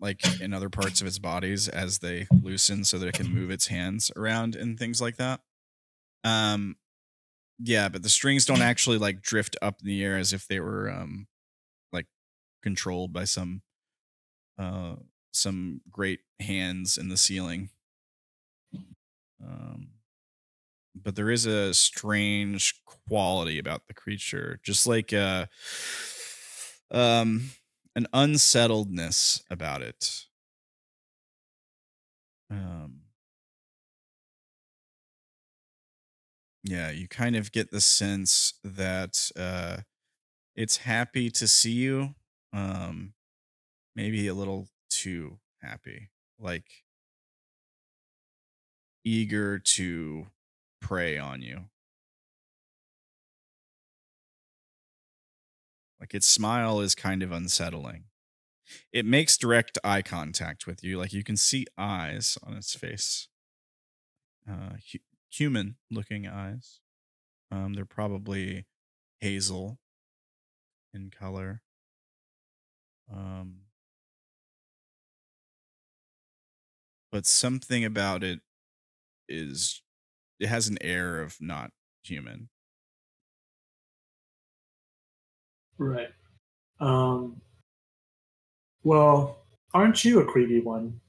like in other parts of its bodies as they loosen so that it can move its hands around and things like that. Yeah, but the strings don't actually like drift up in the air as if they were like controlled by some great hands in the ceiling. But there is a strange quality about the creature, just like an unsettledness about it. Yeah, you kind of get the sense that it's happy to see you, maybe a little too happy, like eager to prey on you. Like its smile is kind of unsettling. It makes direct eye contact with you. Like you can see eyes on its face. Human looking eyes. They're probably hazel in color. But something about it has an air of not human. Right. Well, aren't you a creepy one?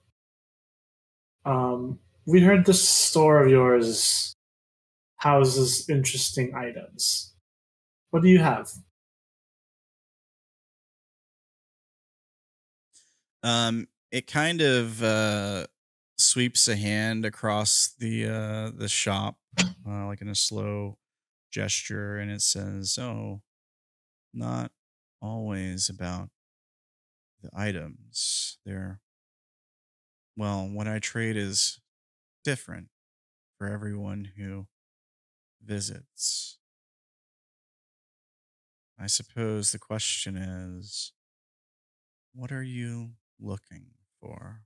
We heard this store of yours houses interesting items. What do you have? It kind of sweeps a hand across the shop, like in a slow gesture, and it says, "Oh, not always about the items. Well, what I trade is different for everyone who visits. I suppose the question is, what are you looking for?"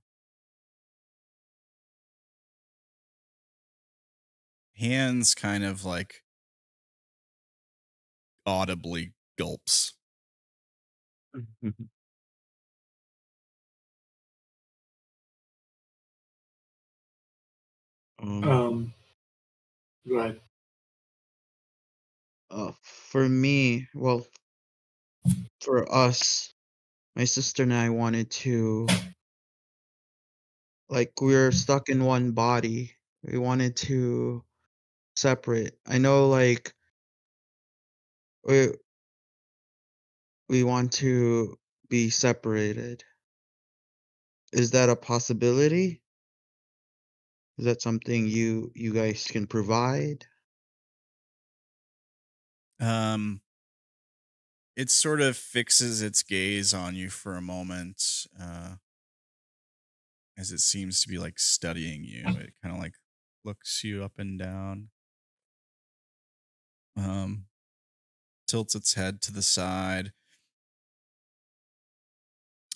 Hands kind of like audibly gulps. Go ahead. For me, well, for us, my sister and I wanted to, like, we're stuck in one body. We wanted to separate. I know, like, we want to be separated. Is that a possibility? Is that something you guys can provide? It sort of fixes its gaze on you for a moment, as it seems to be like studying you. It kind of like looks you up and down, tilts its head to the side,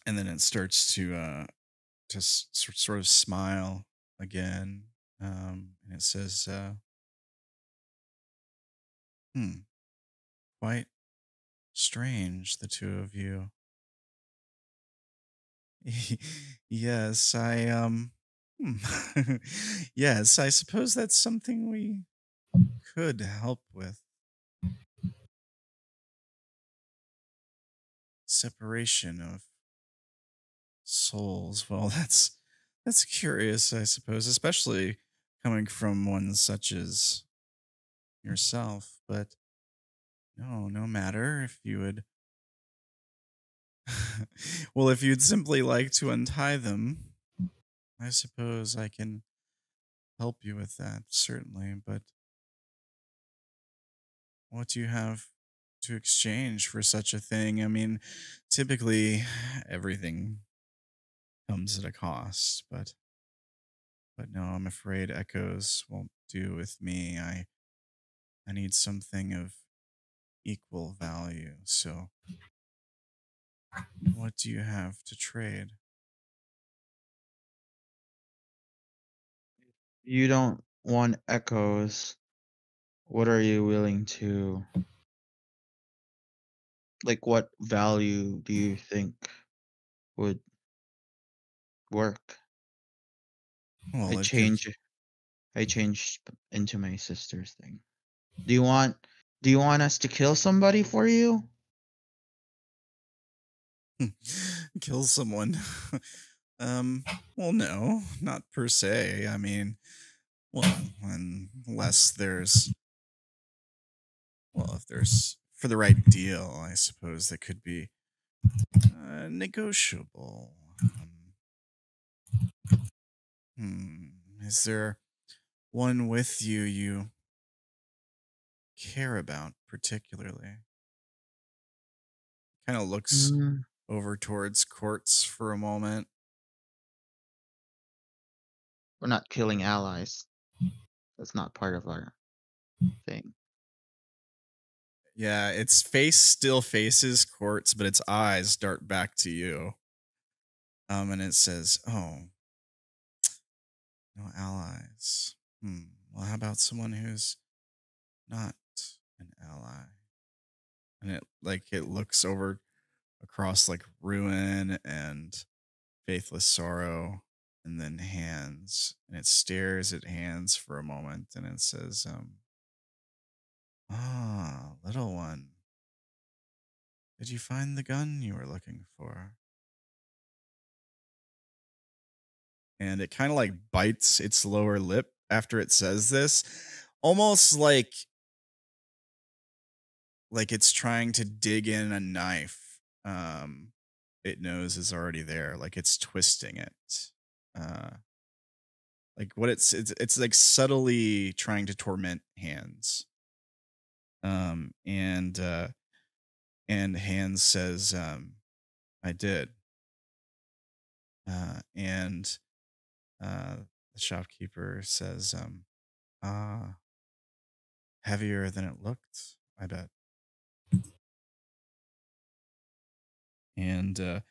and then it starts to sort of smile again, and it says, quite strange, the two of you. Yes, yes, I suppose that's something we could help with. Separation of souls. Well, that's curious, I suppose, especially coming from one such as yourself, but no matter if you would. Well, if you'd simply like to untie them, I suppose I can help you with that, certainly, but what do you have to exchange for such a thing? I mean, typically everything comes at a cost, but no, I'm afraid echoes won't do with me. I need something of equal value. So, what do you have to trade? You don't want echoes. What are you willing to, like, what value do you think would work? Well, I it gives. changed into my sister's thing. Do you want us to kill somebody for you? Kill someone. Well, no, not per se. I mean, well, unless there's, well, if there's for the right deal, I suppose that could be negotiable. Is there one with you care about particularly? Kind of looks Mm, over towards Quartz for a moment. we're not killing allies. That's not part of our thing. Yeah, its face still faces Quartz, but its eyes dart back to you. And it says, "Oh, no allies. Well, how about someone who's not an ally?" And it looks over across like Ruin and Faithless Sorrow, and then Hands, and it stares at Hands for a moment, and it says, "Ah, little one, did you find the gun you were looking for?" And it kind of like bites its lower lip after it says this, almost like it's trying to dig in a knife. It knows is already there, like it's twisting it. Like what it's like subtly trying to torment Hands. And Hands says, "I did." And the shopkeeper says, "Ah, heavier than it looked, I bet." And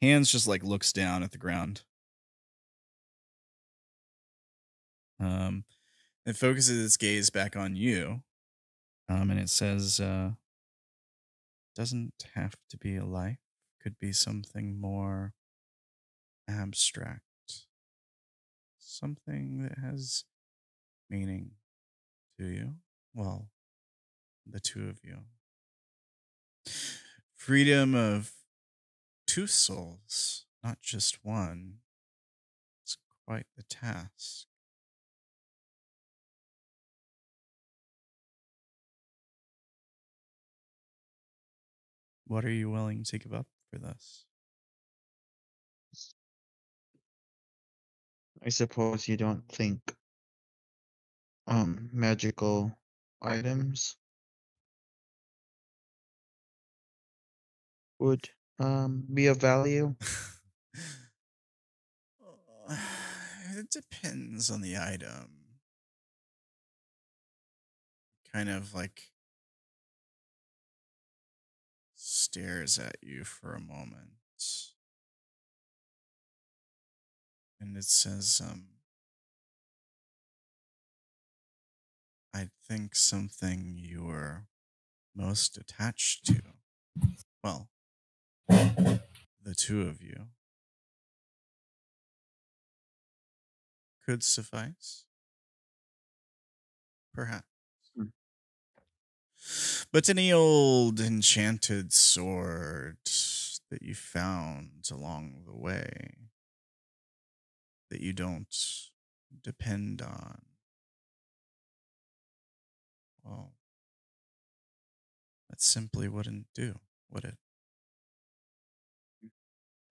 Hands just like looks down at the ground. It focuses its gaze back on you. And it says, "Doesn't have to be a life. Could be something more abstract. Something that has meaning to you. Well, the two of you. Freedom of two souls, not just one. It's quite the task." What are you willing to give up for this? I suppose you don't think magical items would be of value? It depends on the item. Kind of like stares at you for a moment. And it says, "I think something you're most attached to. Well, the two of you could suffice. Perhaps. Hmm. But any old enchanted sword that you found along the way that you don't depend on, well, that simply wouldn't do, would it?"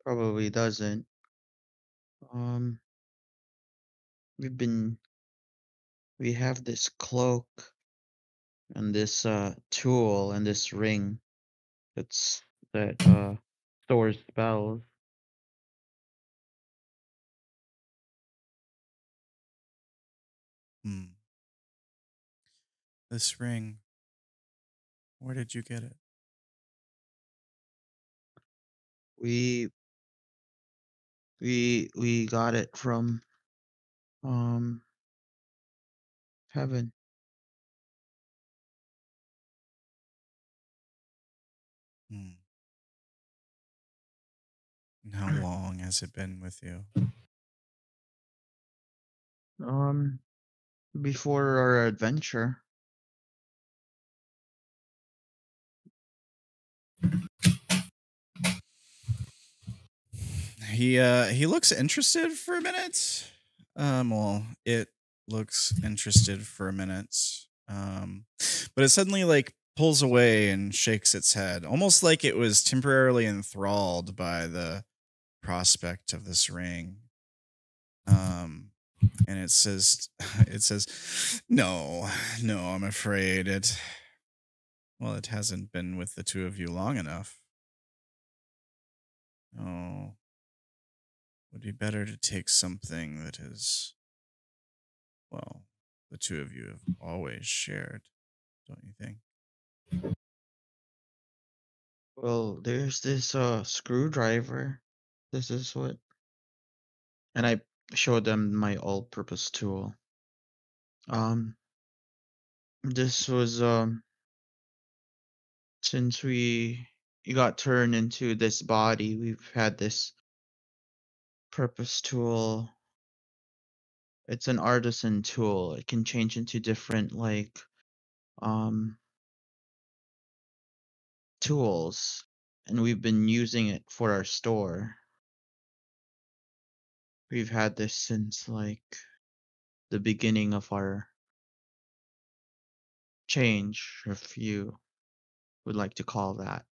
Probably doesn't. Um, we've been we have this cloak and this tool and this ring that stores spells. This ring. Where did you get it? We got it from heaven. And how long has it been with you? Before our adventure. He looks interested for a minute. Well, it looks interested for a minute. But it suddenly like pulls away and shakes its head, almost like it was temporarily enthralled by the prospect of this ring. And it says, no, I'm afraid it hasn't been with the two of you long enough. Oh, would be better to take something that is, well, the two of you have always shared, don't you think? Well, there's this screwdriver. This is what, and I showed them my all-purpose tool. This was since we got turned into this body, we've had this purpose tool. It's an artisan tool. It can change into different like tools, and we've been using it for our store. We've had this since like the beginning of our change, if you would like to call that.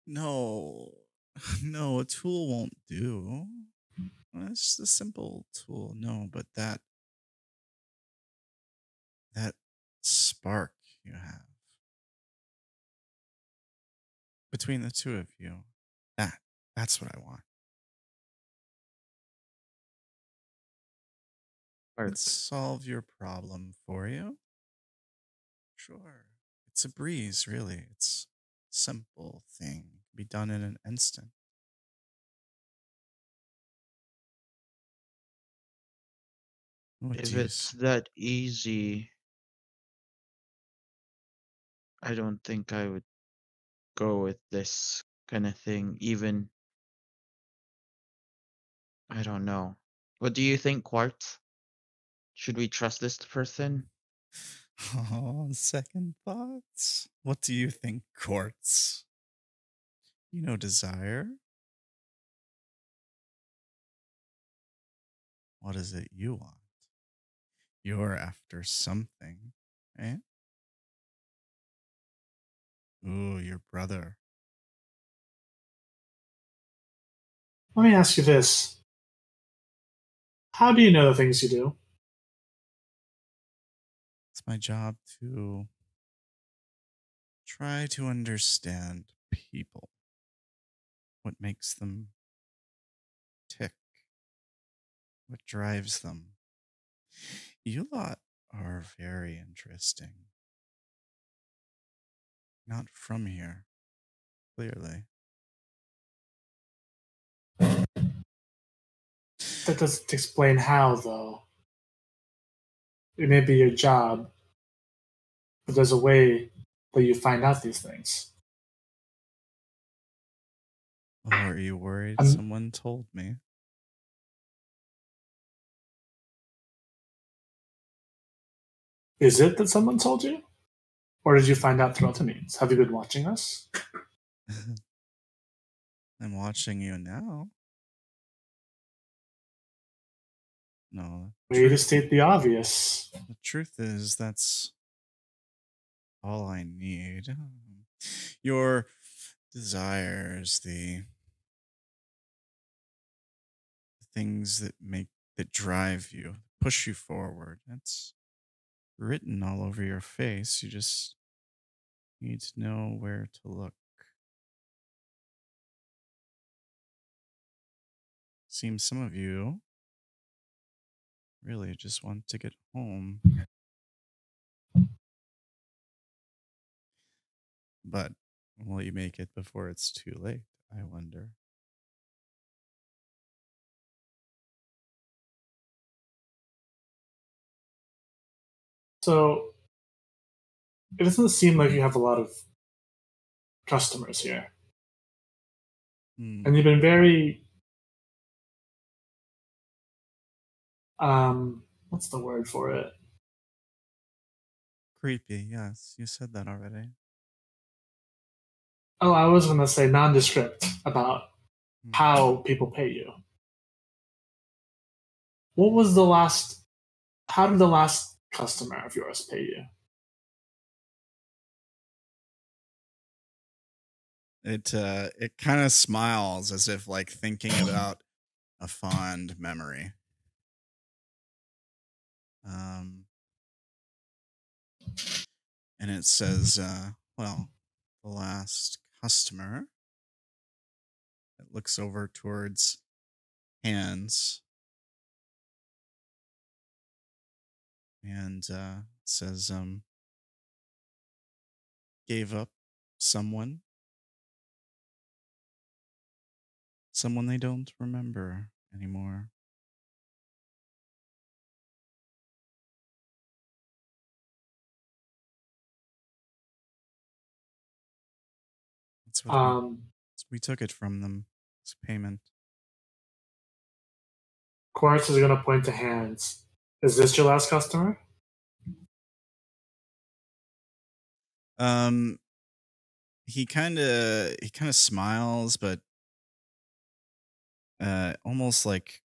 No, a tool won't do. It's just a simple tool. No, but that spark you have between the two of you, that's what I want. Let's solve your problem for you. Sure. It's a breeze, really. It's a simple thing. Be done in an instant. If it's that easy, I don't think I would go with this kind of thing, even. I don't know. What do you think, Quartz? Should we trust this person? Oh, second thoughts. What do you think, Quartz? You know desire? What is it you want? You're after something, eh? Ooh, your brother. Let me ask you this. How do you know the things you do? It's my job to try to understand people. What makes them tick? What drives them? You lot are very interesting. Not from here, clearly. That doesn't explain how, though. It may be your job, but there's a way that you find out these things. Oh, are you worried someone told me? Is it that someone told you? Or did you find out through other means? Have you been watching us? I'm watching you now. No. Way to state the obvious. The truth is, that's all I need. Your desires, the things that drive you, push you forward. That's written all over your face. You just need to know where to look. Seems some of you really just want to get home. But will you make it before it's too late, I wonder? So it doesn't seem like you have a lot of customers here. And you've been very what's the word for it? Creepy, yes. You said that already. Oh, I was going to say nondescript about how people pay you. What was the last... How did the last customer of yours pay you? It kind of smiles as if like thinking about a fond memory. And it says, well, the last customer. It looks over towards hands. And it says, gave up someone they don't remember anymore. That's what we took it from them. It's payment. Quartz is going to point to hands. Is this your last customer? He kind of smiles, but almost like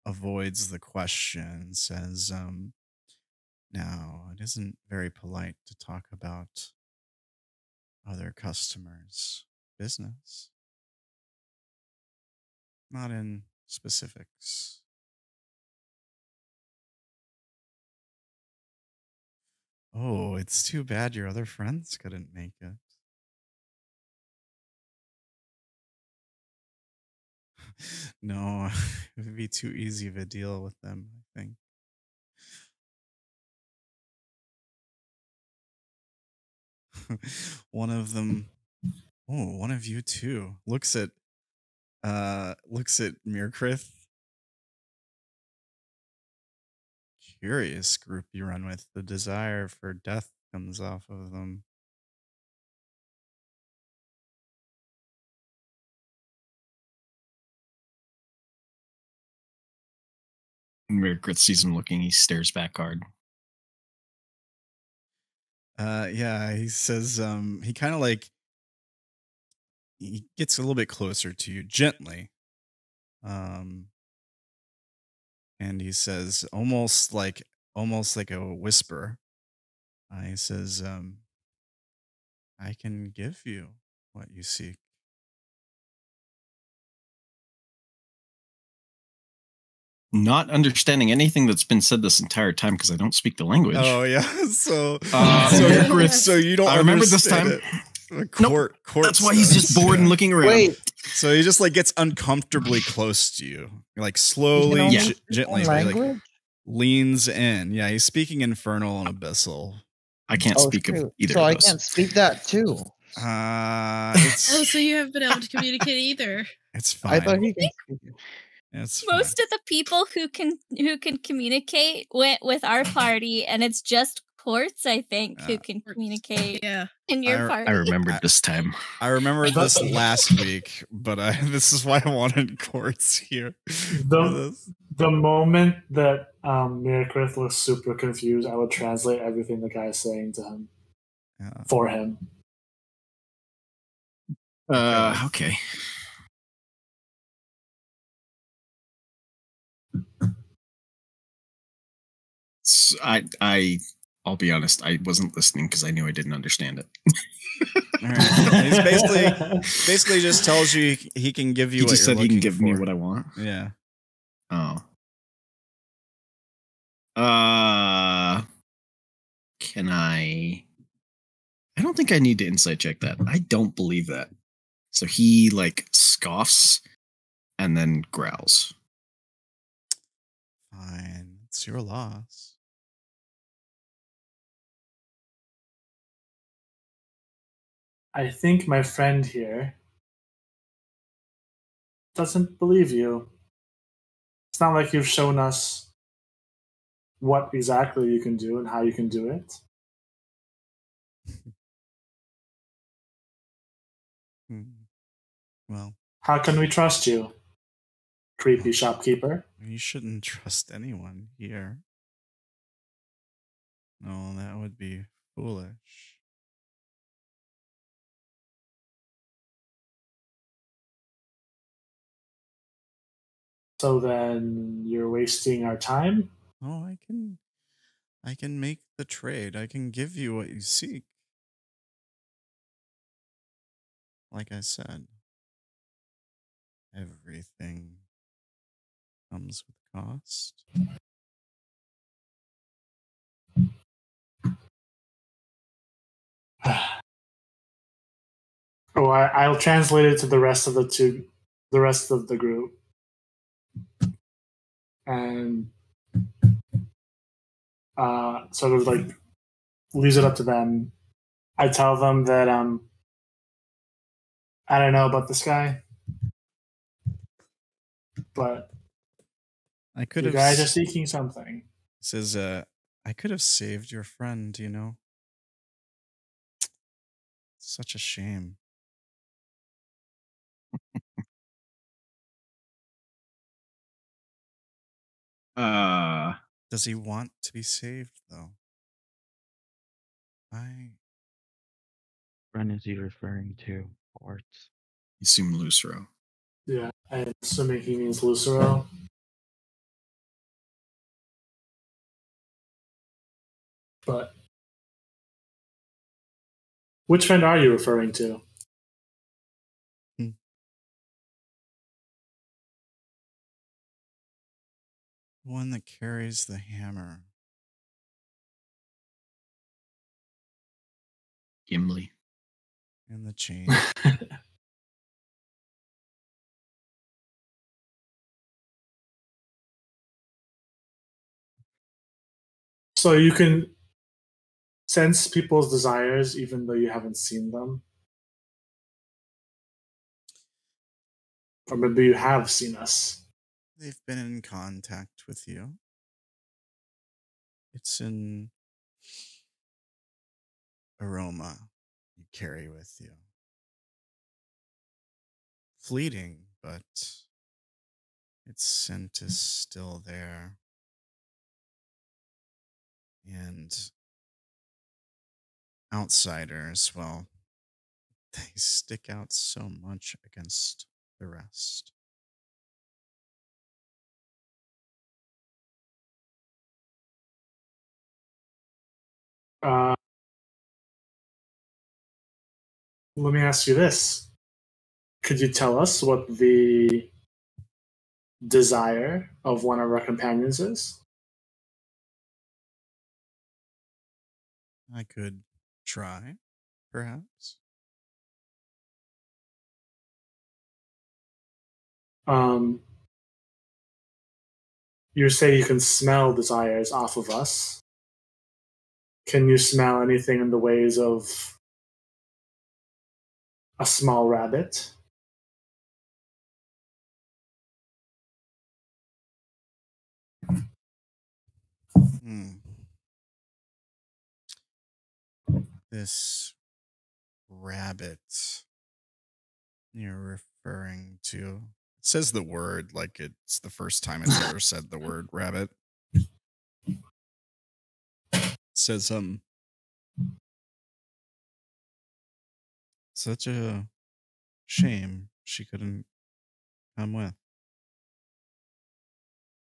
avoids the question. Says, "No, it isn't very polite to talk about other customers' business. Not in specifics." Oh, it's too bad your other friends couldn't make it. No, it would be too easy of a deal with them, I think. One of them, one of you too, looks at Myrkrið. Curious group you run with. The desire for death comes off of them. Myrkrið sees him looking. He stares back hard. Yeah, he says, he kind of like, he gets a little bit closer to you gently. And he says, almost like a whisper. He says, I can give you what you seek. Not understanding anything that's been said this entire time because I don't speak the language. Oh yeah, so you don't. I remember this time. Court. That's why he's just bored and looking around. Wait. So he just like gets uncomfortably close to you, like slowly, gently, like leans in. Yeah, he's speaking Infernal and Abyssal. I can't speak of either. So of I those. can't speak that too. Oh, so you haven't been able to communicate either. It's fine. I thought he could speak it. Most of the people who can communicate went with our party, and it's just Quartz, I think, who can communicate. Yeah, in your party. I remembered this time. I remembered this last week, but this is why I wanted Quartz here. The moment that Myrkrið looks super confused, I would translate everything the guy is saying to him for him. Okay. So I'll be honest, I wasn't listening because I knew I didn't understand it. All right. He's basically just tells you he can give you. He just said he can give me what I want. Yeah. Oh. Can I don't think I need to insight check that. I don't believe that. So he like scoffs and then growls. Fine. It's your loss. I think my friend here doesn't believe you. It's not like you've shown us what exactly you can do and how you can do it. Well, how can we trust you, creepy shopkeeper? You shouldn't trust anyone here. No, that would be foolish. So then you're wasting our time? Oh, I can make the trade. I can give you what you seek. Like I said, everything comes with cost. Oh, I'll translate it to the rest of the rest of the group, and sort of like leaves it up to them. I tell them that I don't know about this guy, but I could you have. guys are seeking something. Says, I could have saved your friend. You know, such a shame. Does he want to be saved, though? When is he referring to? Quartz. Assume Lucero. Yeah, I'm assuming he means Lucero. But which friend are you referring to? One that carries the hammer. Gimli. And the chain. So you can sense people's desires even though you haven't seen them? Or maybe you have seen us. They've been in contact with you. It's an aroma you carry with you. Fleeting, but its scent is still there. And outsiders, well, they stick out so much against the rest. Let me ask you this. Could you tell us what the desire of one of our companions is? I could try, perhaps. You say you can smell desires off of us. Can you smell anything in the ways of a small rabbit? This rabbit you're referring to. It says the word like it's the first time it's ever said the word rabbit. It says such a shame she couldn't come with.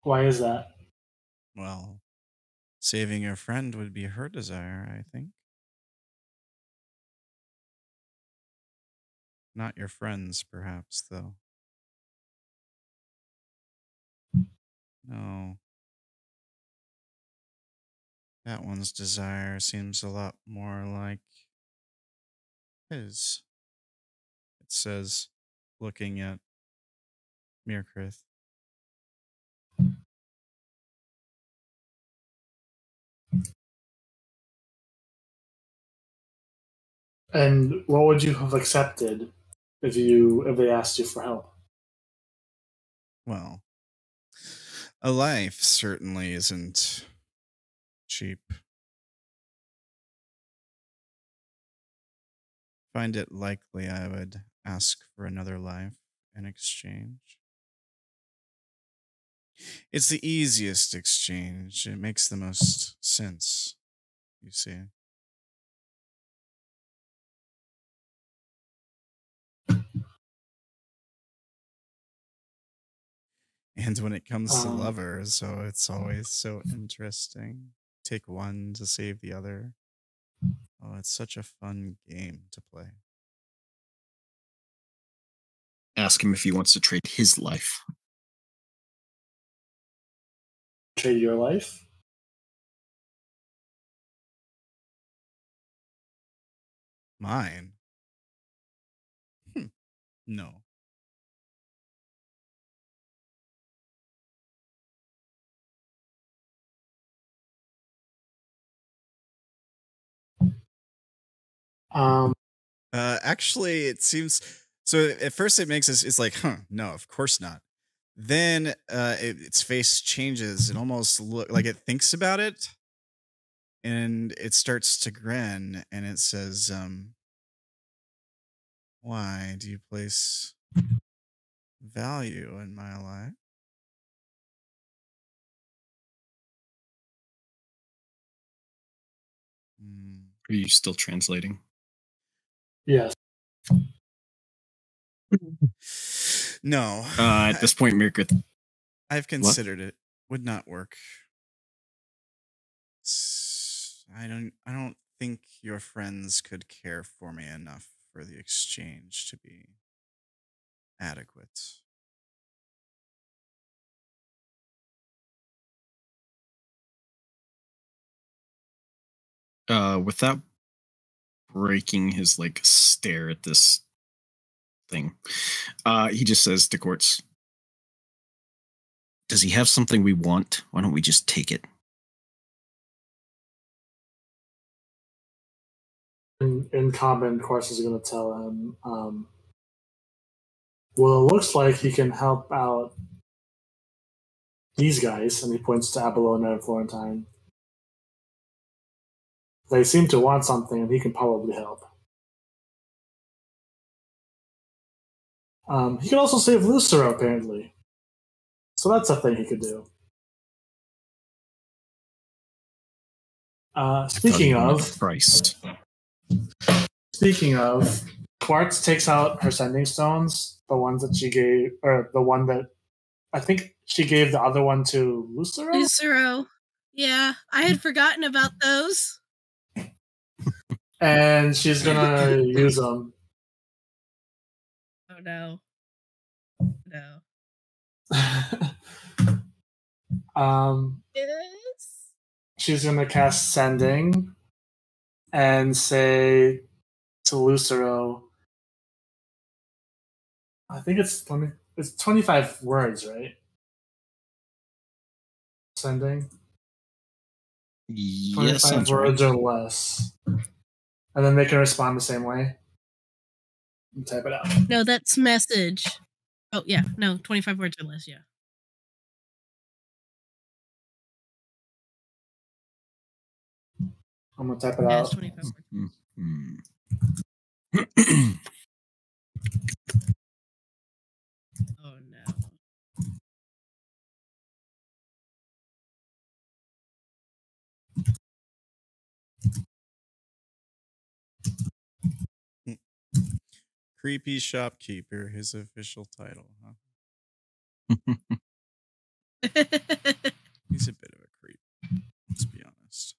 Why is that? Well, saving your friend would be her desire, I think. Not your friends, perhaps, though. No. That one's desire seems a lot more like his. It says, looking at Myrkrið. And what would you have accepted if they asked you for help? Well, a life certainly isn't cheap. Find it likely I would ask for another life in exchange. It's the easiest exchange. It makes the most sense, you see. And when it comes to lovers, so it's always so interesting. Take one to save the other. Oh, it's such a fun game to play. Ask him if he wants to trade his life. Trade your life? Mine? No. Actually, it seems so. At first, it makes us. It's like, no, of course not. Then, its face changes. It almost look like it thinks about it, and it starts to grin, and it says, "Why do you place value in my life?" Are you still translating? Yes. No. At this point, Myrkrið. I've considered it. Would not work. I don't think your friends could care for me enough for the exchange to be adequate. Without breaking his stare at this thing, he just says to Quartz, "Does he have something we want? Why don't we just take it?" In common, Quartz is going to tell him, well, it looks like he can help out these guys, and he points to Abelona and Florentine. They seem to want something, and he can probably help. He can also save Lucero, apparently. So that's a thing he could do. Speaking of, Quartz takes out her sending stones, the ones that she gave, or the one that I think she gave the other one to Lucero. Lucero. Yeah, I had forgotten about those. And she's gonna use them. Oh no. No. Yes. She's gonna cast Sending and say to Lucero, I think it's 25 words, right? Sending. Yeah, 25 words or less. And then they can respond the same way. And type it out. No, that's message. Oh, yeah. No, 25 words or less, yeah. I'm going to type it Yeah, out. it's 25 words. Oh, no. Creepy shopkeeper, his official title, huh? He's a bit of a creep, let's be honest.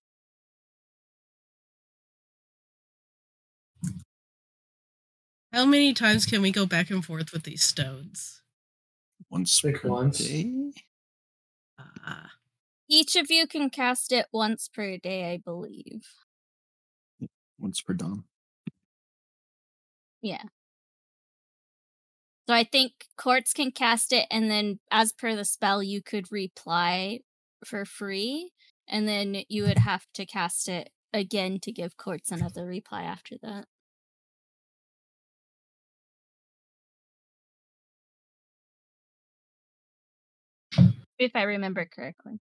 How many times can we go back and forth with these stones? Once per day? Each of you can cast it once per day, I believe. Once per dawn. Yeah. So I think Quartz can cast it, and then as per the spell, you could reply for free, and then you would have to cast it again to give Quartz another reply after that. If I remember correctly.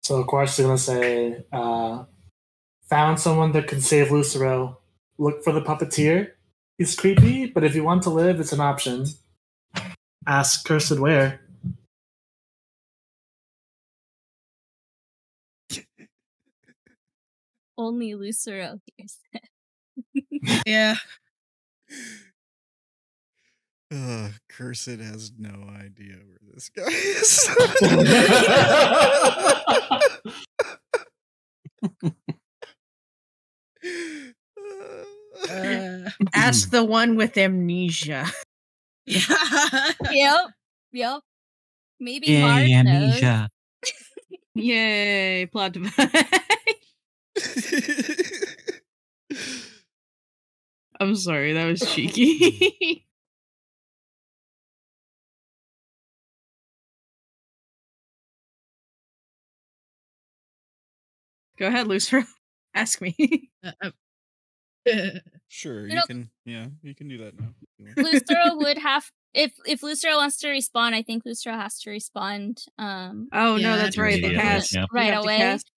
So Quartz is gonna say, found someone that can save Lucero. Look for the puppeteer. He's creepy, but if you want to live, it's an option. Ask Cursed where. Only Lucero hears it. Yeah. Cursed has no idea where this guy is. Ask the one with amnesia. Yep. Maybe Mars knows. Yay, plot device. I'm sorry, that was cheeky. Go ahead, Lucero. Ask me. Sure, You you know- can. Yeah, you can do that now. Lucero would have if Lucero wants to respond, I think Lucero has to respond. Oh Yeah, no, that's right. The immediately, cast yeah. You Right have to away. cast.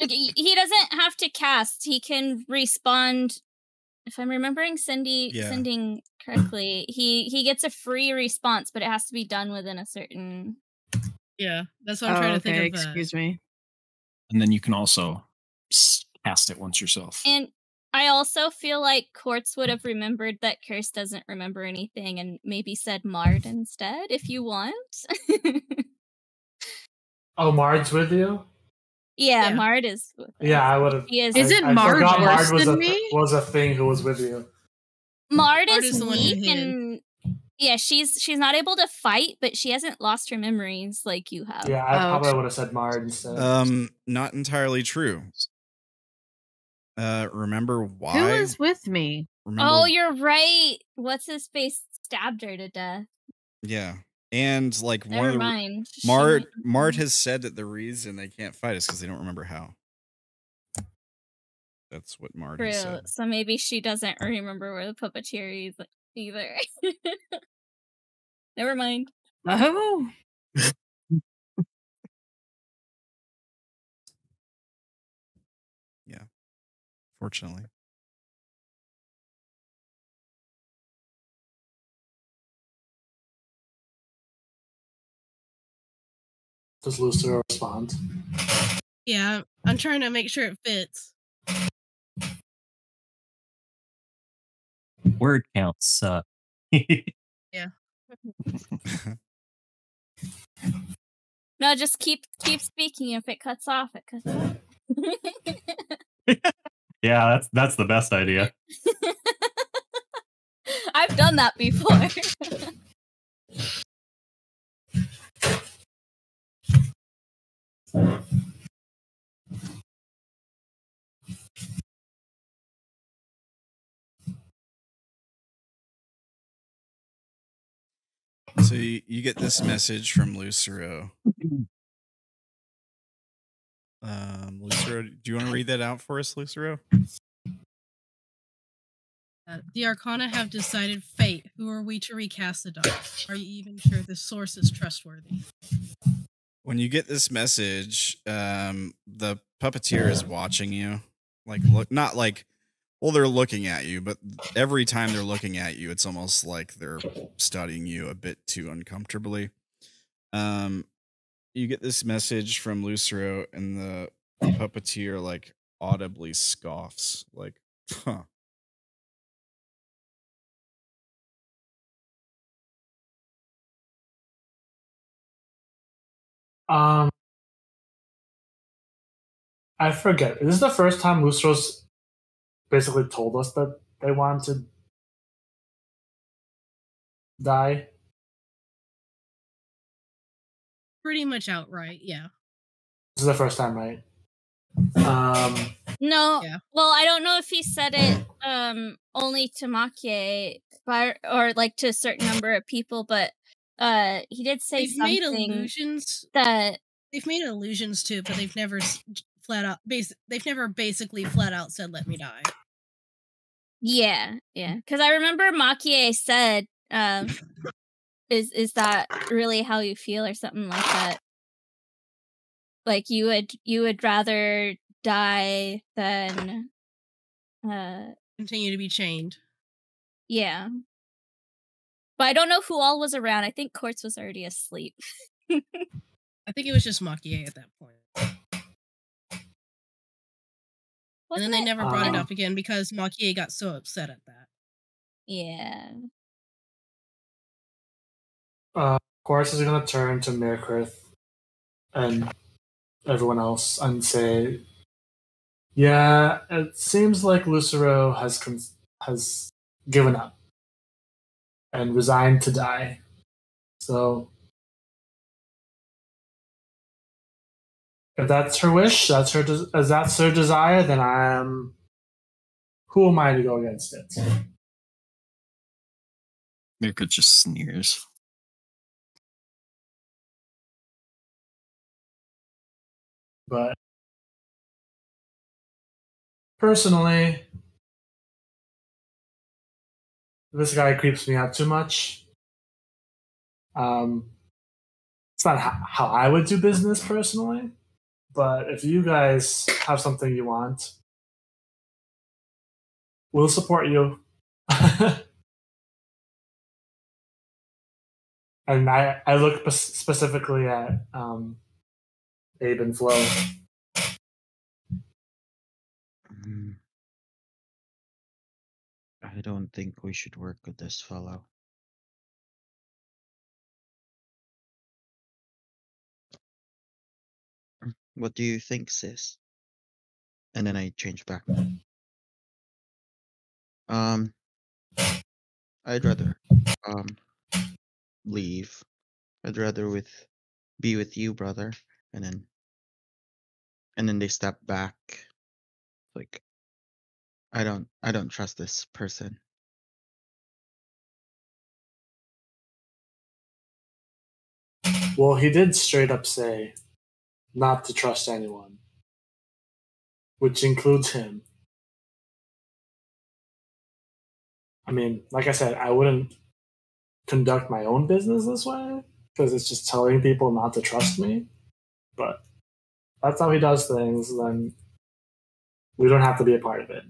Like, he doesn't have to cast. He can respond. If I'm remembering sending correctly, he gets a free response, but it has to be done within a certain. Yeah, that's what I'm trying to think of. Excuse me. And then you can also cast it once yourself. And I also feel like Quartz would have remembered that Curse doesn't remember anything, and maybe said Mard instead, if you want. Oh, Mard's with you? Yeah, Yeah. Mard is. With us. Yeah, I would have. He is. Isn't I Mard forgot worse was than a me? was a thing who was with you. Mard Mard is is the one who weak, hid. and yeah, she's not able to fight, but she hasn't lost her memories like you have. Yeah, I Oh, probably would have said Mard instead. Not entirely true. Remember why? Who was with me? Remember, Oh, you're right. What's his face stabbed her to death. yeah, and like one Never of the mind. Mard has said that the reason they can't fight is because they don't remember how. That's what Mard has True. said. So maybe she doesn't remember where the puppeteer is either. Never mind. Oh, Yeah, fortunately. Does Lucero respond? Yeah, I'm trying to make sure it fits. Word counts suck. No, just keep speaking. If it cuts off, it cuts off. Yeah, that's the best idea. I've done that before. So you get this message from Lucero. Lucero, do you want to read that out for us, Lucero? The Arcana have decided fate. Who are we to recast the dark? Are you even sure this source is trustworthy? When you get this message, the puppeteer is watching you. Like, look, not like, well, they're looking at you, but every time they're looking at you, it's almost like they're studying you a bit too uncomfortably. You get this message from Lucero, and the puppeteer like audibly scoffs, like, huh. I forget. Is this the first time Lucero's basically told us that they want to die? pretty much outright, yeah. This is the first time, right? No, Yeah. well, I don't know if he said it only to Maki-e or like to a certain number of people, but he did say They've made something allusions. that They've made allusions to, but they've never flat out. They've never basically flat out said, "Let me die." yeah, because I remember Maki-e said, "Is that really how you feel?" or something like that. Like you would rather die than Continue to be chained. yeah. But I don't know who all was around. I think Quartz was already asleep. I think it was just Maki-e at that point. And then they never brought it up again because Maki-e got so upset at that. Yeah. Quartz is going to turn to Myrkrið and everyone else and say, "Yeah, it seems like Lucero has given up and resigned to die. So if that's her wish, that's her desire, then who am I to go against it?" Myrkrið just sneers. But personally, this guy creeps me out too much. It's not how I would do business personally, but if you guys have something you want, we'll support you. And I look specifically at Abe and Flo. I don't think we should work with this fellow. What do you think, sis? And then I change back. I'd rather leave. I'd rather be with you, brother. And then they step back. Like I don't trust this person. Well, he did straight up say not to trust anyone, which includes him. I mean, like I said, I wouldn't conduct my own business this way because it's just telling people not to trust me. But that's how he does things, then we don't have to be a part of it.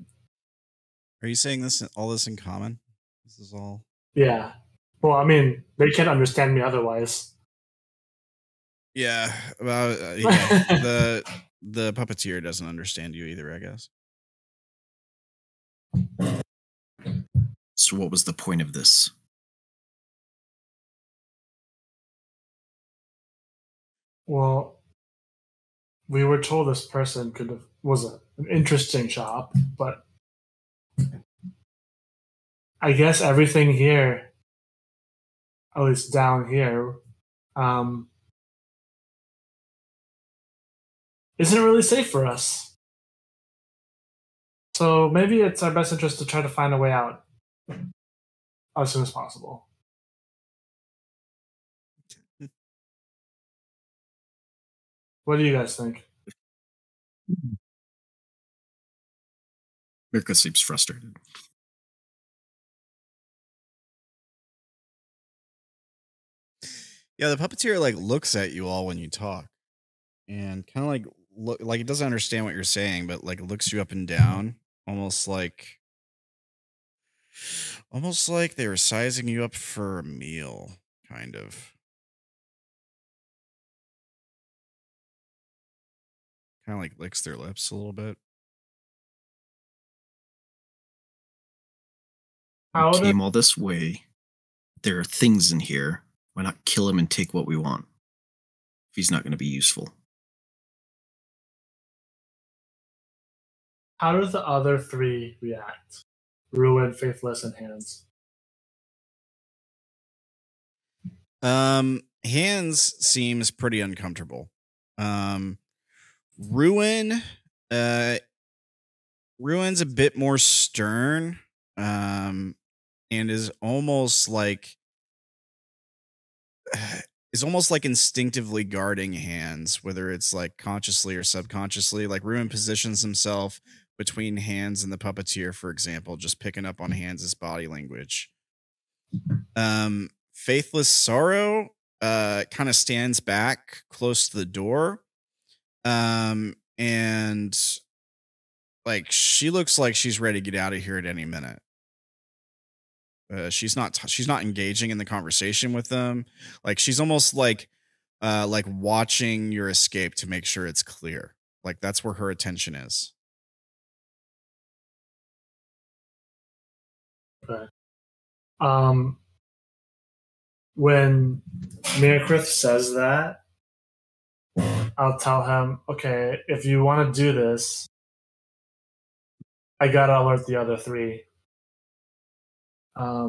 Are you saying all this in common? This is all. Yeah. Well, I mean, they can't understand me otherwise. Yeah, about the puppeteer doesn't understand you either, I guess. So what was the point of this? Well, we were told this person was an interesting shop, but I guess everything here, at least down here, isn't really safe for us. So maybe it's our best interest to try to find a way out as soon as possible. What do you guys think? Myrkrið seems frustrated. Yeah, the puppeteer like looks at you all when you talk, and kind of like it doesn't understand what you're saying, but like looks you up and down, almost like they were sizing you up for a meal, kind of. Kind of like licks their lips a little bit. We came all this way. There are things in here. Why not kill him and take what we want? If he's not going to be useful. How do the other three react? Ruin, Faithless, and Hands. Hands seems pretty uncomfortable. Ruin, Ruin's a bit more stern, and is almost like instinctively guarding Hands, whether it's like consciously or subconsciously. Like Ruin positions himself between Hands and the puppeteer, for example, just picking up on Hands' body language. Faithless Sorrow kind of stands back close to the door. And like she looks like she's ready to get out of here at any minute. She's not engaging in the conversation with them. Like she's almost like watching your escape to make sure it's clear. Like that's where her attention is. Okay. When Myrkrið says that, I'll tell him, okay, if you want to do this, I gotta alert the other three. Let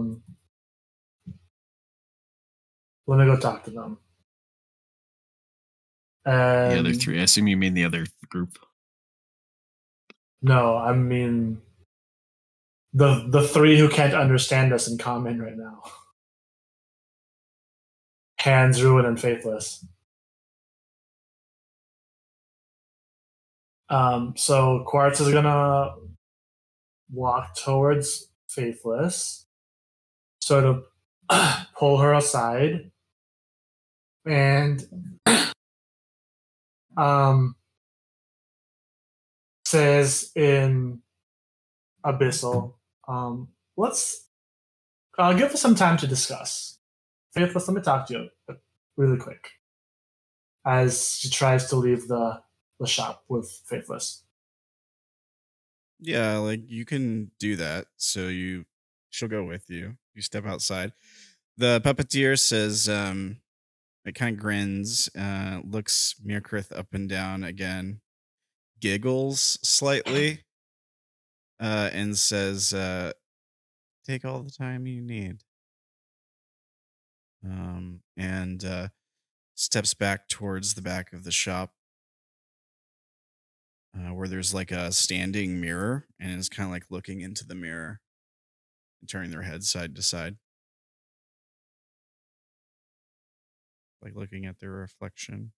me go talk to them. The other three. I assume you mean the other group. No, I mean the three who can't understand us in common right now. Hands, Ruin, and Faithless. So Quartz is gonna walk towards Faithless, sort of pull her aside, and says in Abyssal, let's give us some time to discuss. Faithless, let me talk to you really quick. As she tries to leave the shop with Faithless. Yeah, like you can do that. So she'll go with you. You step outside. The puppeteer says, it kind of grins, looks Myrkrið up and down again, giggles slightly, and says, take all the time you need. And steps back towards the back of the shop, where there's like a standing mirror, and is kind of like looking into the mirror and turning their head side to side, like looking at their reflection.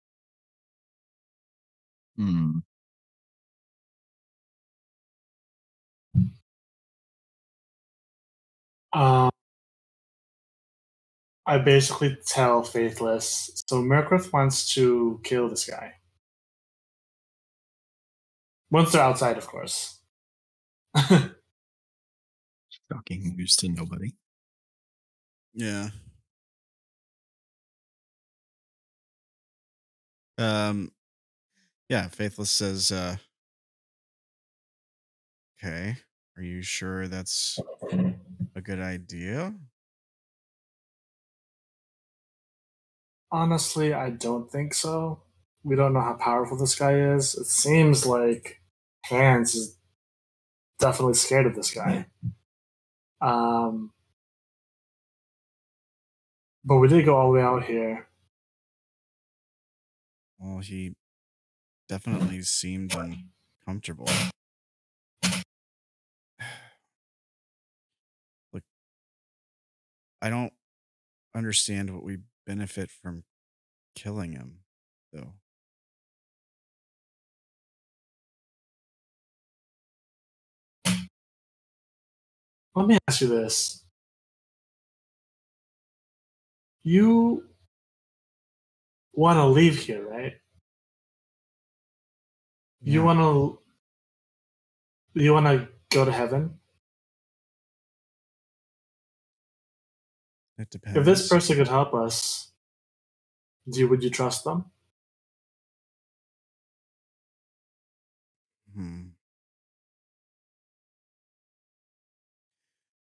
I basically tell Faithless, so Myrkrið wants to kill this guy. Once they're outside, of course. Shocking news to nobody. Yeah. Yeah, Faithless says, okay, are you sure that's a good idea? Honestly, I don't think so. We don't know how powerful this guy is. It seems like Hands is definitely scared of this guy. But we did go all the way out here. Well, he definitely seemed uncomfortable. Look, I don't understand what we benefit from killing him, though. Let me ask you this. You want to leave here, right? Yeah. You want to go to heaven? It depends. If this person could help us, would you trust them?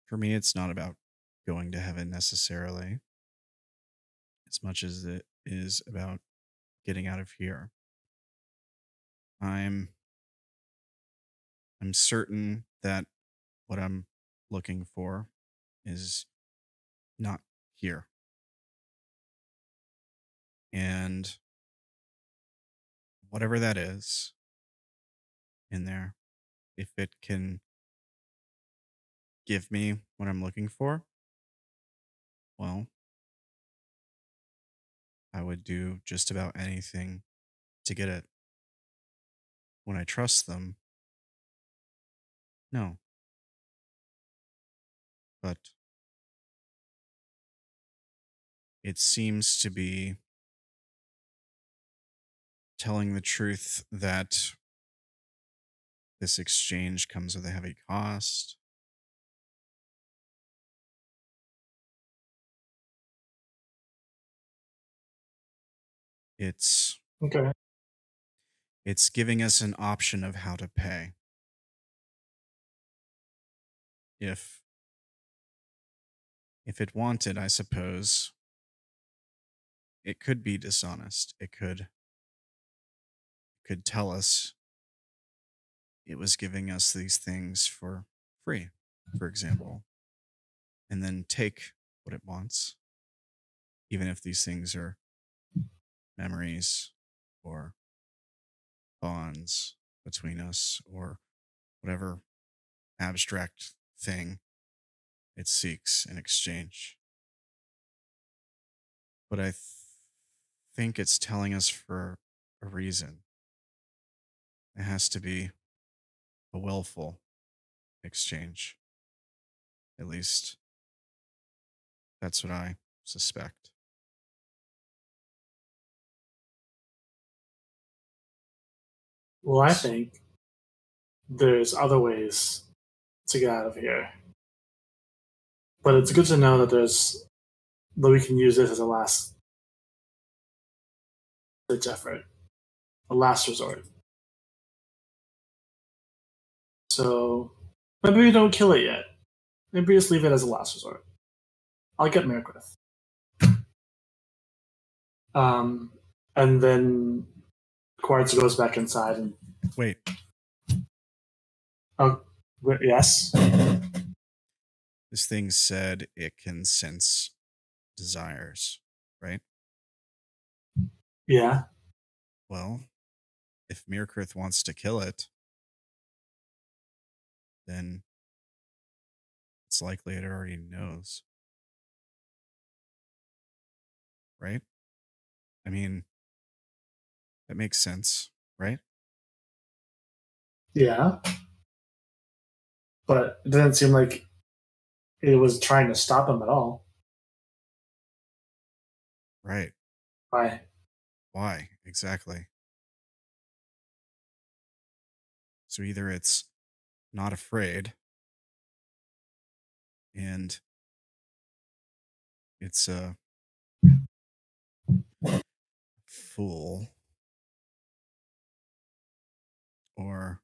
For me, it's not about going to heaven necessarily, as much as it is about getting out of here. I'm certain that what I'm looking for is not here. And whatever that is in there, if it can give me what I'm looking for, well, I would do just about anything to get it. When I trust them, no. But it seems to be telling the truth that this exchange comes with a heavy cost. It's Okay. It's giving us an option of how to pay. If it wanted, I suppose, it could be dishonest. It could tell us it was giving us these things for free, for example, and then take what it wants, even if these things are memories or bonds between us or whatever abstract thing it seeks in exchange. But I think it's telling us for a reason. It has to be a willful exchange. At least that's what I suspect. Well, I think there's other ways to get out of here. But it's good to know that we can use this as a last ditch effort, a last resort. So maybe we don't kill it yet. Maybe just leave it as a last resort. I'll get Myrkrið. And then Quartz goes back inside and Wait. Oh, yes. This thing said it can sense desires, right? Yeah. Well, if Myrkrið wants to kill it, then it's likely it already knows. Right? I mean, that makes sense, right? Yeah. But it doesn't seem like it was trying to stop him at all. Right. Why? Why? Exactly. So either it's not afraid and it's a fool, or,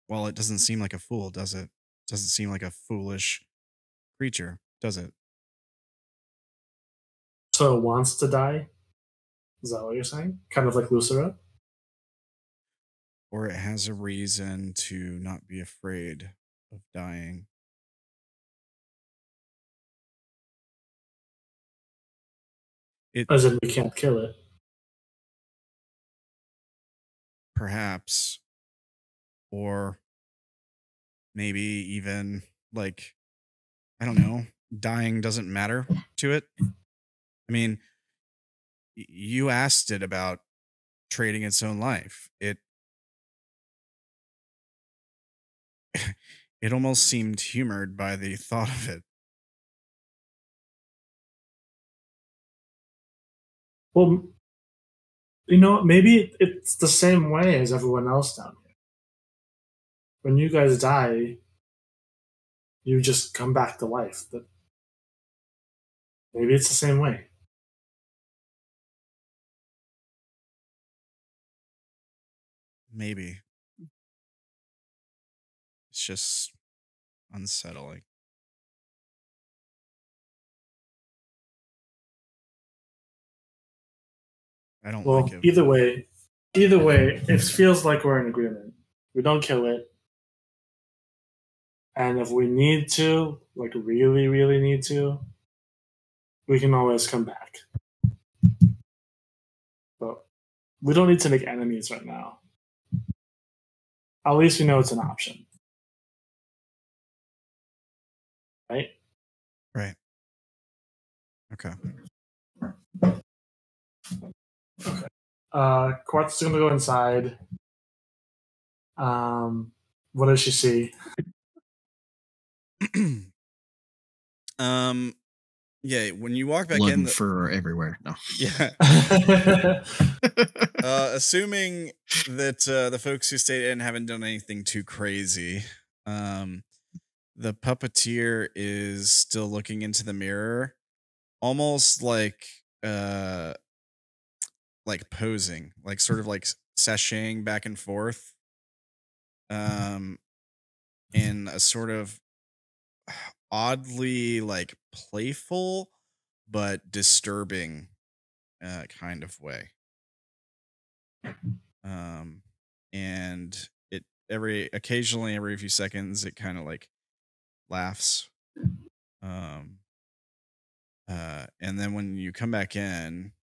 well, it doesn't seem like a fool, does it? It doesn't seem like a foolish creature, does it? So it wants to die? Is that what you're saying? Kind of like Lucero? Or it has a reason to not be afraid of dying. As in we can't kill it. Perhaps. Or maybe even, like, I don't know, dying doesn't matter to it. I mean, you asked it about trading its own life. It almost seemed humored by the thought of it. Well, you know, maybe it's the same way as everyone else down here. When you guys die, you just come back to life. But maybe it's the same way. Maybe. It's just unsettling. I don't like it. Either way, it feels like we're in agreement. We don't kill it. And if we need to, like really, really need to, we can always come back. But we don't need to make enemies right now. At least we know it's an option. Right? Right. Okay. Okay. Quartz is gonna go inside. What does she see? Yeah, when you walk back Blood in, and fur everywhere. No. yeah. Assuming that the folks who stayed in haven't done anything too crazy, the puppeteer is still looking into the mirror, almost like posing, like sort of like sashaying back and forth, in a sort of oddly like playful but disturbing kind of way. And it occasionally every few seconds it kind of like laughs. And then when you come back in,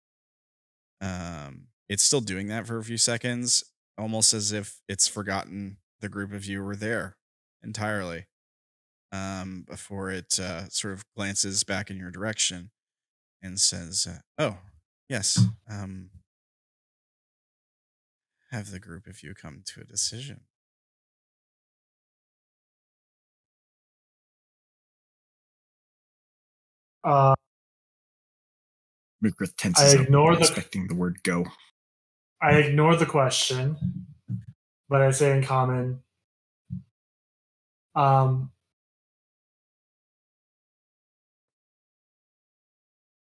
it's still doing that for a few seconds, almost as if it's forgotten the group of you were there entirely. Before it sort of glances back in your direction and says, "Oh, yes. Have the group of you come to a decision?" Myrkrið tenses up, expecting the word go. I ignore the question, but I say in common,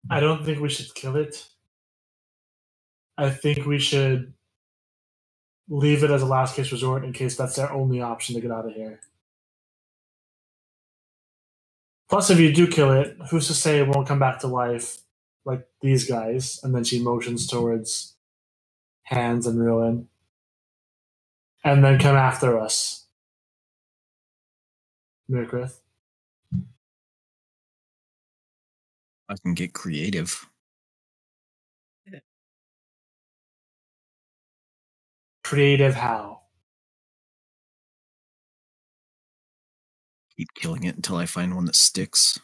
I don't think we should kill it. I think we should leave it as a last case resort in case that's their only option to get out of here. Plus, if you do kill it, who's to say it won't come back to life like these guys? And then she motions towards Hands and Ruin. And then come after us. Myrkrið. I can get creative. Creative how? Keep killing it until I find one that sticks.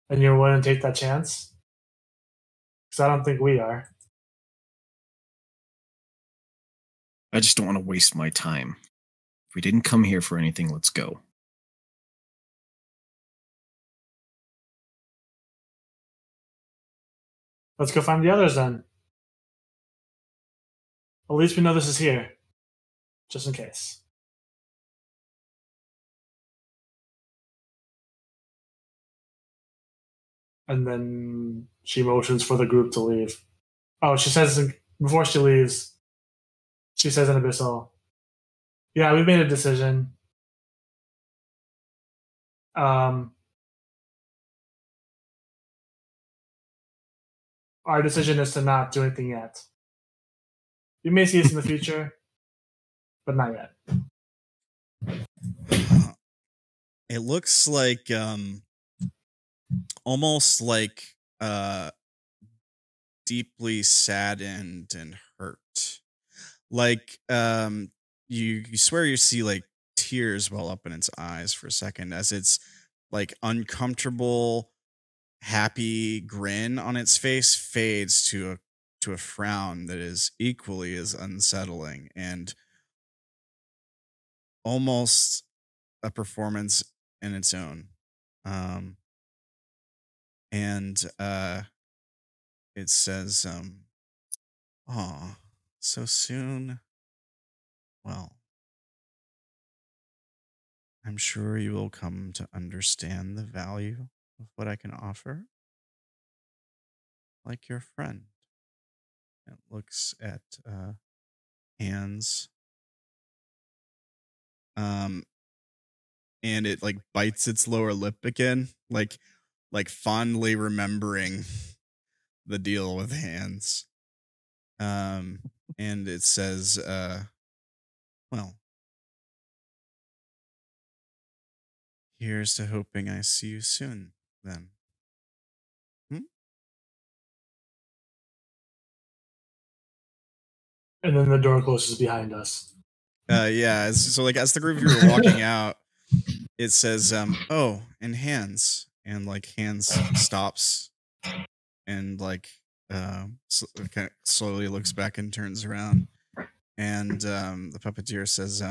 And you're willing to take that chance? Because I don't think we are. I just don't want to waste my time. If we didn't come here for anything, let's go. Let's go find the others then. At least we know this is here. Just in case. And then she motions for the group to leave. Oh, she says before she leaves, she says in Abyssal, "Yeah, we made a decision. Our decision is to not do anything yet. You may see us in the future, but not yet." It looks like almost like deeply saddened and hurt. Like you swear you see like tears well up in its eyes for a second as its like uncomfortable happy grin on its face fades to a frown that is equally as unsettling and almost a performance in its own. And it says, "Aw, so soon? Well, I'm sure you will come to understand the value of what I can offer. Like your friend." It looks at Hands. And it like bites its lower lip again, like fondly remembering the deal with Hands. And it says, "Well, Here's to hoping I see you soon, then. And then the door closes behind us. Yeah. So like as the group of you are walking out, it says, "Oh, and Hands," and like Hands stops, and like kind of slowly looks back and turns around, and the puppeteer says,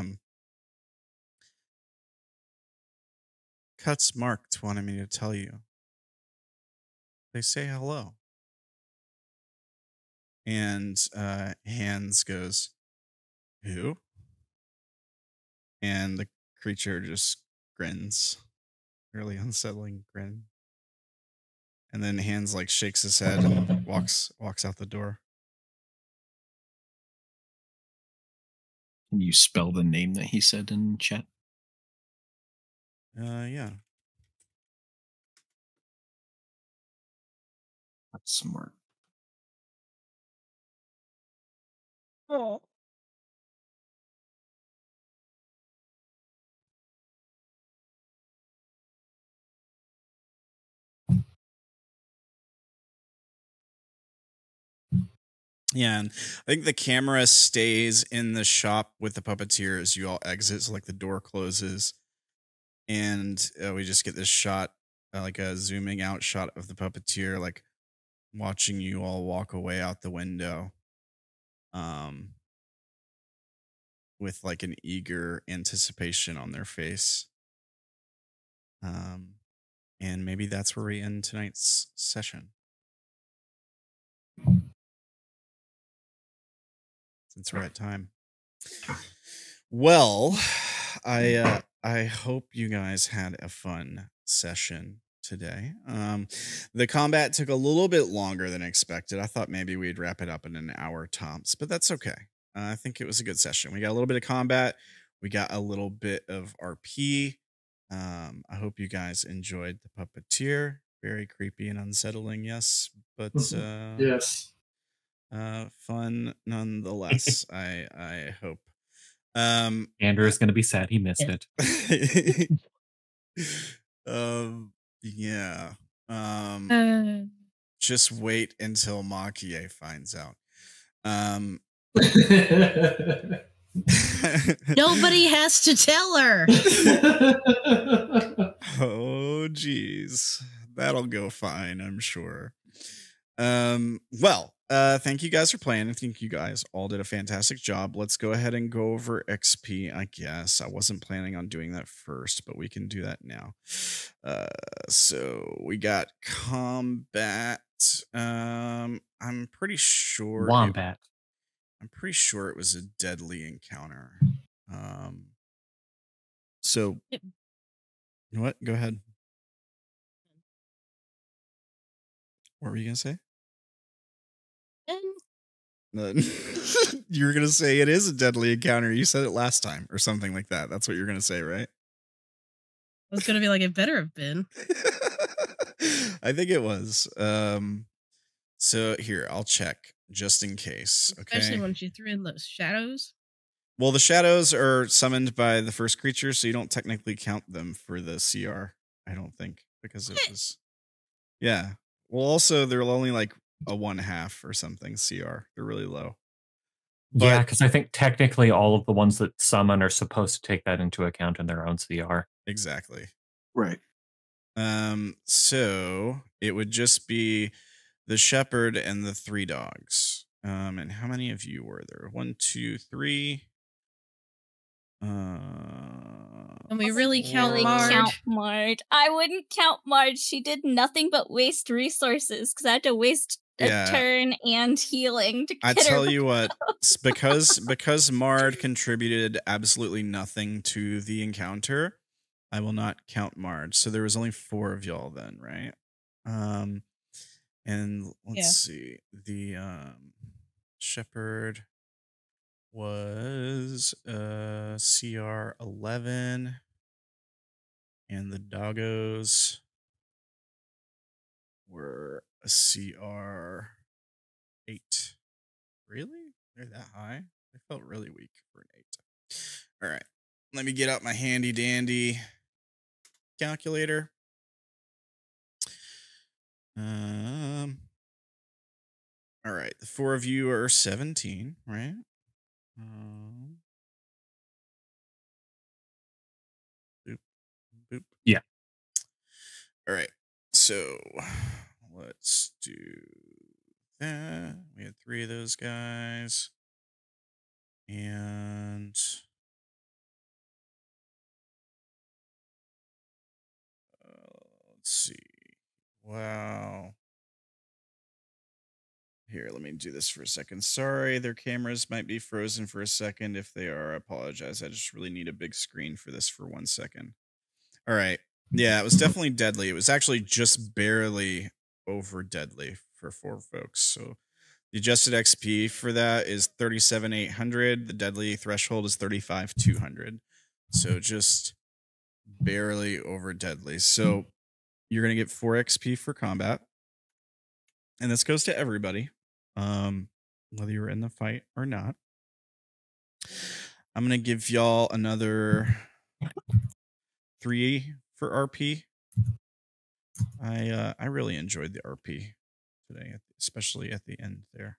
"Cuts Marked wanted me to tell you. They say hello." And Hands goes, "Who?" And the creature just grins, really unsettling grin. And then Hands like shakes his head and walks out the door. Can you spell the name that he said in chat? Yeah. That's smart. Oh. Yeah, and I think the camera stays in the shop with the puppeteer as you all exit. So like the door closes, and we just get this shot, like a zooming out shot of the puppeteer, like watching you all walk away out the window, with like an eager anticipation on their face. And maybe that's where we end tonight's session. Since we're at time. Well, I hope you guys had a fun session today. The combat took a little bit longer than expected. I thought maybe we'd wrap it up in an hour tops, but that's okay. I think it was a good session. We got a little bit of combat. We got a little bit of RP. I hope you guys enjoyed the puppeteer. Very creepy and unsettling, yes, but yes. Fun nonetheless. I hope. Andrew is going to be sad he missed it. Yeah. Just wait until Maki-e finds out. Nobody has to tell her. Oh, geez. That'll go fine, I'm sure. Well, thank you guys for playing. I think you guys all did a fantastic job. Let's go ahead and go over XP, I guess. I wasn't planning on doing that first, but we can do that now. So we got combat. I'm pretty sure Wombat. I'm pretty sure it was a deadly encounter. So what? Go ahead. What were you gonna say? You were gonna say it is a deadly encounter. You said it last time or something like that. That's what you're gonna say, right? I was gonna be like, it better have been. I think it was. So here, I'll check just in case. Okay. Especially when she threw in those shadows. Well, the shadows are summoned by the first creature, so you don't technically count them for the CR. I don't think, because it was. Yeah. Well, also they're only like a 1/2 or something CR. They're really low. Yeah, because I think technically all of the ones that summon are supposed to take that into account in their own CR. Exactly. Right. So it would just be the shepherd and the 3 dogs. And how many of you were there? 1, 2, 3. And we really count Marge. I wouldn't count Marge. She did nothing but waste resources because I had to waste a turn and healing to get I tell her you what, because Mard contributed absolutely nothing to the encounter, I will not count Marge. So there was only 4 of y'all then, right? And let's see. The shepherd was CR 11, and the doggos were a CR 8. Really? They're that high? I felt really weak for an 8. All right. Let me get out my handy dandy calculator. All right, the 4 of you are 17, right? Boop, boop. Yeah. All right, so let's do that. We had 3 of those guys. And let's see. Wow. Here, let me do this for a second. Sorry, their cameras might be frozen for a second. If they are, I apologize. I just really need a big screen for this for 1 second. All right. Yeah, it was definitely deadly. It was actually just barely over deadly for 4 folks. So the adjusted XP for that is 37,800. The deadly threshold is 35,200. So just barely over deadly. So you're going to get 4 XP for combat. And this goes to everybody, whether you're in the fight or not. I'm going to give y'all another 3 for RP. I really enjoyed the RP today, especially at the end there.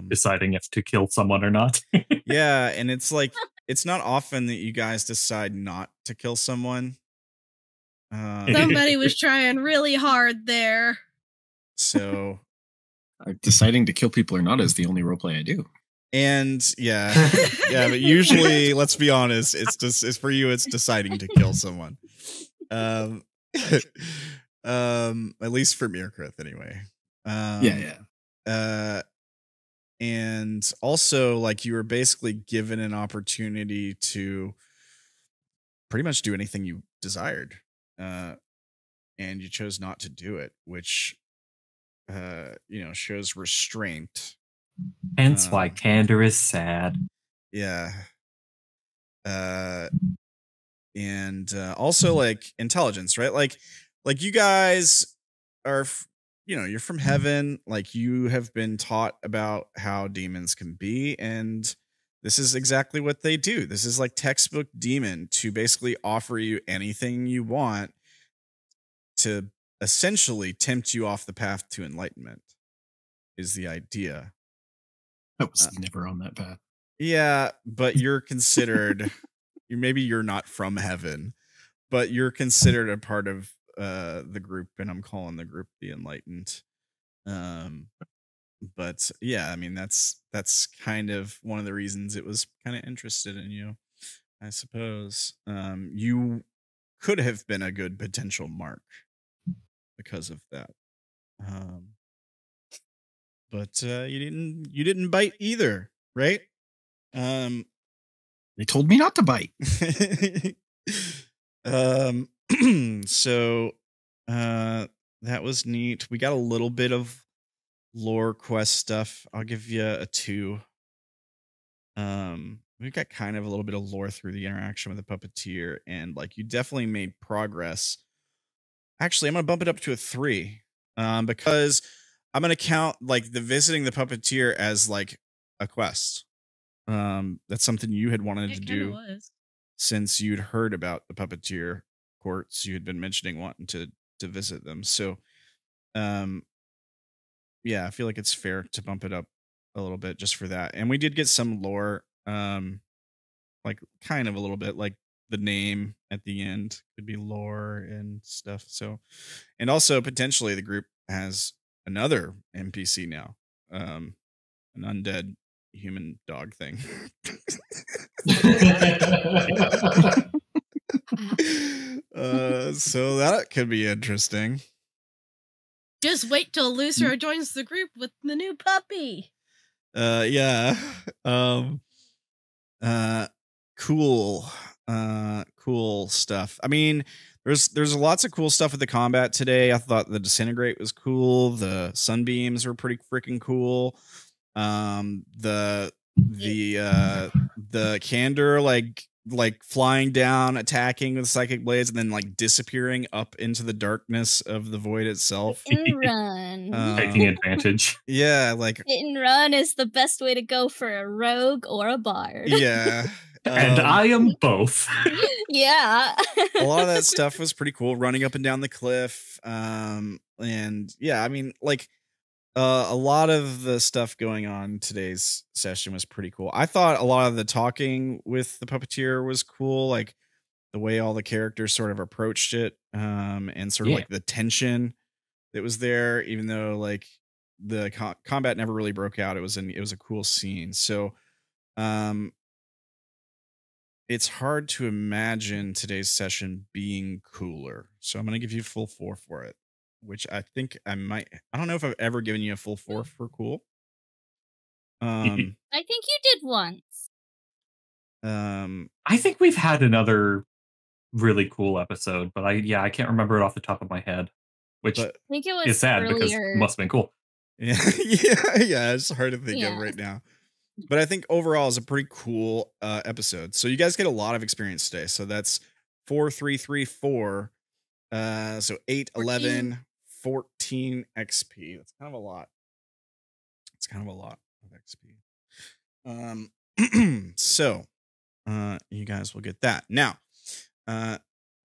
Deciding if to kill someone or not. Yeah, and it's like, it's not often that you guys decide not to kill someone. Somebody was trying really hard there. So deciding to kill people or not is the only roleplay I do. And yeah, but usually, let's be honest, it's for you. It's deciding to kill someone. At least for Myrkrið, anyway. And also, like, you were basically given an opportunity to pretty much do anything you desired, and you chose not to do it, which shows restraint. Hence why Candor is sad. Yeah. And also, like, intelligence, right? Like you guys are, you're from heaven. Like, you have been taught about how demons can be, and this is exactly what they do. This is like textbook demon, to basically offer you anything you want to essentially tempt you off the path to enlightenment, is the idea. I was never on that path. Yeah, but you're considered, maybe you're not from heaven, but you're considered a part of the group, and I'm calling the group the enlightened. But yeah, I mean, that's kind of one of the reasons it was kind of interested in you, I suppose. You could have been a good potential mark because of that. But you didn't bite either, right? They told me not to bite. So that was neat. We got a little bit of lore quest stuff. I'll give you a 2. We got kind of a little bit of lore through the interaction with the puppeteer, and like, you definitely made progress. Actually, I'm gonna bump it up to a 3, because I'm gonna count like the visiting the puppeteer as like a quest. That's something you had wanted to do since you'd heard about the puppeteer Quartz. You had been mentioning wanting to visit them. So, yeah, I feel like it's fair to bump it up a little bit just for that. And we did get some lore, like kind of a little bit, like the name at the end could be lore and stuff. So, and also potentially the group has another NPC now, an undead human dog thing. So that could be interesting. Just wait till Lucero joins the group with the new puppy. Yeah. Cool. Cool stuff. I mean, there's lots of cool stuff with the combat today. I thought the disintegrate was cool. The sunbeams were pretty freaking cool. The Candor, like flying down, attacking with psychic blades, and then like disappearing up into the darkness of the void itself. Hit and run. Taking advantage. Yeah, like hit and run is the best way to go for a rogue or a bard. Yeah. And I am both. Yeah. A lot of that stuff was pretty cool, running up and down the cliff. And yeah, I mean, like a lot of the stuff going on today's session was pretty cool. I thought a lot of the talking with the puppeteer was cool, like the way all the characters sort of approached it, and sort of like the tension that was there, even though like the combat never really broke out. It was a cool scene. So it's hard to imagine today's session being cooler. So I'm going to give you full 4 for it, which I think I don't know if I've ever given you a full 4 for cool. I think you did once. I think we've had another really cool episode, but I can't remember it off the top of my head, which I think it was is sad because it earlier. must have been cool. Yeah, yeah, it's hard to think of right now. But I think overall it's a pretty cool episode. So you guys get a lot of experience today. So that's 4, 3, 3, 4. So 8, 11, 14 XP. That's kind of a lot. It's kind of a lot of XP. So you guys will get that. Now,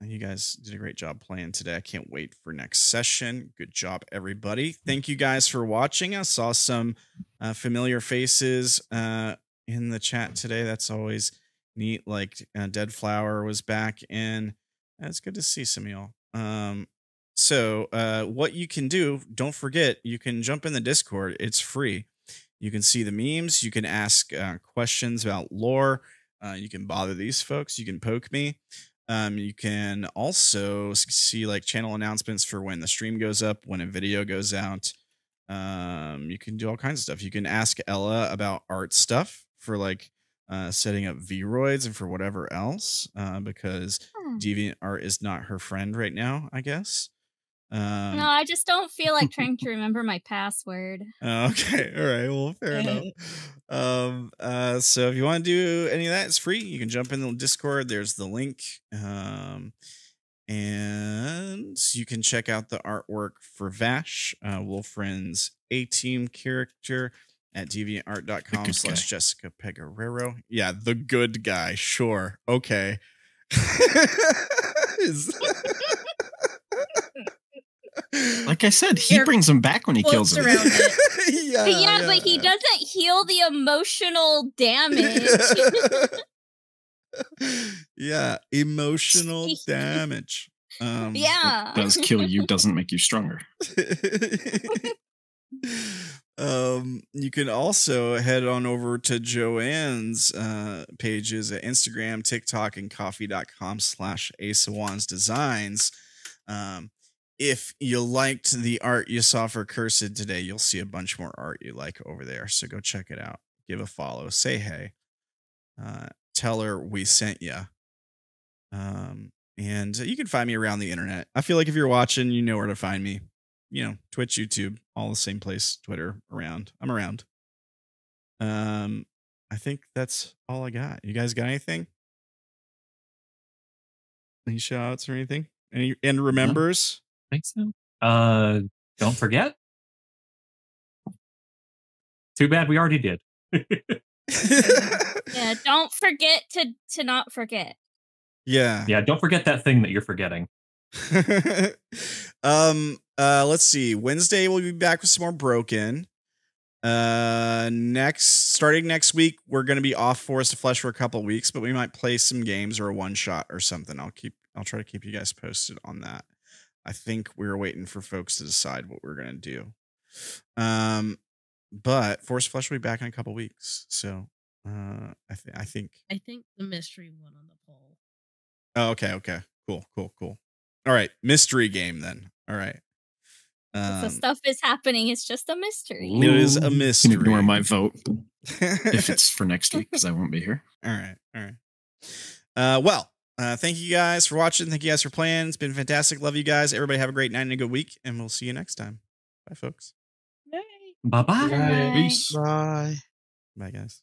you guys did a great job playing today. I can't wait for next session. Good job, everybody. Thank you guys for watching. I saw some familiar faces in the chat today. That's always neat. Like Dead Flower was back in. It's good to see some of y'all. So what you can do, don't forget, you can jump in the Discord. It's free. You can see the memes. You can ask questions about lore. You can bother these folks. You can poke me. You can also see like channel announcements for when the stream goes up, when a video goes out. You can do all kinds of stuff. You can ask Ella about art stuff for like setting up Vroids and for whatever else, because Deviant Art is not her friend right now, I guess. No, I just don't feel like trying to remember my password. Okay, all right, well, fair enough. So if you want to do any of that, it's free. You can jump in the Discord. There's the link. And you can check out the artwork for Vash, Wolfrin's A-Team character at deviantart.com/Jessica Peguerero. Yeah, the good guy. Sure. Okay. Like I said, he brings him back when he kills him. yeah, but he doesn't heal the emotional damage. Yeah, emotional damage. Yeah. What does kill you doesn't make you stronger. You can also head on over to Joeann's pages at Instagram, TikTok, and coffee.com/Asawan's Designs. If you liked the art you saw for Cursed today, you'll see a bunch more art you like over there. So go check it out. Give a follow. Say hey. Tell her we sent you. And you can find me around the internet. I feel like if you're watching, you know where to find me. You know, Twitch, YouTube, all the same place. Twitter, around. I'm around. I think that's all I got. You guys got anything? Any shout outs or anything? And remembers? I think so. Don't forget. Too bad we already did. Yeah, don't forget to not forget. Yeah. Yeah, don't forget that thing that you're forgetting. Let's see. Wednesday we'll be back with some more Broken. Starting next week, we're gonna be off Forest of Flesh for a couple of weeks, but we might play some games or a one shot or something. I'll try to keep you guys posted on that. I think we're waiting for folks to decide what we're gonna do. But Forest of Flesh will be back in a couple of weeks. So I think the mystery one on the poll. Oh, okay. Cool. All right. Mystery game then. All right. So stuff is happening. It's just a mystery. It is a mystery. You can ignore my vote if it's for next week because I won't be here. All right. Well, thank you guys for watching. Thank you guys for playing. It's been fantastic. Love you guys. Everybody have a great night and a good week, and we'll see you next time. Bye, folks. Bye-bye. Peace. Bye. Bye, guys.